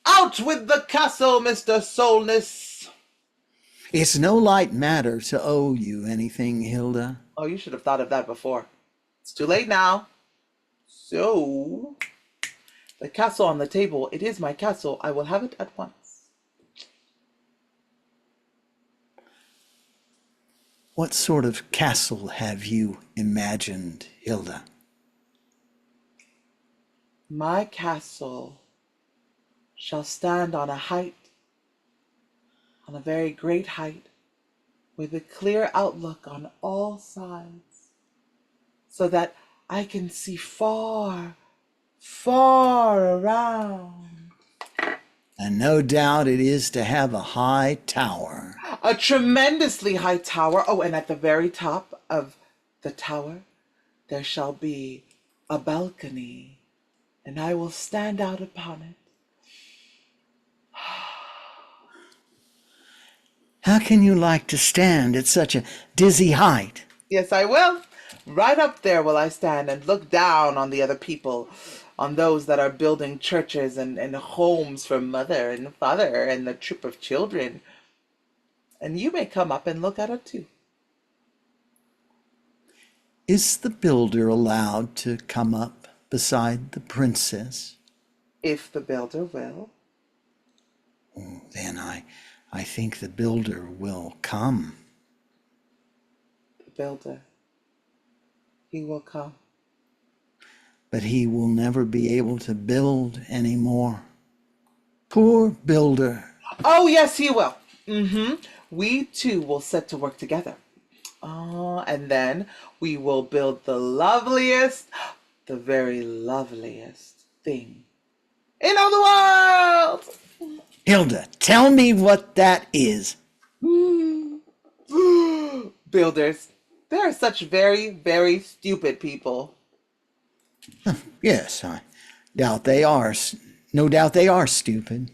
out with the castle, Mr. Solness. It's no light matter to owe you anything, Hilda. Oh, you should have thought of that before. It's too late now. So, the castle on the table, it is my castle. I will have it at once. What sort of castle have you imagined, Hilda? My castle shall stand on a height, on a very great height, with a clear outlook on all sides, so that I can see far, far around. And no doubt it is to have a high tower. A tremendously high tower. Oh, and at the very top of the tower, there shall be a balcony, and I will stand out upon it. How can you like to stand at such a dizzy height? Yes, I will. Right up there will I stand and look down on the other people, on those that are building churches and homes for mother and father and the troop of children. And you may come up and look at it too. Is the builder allowed to come up beside the princess? If the builder will. Then I think the builder will come. The builder. He will come. But he will never be able to build anymore. Poor builder. Oh, yes, he will. We two will set to work together. And then we will build the loveliest, the very loveliest thing in all the world. Hilda, tell me what that is. Builders, they are such very, very stupid people. Yes, I doubt they are. No doubt they are stupid.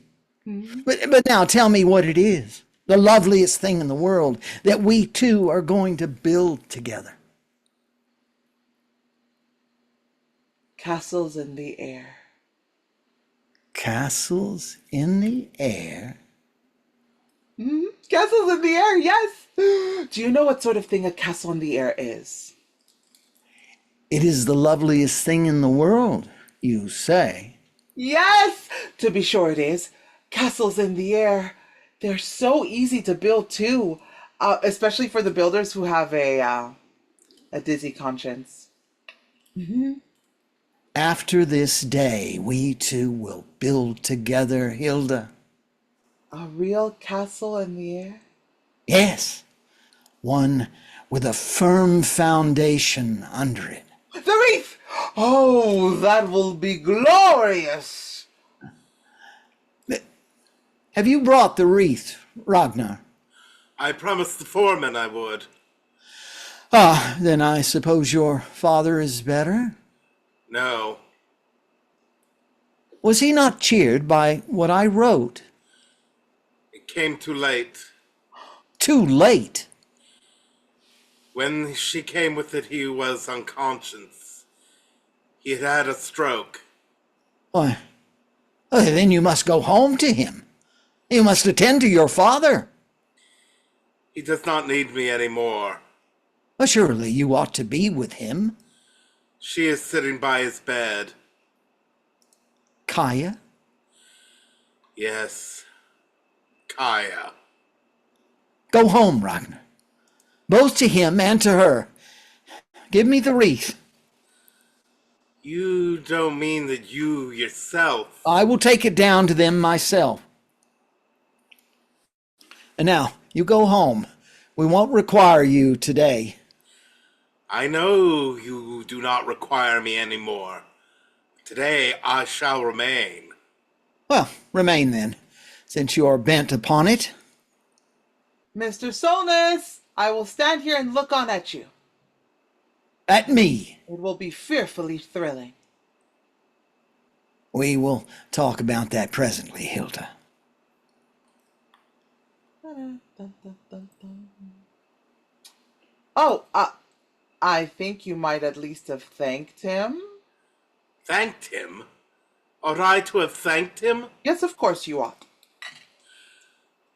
But now tell me what it is. The loveliest thing in the world that we two are going to build together. Castles in the air. Castles in the air? Castles in the air, yes. Do you know what sort of thing a castle in the air is? It is the loveliest thing in the world, you say. Yes, to be sure it is. Castles in the air. They're so easy to build too, especially for the builders who have a dizzy conscience. After this day, we two will build together, Hilda. A real castle in the air? Yes, one with a firm foundation under it. The wreath! Oh, that will be glorious! Have you brought the wreath, Ragnar? I promised the foreman I would. Then I suppose your father is better? No. Was he not cheered by what I wrote? It came too late. Too late? When she came with it, he was unconscious. He had had a stroke. Why, then you must go home to him. You must attend to your father. He does not need me anymore. Well, surely you ought to be with him. She is sitting by his bed. Kaya? Yes. Kaya. Go home, Ragnar. Both to him and to her. Give me the wreath. You don't mean that you yourself... I will take it down to them myself. And now, you go home. We won't require you today. I know you do not require me anymore. Today I shall remain. Well, remain then, since you are bent upon it. Mr. Solness, I will stand here and look on at you. At me. It will be fearfully thrilling. We will talk about that presently, Hilda. Oh, I think you might at least have thanked him. Thanked him? Ought I to have thanked him? Yes, of course you ought.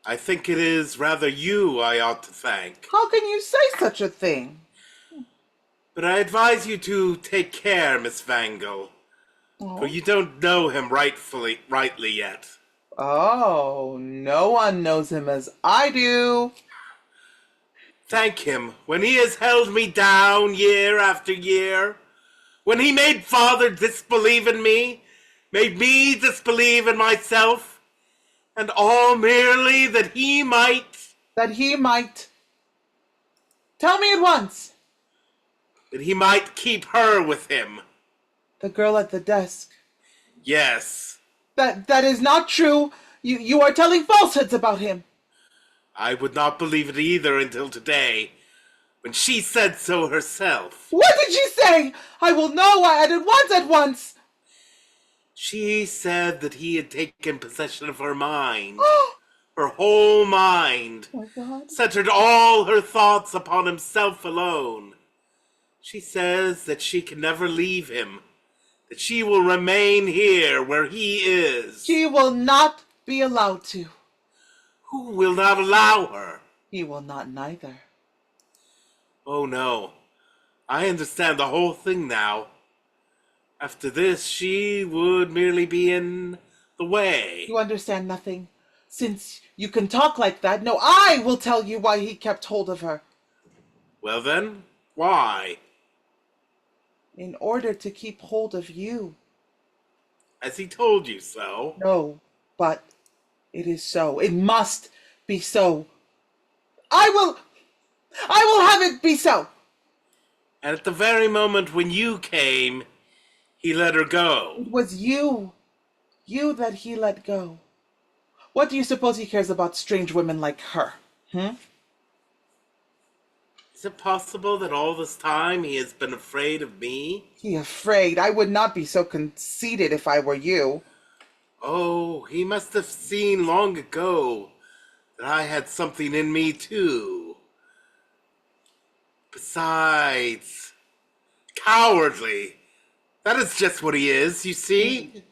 I think it is rather you I ought to thank. How can you say such a thing? But I advise you to take care, Miss Vango, for you don't know him rightly yet. Oh, no one knows him as I do. Thank him when he has held me down year after year, when he made father disbelieve in me, made me disbelieve in myself, and all merely that he might, That he might. Tell me at once. keep her with him. The girl at the desk. Yes, That is not true. You are telling falsehoods about him. I would not believe it either until today, when she said so herself. What did she say? I will know at once. She said that he had taken possession of her mind, her whole mind, Oh my God. centered all her thoughts upon himself alone. She says that she can never leave him, that she will remain here where he is. She will not be allowed to. Who will not allow her? He will not neither. Oh no, I understand the whole thing now. After this, she would merely be in the way. You understand nothing. Since you can talk like that, no, I will tell you why he kept hold of her. Well then, why? In order to keep hold of you. Has he told you so? No, but it is so. It must be so. I will have it be so. And at the very moment when you came, he let her go. It was you that he let go. What do you suppose he cares about strange women like her? Is it possible that all this time he has been afraid of me? He afraid? I would not be so conceited if I were you. Oh, he must have seen long ago that I had something in me too. Besides, cowardly. That is just what he is, you see?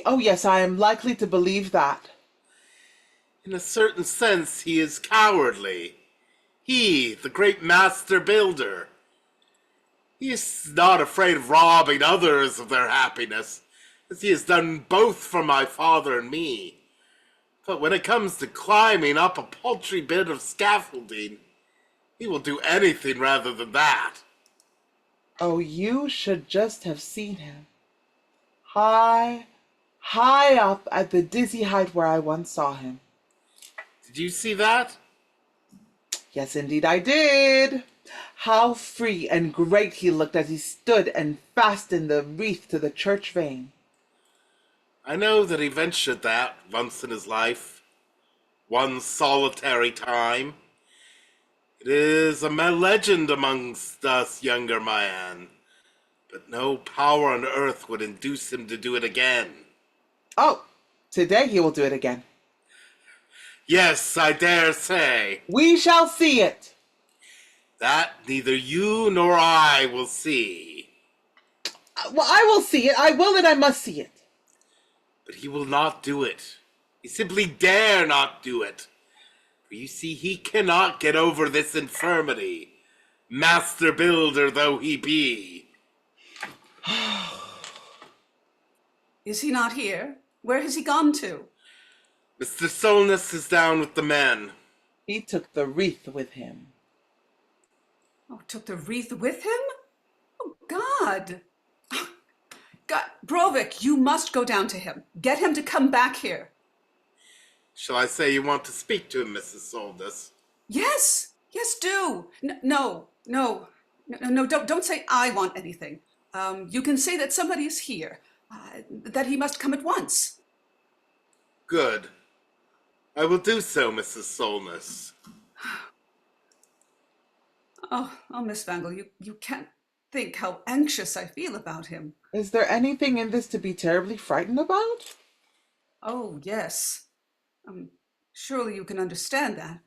Oh yes, I am likely to believe that. In a certain sense, he is cowardly. He, the great master builder. He is not afraid of robbing others of their happiness, as he has done both for my father and me. But when it comes to climbing up a paltry bit of scaffolding, he will do anything rather than that. Oh, you should just have seen him. High, high up at the dizzy height where I once saw him. Did you see that? Yes, indeed I did. How free and great he looked as he stood and fastened the wreath to the church vane. I know that he ventured that once in his life. One solitary time. It is a legend amongst us younger man, but no power on earth would induce him to do it again. Oh, today he will do it again. Yes, I dare say. We shall see it. That neither you nor I will see. Well, I will see it. I will and I must see it. But he will not do it. He simply dare not do it. For you see, he cannot get over this infirmity, master builder though he be. Is he not here? Where has he gone to? Mr. Solness is down with the men. He took the wreath with him. Oh, took the wreath with him? Oh, God. God, Brovik, you must go down to him. Get him to come back here. Shall I say you want to speak to him, Mrs. Solness? Yes, do. No, don't say I want anything. You can say that somebody is here, that he must come at once. Good. I will do so, Mrs. Solness. Oh, Miss Vangle, you can't think how anxious I feel about him. Is there anything in this to be terribly frightened about? Oh, yes. Surely you can understand that.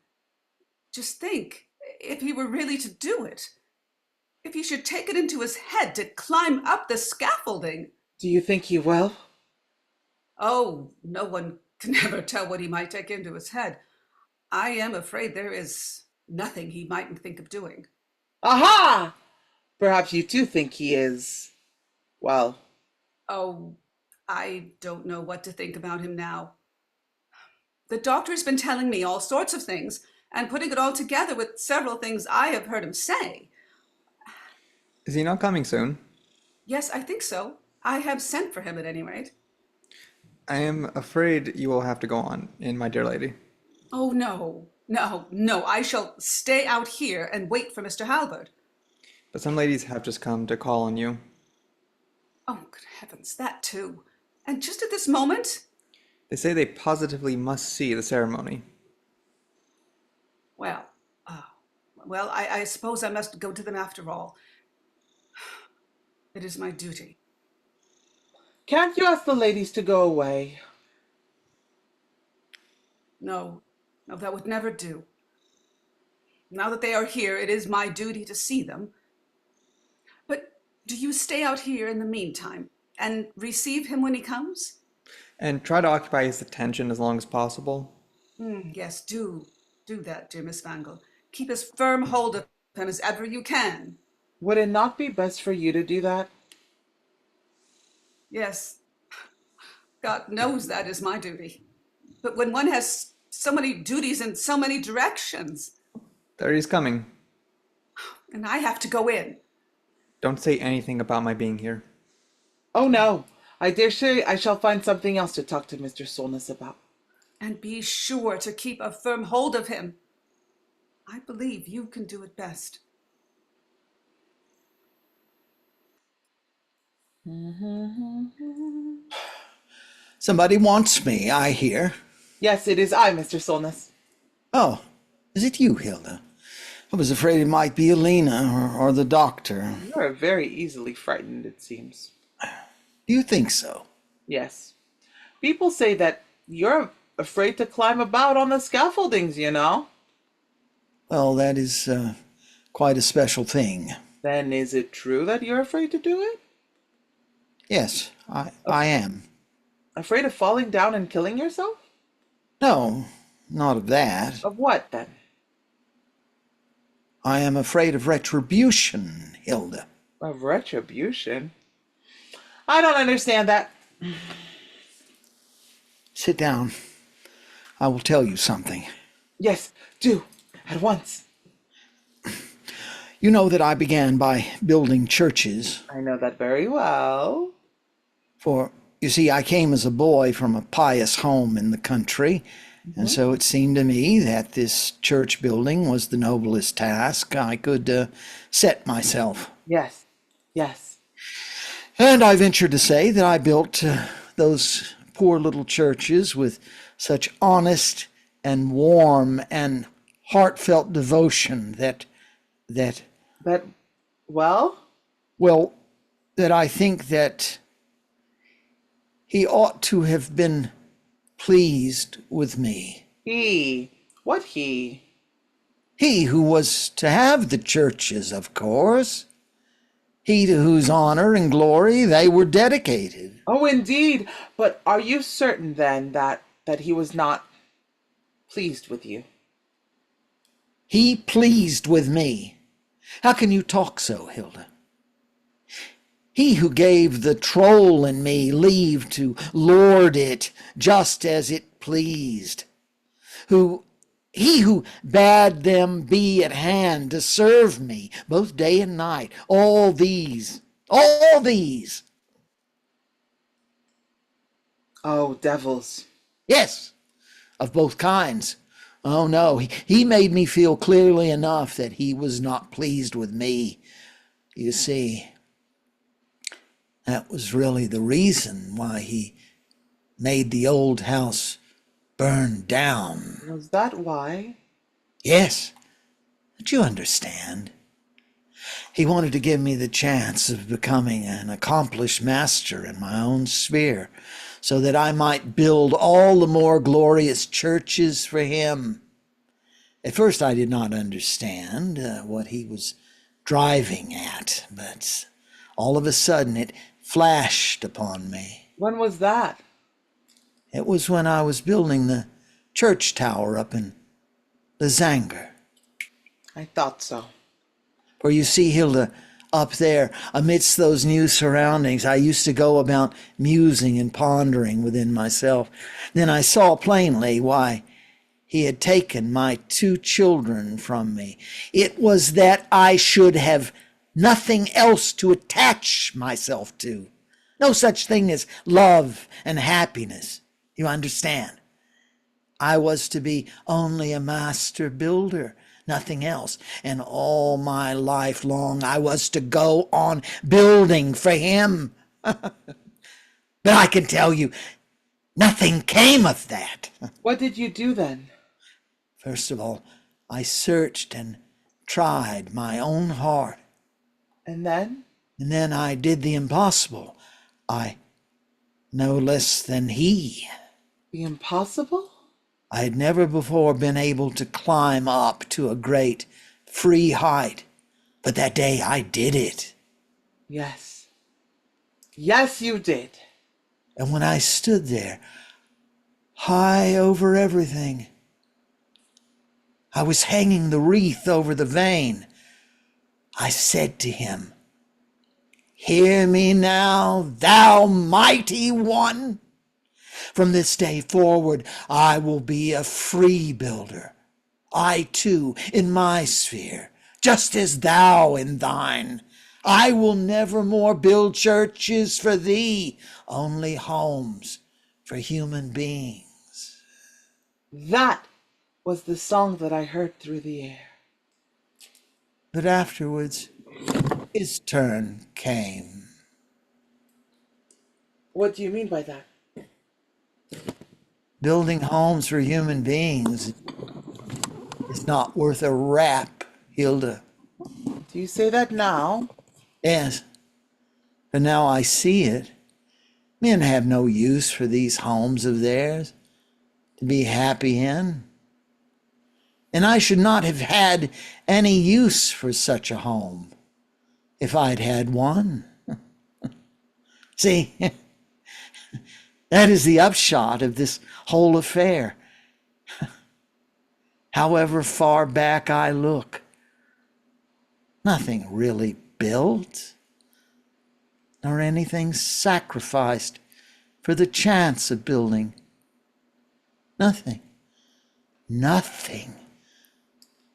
Just think, if he were really to do it, if he should take it into his head to climb up the scaffolding. Do you think he will? Oh, no one can ever tell what he might take into his head. I am afraid there is nothing he mightn't think of doing. Aha! Perhaps you too think he is, well... Oh, I don't know what to think about him now. The doctor's been telling me all sorts of things, and putting it all together with several things I have heard him say. Is he not coming soon? Yes, I think so. I have sent for him at any rate. I am afraid you will have to go on, my dear lady. Oh, no, no, no. I shall stay out here and wait for Mr. Halbert. But some ladies have just come to call on you. Oh, good heavens, that too. And just at this moment? They say they positively must see the ceremony. Well, I suppose I must go to them after all. It is my duty. Can't you ask the ladies to go away? No, no, that would never do. Now that they are here, it is my duty to see them. But do you stay out here in the meantime and receive him when he comes? And try to occupy his attention as long as possible. Yes, do that, dear Miss Vangle. Keep as firm hold of him as ever you can. Would it not be best for you to do that? Yes, God knows that is my duty. But when one has so many duties in so many directions, There he's coming. and I have to go in. Don't say anything about my being here. Oh no, I dare say I shall find something else to talk to Mr. Solness about. And be sure to keep a firm hold of him. I believe you can do it best. Somebody wants me, I hear. Yes, it is I, Mr. Solness. Oh, is it you, Hilda? I was afraid it might be Alina or the doctor. You are very easily frightened, it seems. Do you think so? Yes. People say that you're afraid to climb about on the scaffoldings, you know. Well, that is quite a special thing. Then is it true that you're afraid to do it? Yes, I am. Afraid of falling down and killing yourself? No, not of that. Of what, then? I am afraid of retribution, Hilda. Of retribution? I don't understand that. Sit down. I will tell you something. Yes, do. At once. You know that I began by building churches. I know that very well. For, you see, I came as a boy from a pious home in the country, and so it seemed to me that this church building was the noblest task I could set myself. Yes, yes. And I venture to say that I built those poor little churches with such honest and warm and heartfelt devotion that, Well? well, that I think that he ought to have been pleased with me. He. What he? He who was to have the churches, of course. He to whose honor and glory they were dedicated. Oh, indeed. But are you certain, then, that he was not pleased with you? He pleased with me. How can you talk so, Hilda? He who gave the troll in me leave to lord it just as it pleased. He who bade them be at hand to serve me both day and night. All these. Oh, devils. Yes, of both kinds. Oh no, he made me feel clearly enough that he was not pleased with me. You see, that was really the reason why he made the old house burn down. Was that why? Yes, but you understand. He wanted to give me the chance of becoming an accomplished master in my own sphere, so that I might build all the more glorious churches for him. At first I did not understand what he was driving at, but all of a sudden it flashed upon me. When was that? It was when I was building the church tower up in Zanger. I thought so. For you see, Hilda, up there, amidst those new surroundings, I used to go about musing and pondering within myself. Then I saw plainly why he had taken my 2 children from me. It was that I should have nothing else to attach myself to. No such thing as love and happiness. You understand? I was to be only a master builder, nothing else. And all my life long I was to go on building for him. But I can tell you, nothing came of that. What did you do then? First of all, I searched and tried my own heart. And then? And then I did the impossible. I, no less than he. The impossible? I had never before been able to climb up to a great free height, but that day I did it. Yes. Yes, you did. And when I stood there, high over everything, I was hanging the wreath over the vane. I said to him, "Hear me now, thou mighty one. From this day forward, I will be a free builder. I too, in my sphere, just as thou in thine. I will never more build churches for thee, only homes for human beings." That was the song that I heard through the air. But afterwards, his turn came. What do you mean by that? Building homes for human beings is not worth a rap, Hilda. Do you say that now? Yes, but now I see it. Men have no use for these homes of theirs to be happy in. And I should not have had any use for such a home if I'd had one. See, that is the upshot of this whole affair. However far back I look, nothing really built, nor anything sacrificed for the chance of building. Nothing. Nothing.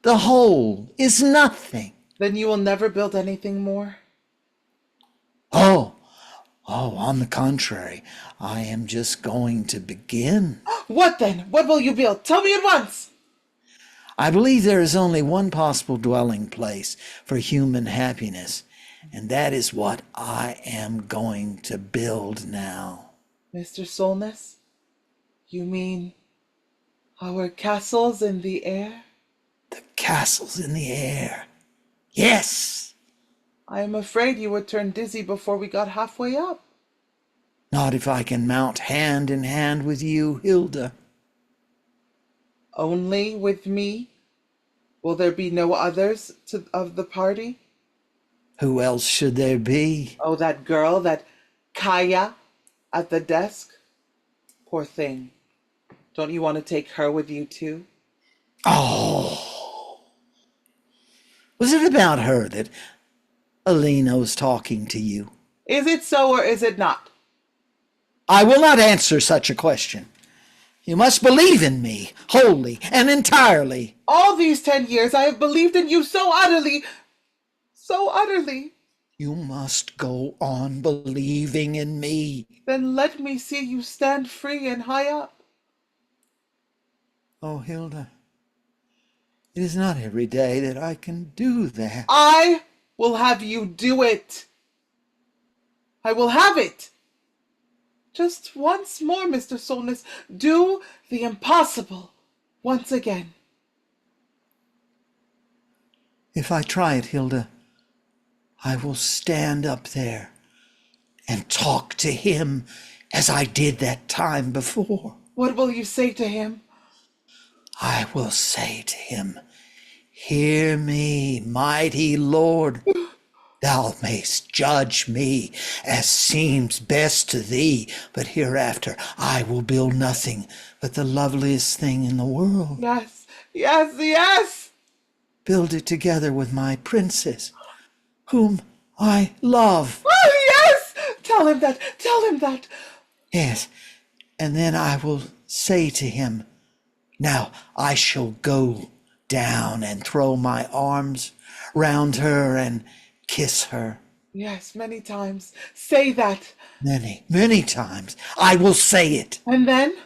The whole is nothing. Then you will never build anything more? Oh, on the contrary, I am just going to begin. What then? What will you build? Tell me at once! I believe there is only one possible dwelling place for human happiness, and that is what I am going to build now. Mr. Solness, you mean our castles in the air? The castles in the air. Yes, I am afraid you would turn dizzy before we got halfway up. not if I can mount hand in hand with you, Hilda. Only with me? Will there be no others of the party? Who else should there be? Oh, that girl, that Kaya at the desk? Poor thing. Don't you want to take her with you too? Oh, was it about her that Alina was talking to you? Is it so or is it not? I will not answer such a question. You must believe in me, wholly and entirely. All these 10 years I have believed in you so utterly, so utterly. You must go on believing in me. Then let me see you stand free and high up. Oh, Hilda, it is not every day that I can do that. I will have you do it. I will have it. Just once more, Mr. Solness, do the impossible once again. If I try it, Hilda, I will stand up there and talk to him as I did that time before. What will you say to him? I will say to him, "Hear me, mighty Lord. Thou mayst judge me as seems best to thee, but hereafter I will build nothing but the loveliest thing in the world. Yes, yes, yes. Build it together with my princess, whom I love." Oh, yes. Tell him that. Tell him that. Yes, and then I will say to him, "Now I shall go down and throw my arms round her and kiss her." Yes, many times. Say that. Many, many times. I will say it. And then?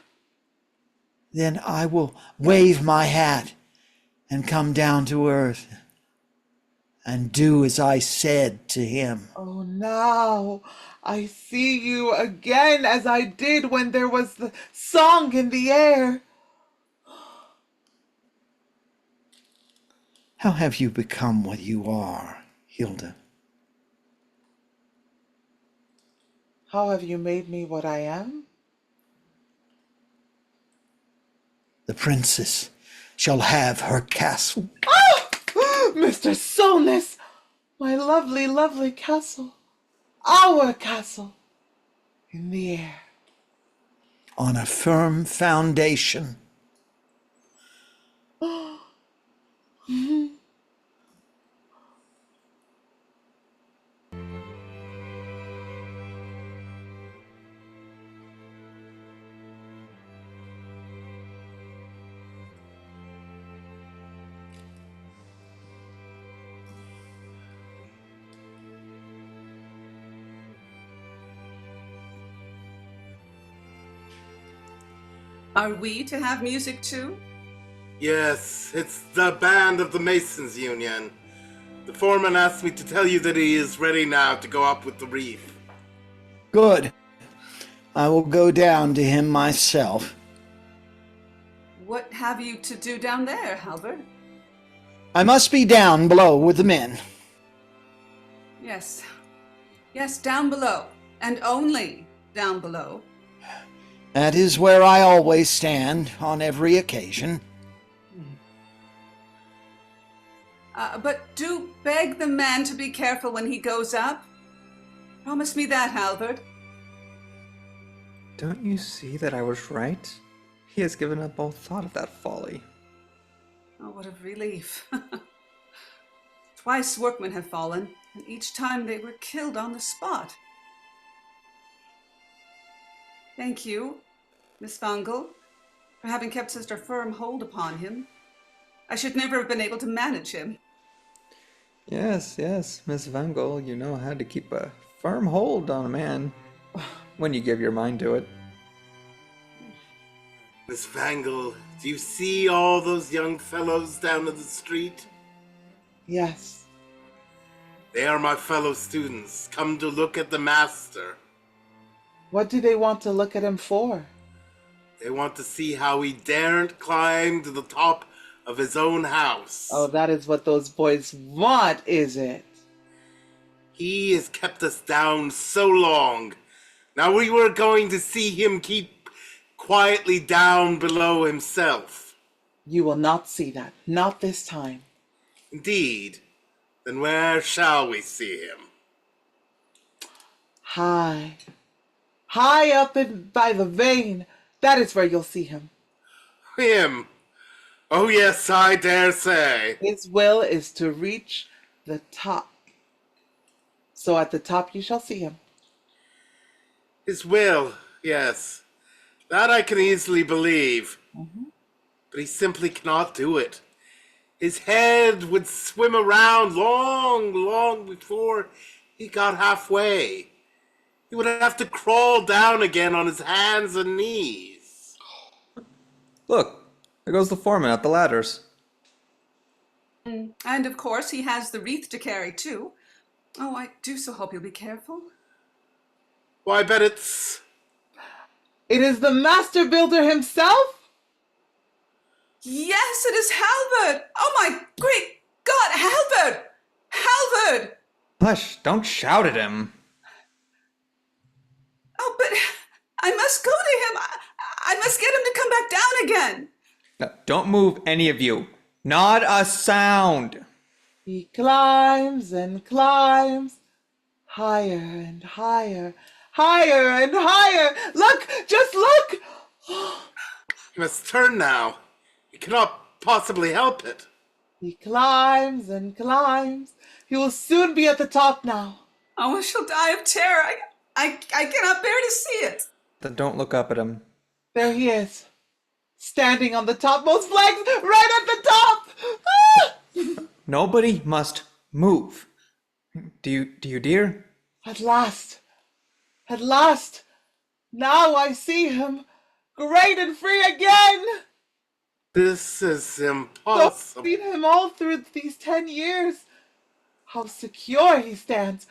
Then I will wave my hat and come down to earth and do as I said to him. Oh, now I see you again as I did when there was the song in the air. How have you become what you are, Hilda? How have you made me what I am? The princess shall have her castle. Oh! Mr. Solness! My lovely, lovely castle. Our castle. In the air. On a firm foundation. Are we to have music too? Yes, it's the band of the Masons Union. The foreman asked me to tell you that he is ready now to go up with the wreath. Good. I will go down to him myself. What have you to do down there, Halvard? I must be down below with the men. Yes. Yes, down below. And only down below. That is where I always stand on every occasion. But do beg the man to be careful when he goes up. Promise me that, Halvard. Don't you see that I was right? He has given up all thought of that folly. Oh, what a relief. Twice workmen have fallen, and each time they were killed on the spot. Thank you, Miss Fungal, for having kept such a firm hold upon him. I should never have been able to manage him. Yes, Miss Vangel, you know how to keep a firm hold on a man when you give your mind to it. Miss Vangle, do you see all those young fellows down in the street? Yes. They are my fellow students, come to look at the master. What do they want to look at him for? They want to see how he daren't climb to the top of his own house. Oh, that is what those boys want, is it? He has kept us down so long. Now we were going to see him keep quietly down below himself. You will not see that. Not this time. Indeed. Then where shall we see him? High. High up by the vein. That is where you'll see him. Him? Oh yes, I dare say. His will is to reach the top. So at the top you shall see him. His will, yes. That I can easily believe. But he simply cannot do it. His head would swim around long before he got halfway. He would have to crawl down again on his hands and knees. Look, there goes the foreman up the ladders. And of course, he has the wreath to carry too. Oh, I do so hope you'll be careful. Why, I bet it's... It is the master builder himself? Yes, it is Halvard! Oh my great God, Halvard! Halvard! Hush, don't shout at him. Oh, but I must go to him. I must get him to come back down again. Now, don't move, any of you. Not a sound. He climbs and climbs, higher and higher, higher and higher. Look, just look. He must turn now. He cannot possibly help it. He climbs and climbs. He will soon be at the top now. Oh, I shall die of terror. I cannot bear to see it. Then don't look up at him. There he is, standing on the topmost flags, right at the top. Ah! Nobody must move. Do you, dear? At last! At last! Now I see him, great and free again! This is So I've impossible. seen him all through these 10 years. How secure he stands.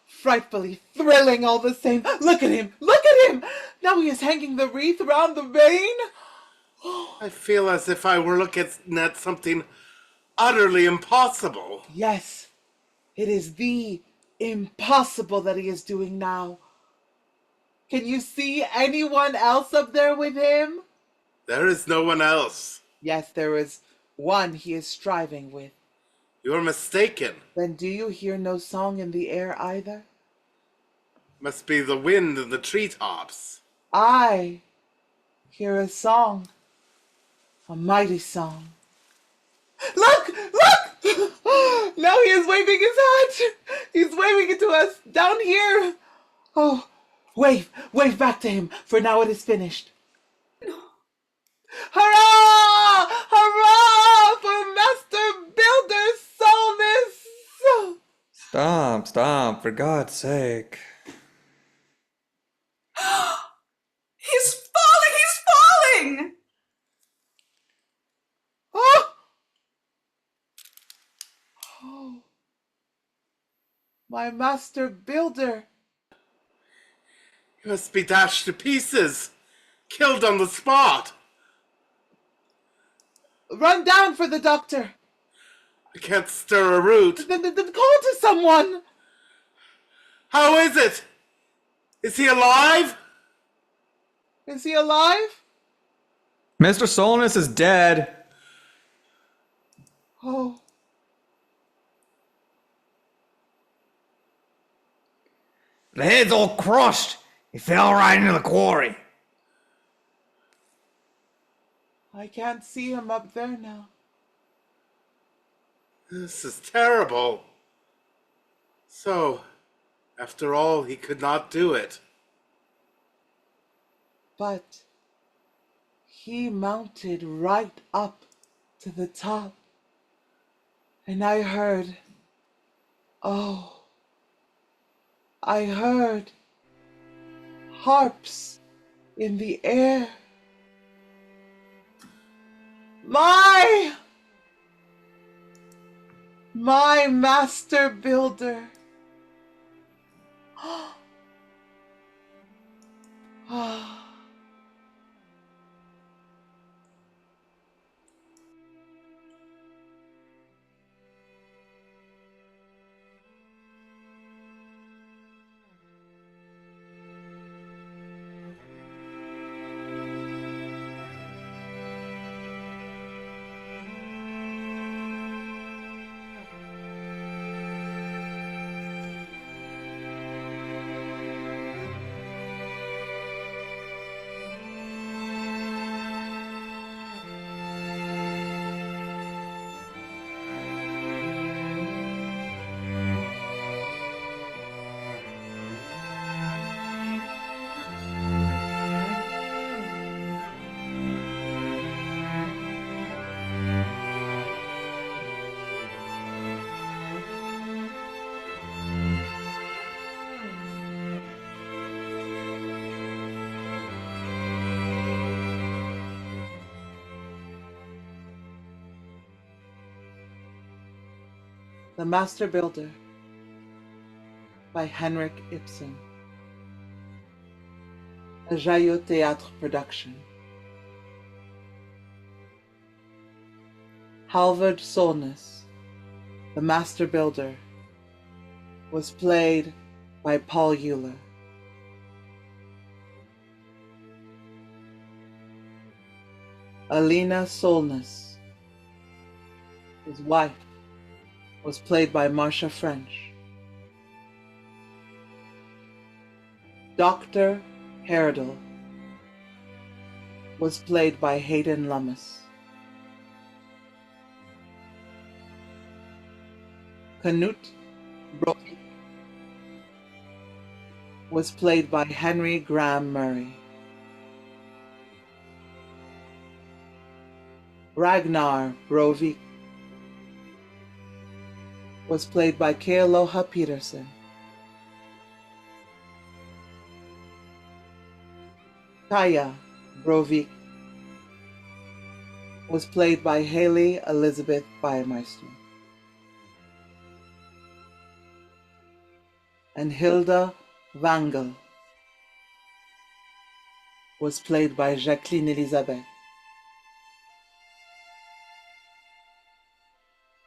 Frightfully thrilling all the same. Look at him! Look at him! Now he is hanging the wreath round the vein. I feel as if I were looking at something utterly impossible. Yes, it is the impossible that he is doing now. Can you see anyone else up there with him? There is no one else. Yes, there is one he is striving with. You're mistaken. Then do you hear no song in the air either? Must be the wind in the treetops. I hear a song, a mighty song. Look! Look! Now he is waving his hat. He's waving it to us down here. Oh, wave, wave back to him, for now it is finished. Hurrah! Hurrah for Master Builder Solness! Stop, for God's sake. He's falling! He's falling! Oh! Oh, my Master Builder. He must be dashed to pieces. Killed on the spot. Run down for the doctor. I can't stir a root. Then call to someone. How is it? Is he alive? Is he alive? Mr. Solness is dead. Oh, The head's all crushed. He fell right into the quarry. I can't see him up there now. This is terrible. So, after all, he could not do it. But he mounted right up to the top. And I heard, oh, I heard harps in the air. My Master Builder. Ah. The Master Builder by Henrik Ibsen. A JaYo Théâtre production. Halvard Solness, the Master Builder, was played by Paul Euler. Alina Solness, his wife, was played by Marcia French. Dr. Herdel was played by Hayden Lummis. Knut Brody was played by Henry Graham Murray. Ragnar Brovik was played by Kealoha Peterson. Kaya Brovik was played by Haley Elizabeth Baumeister. And Hilda Wangel was played by Jacqueline Elizabeth.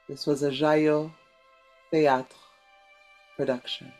This was a JaYo Theatre production.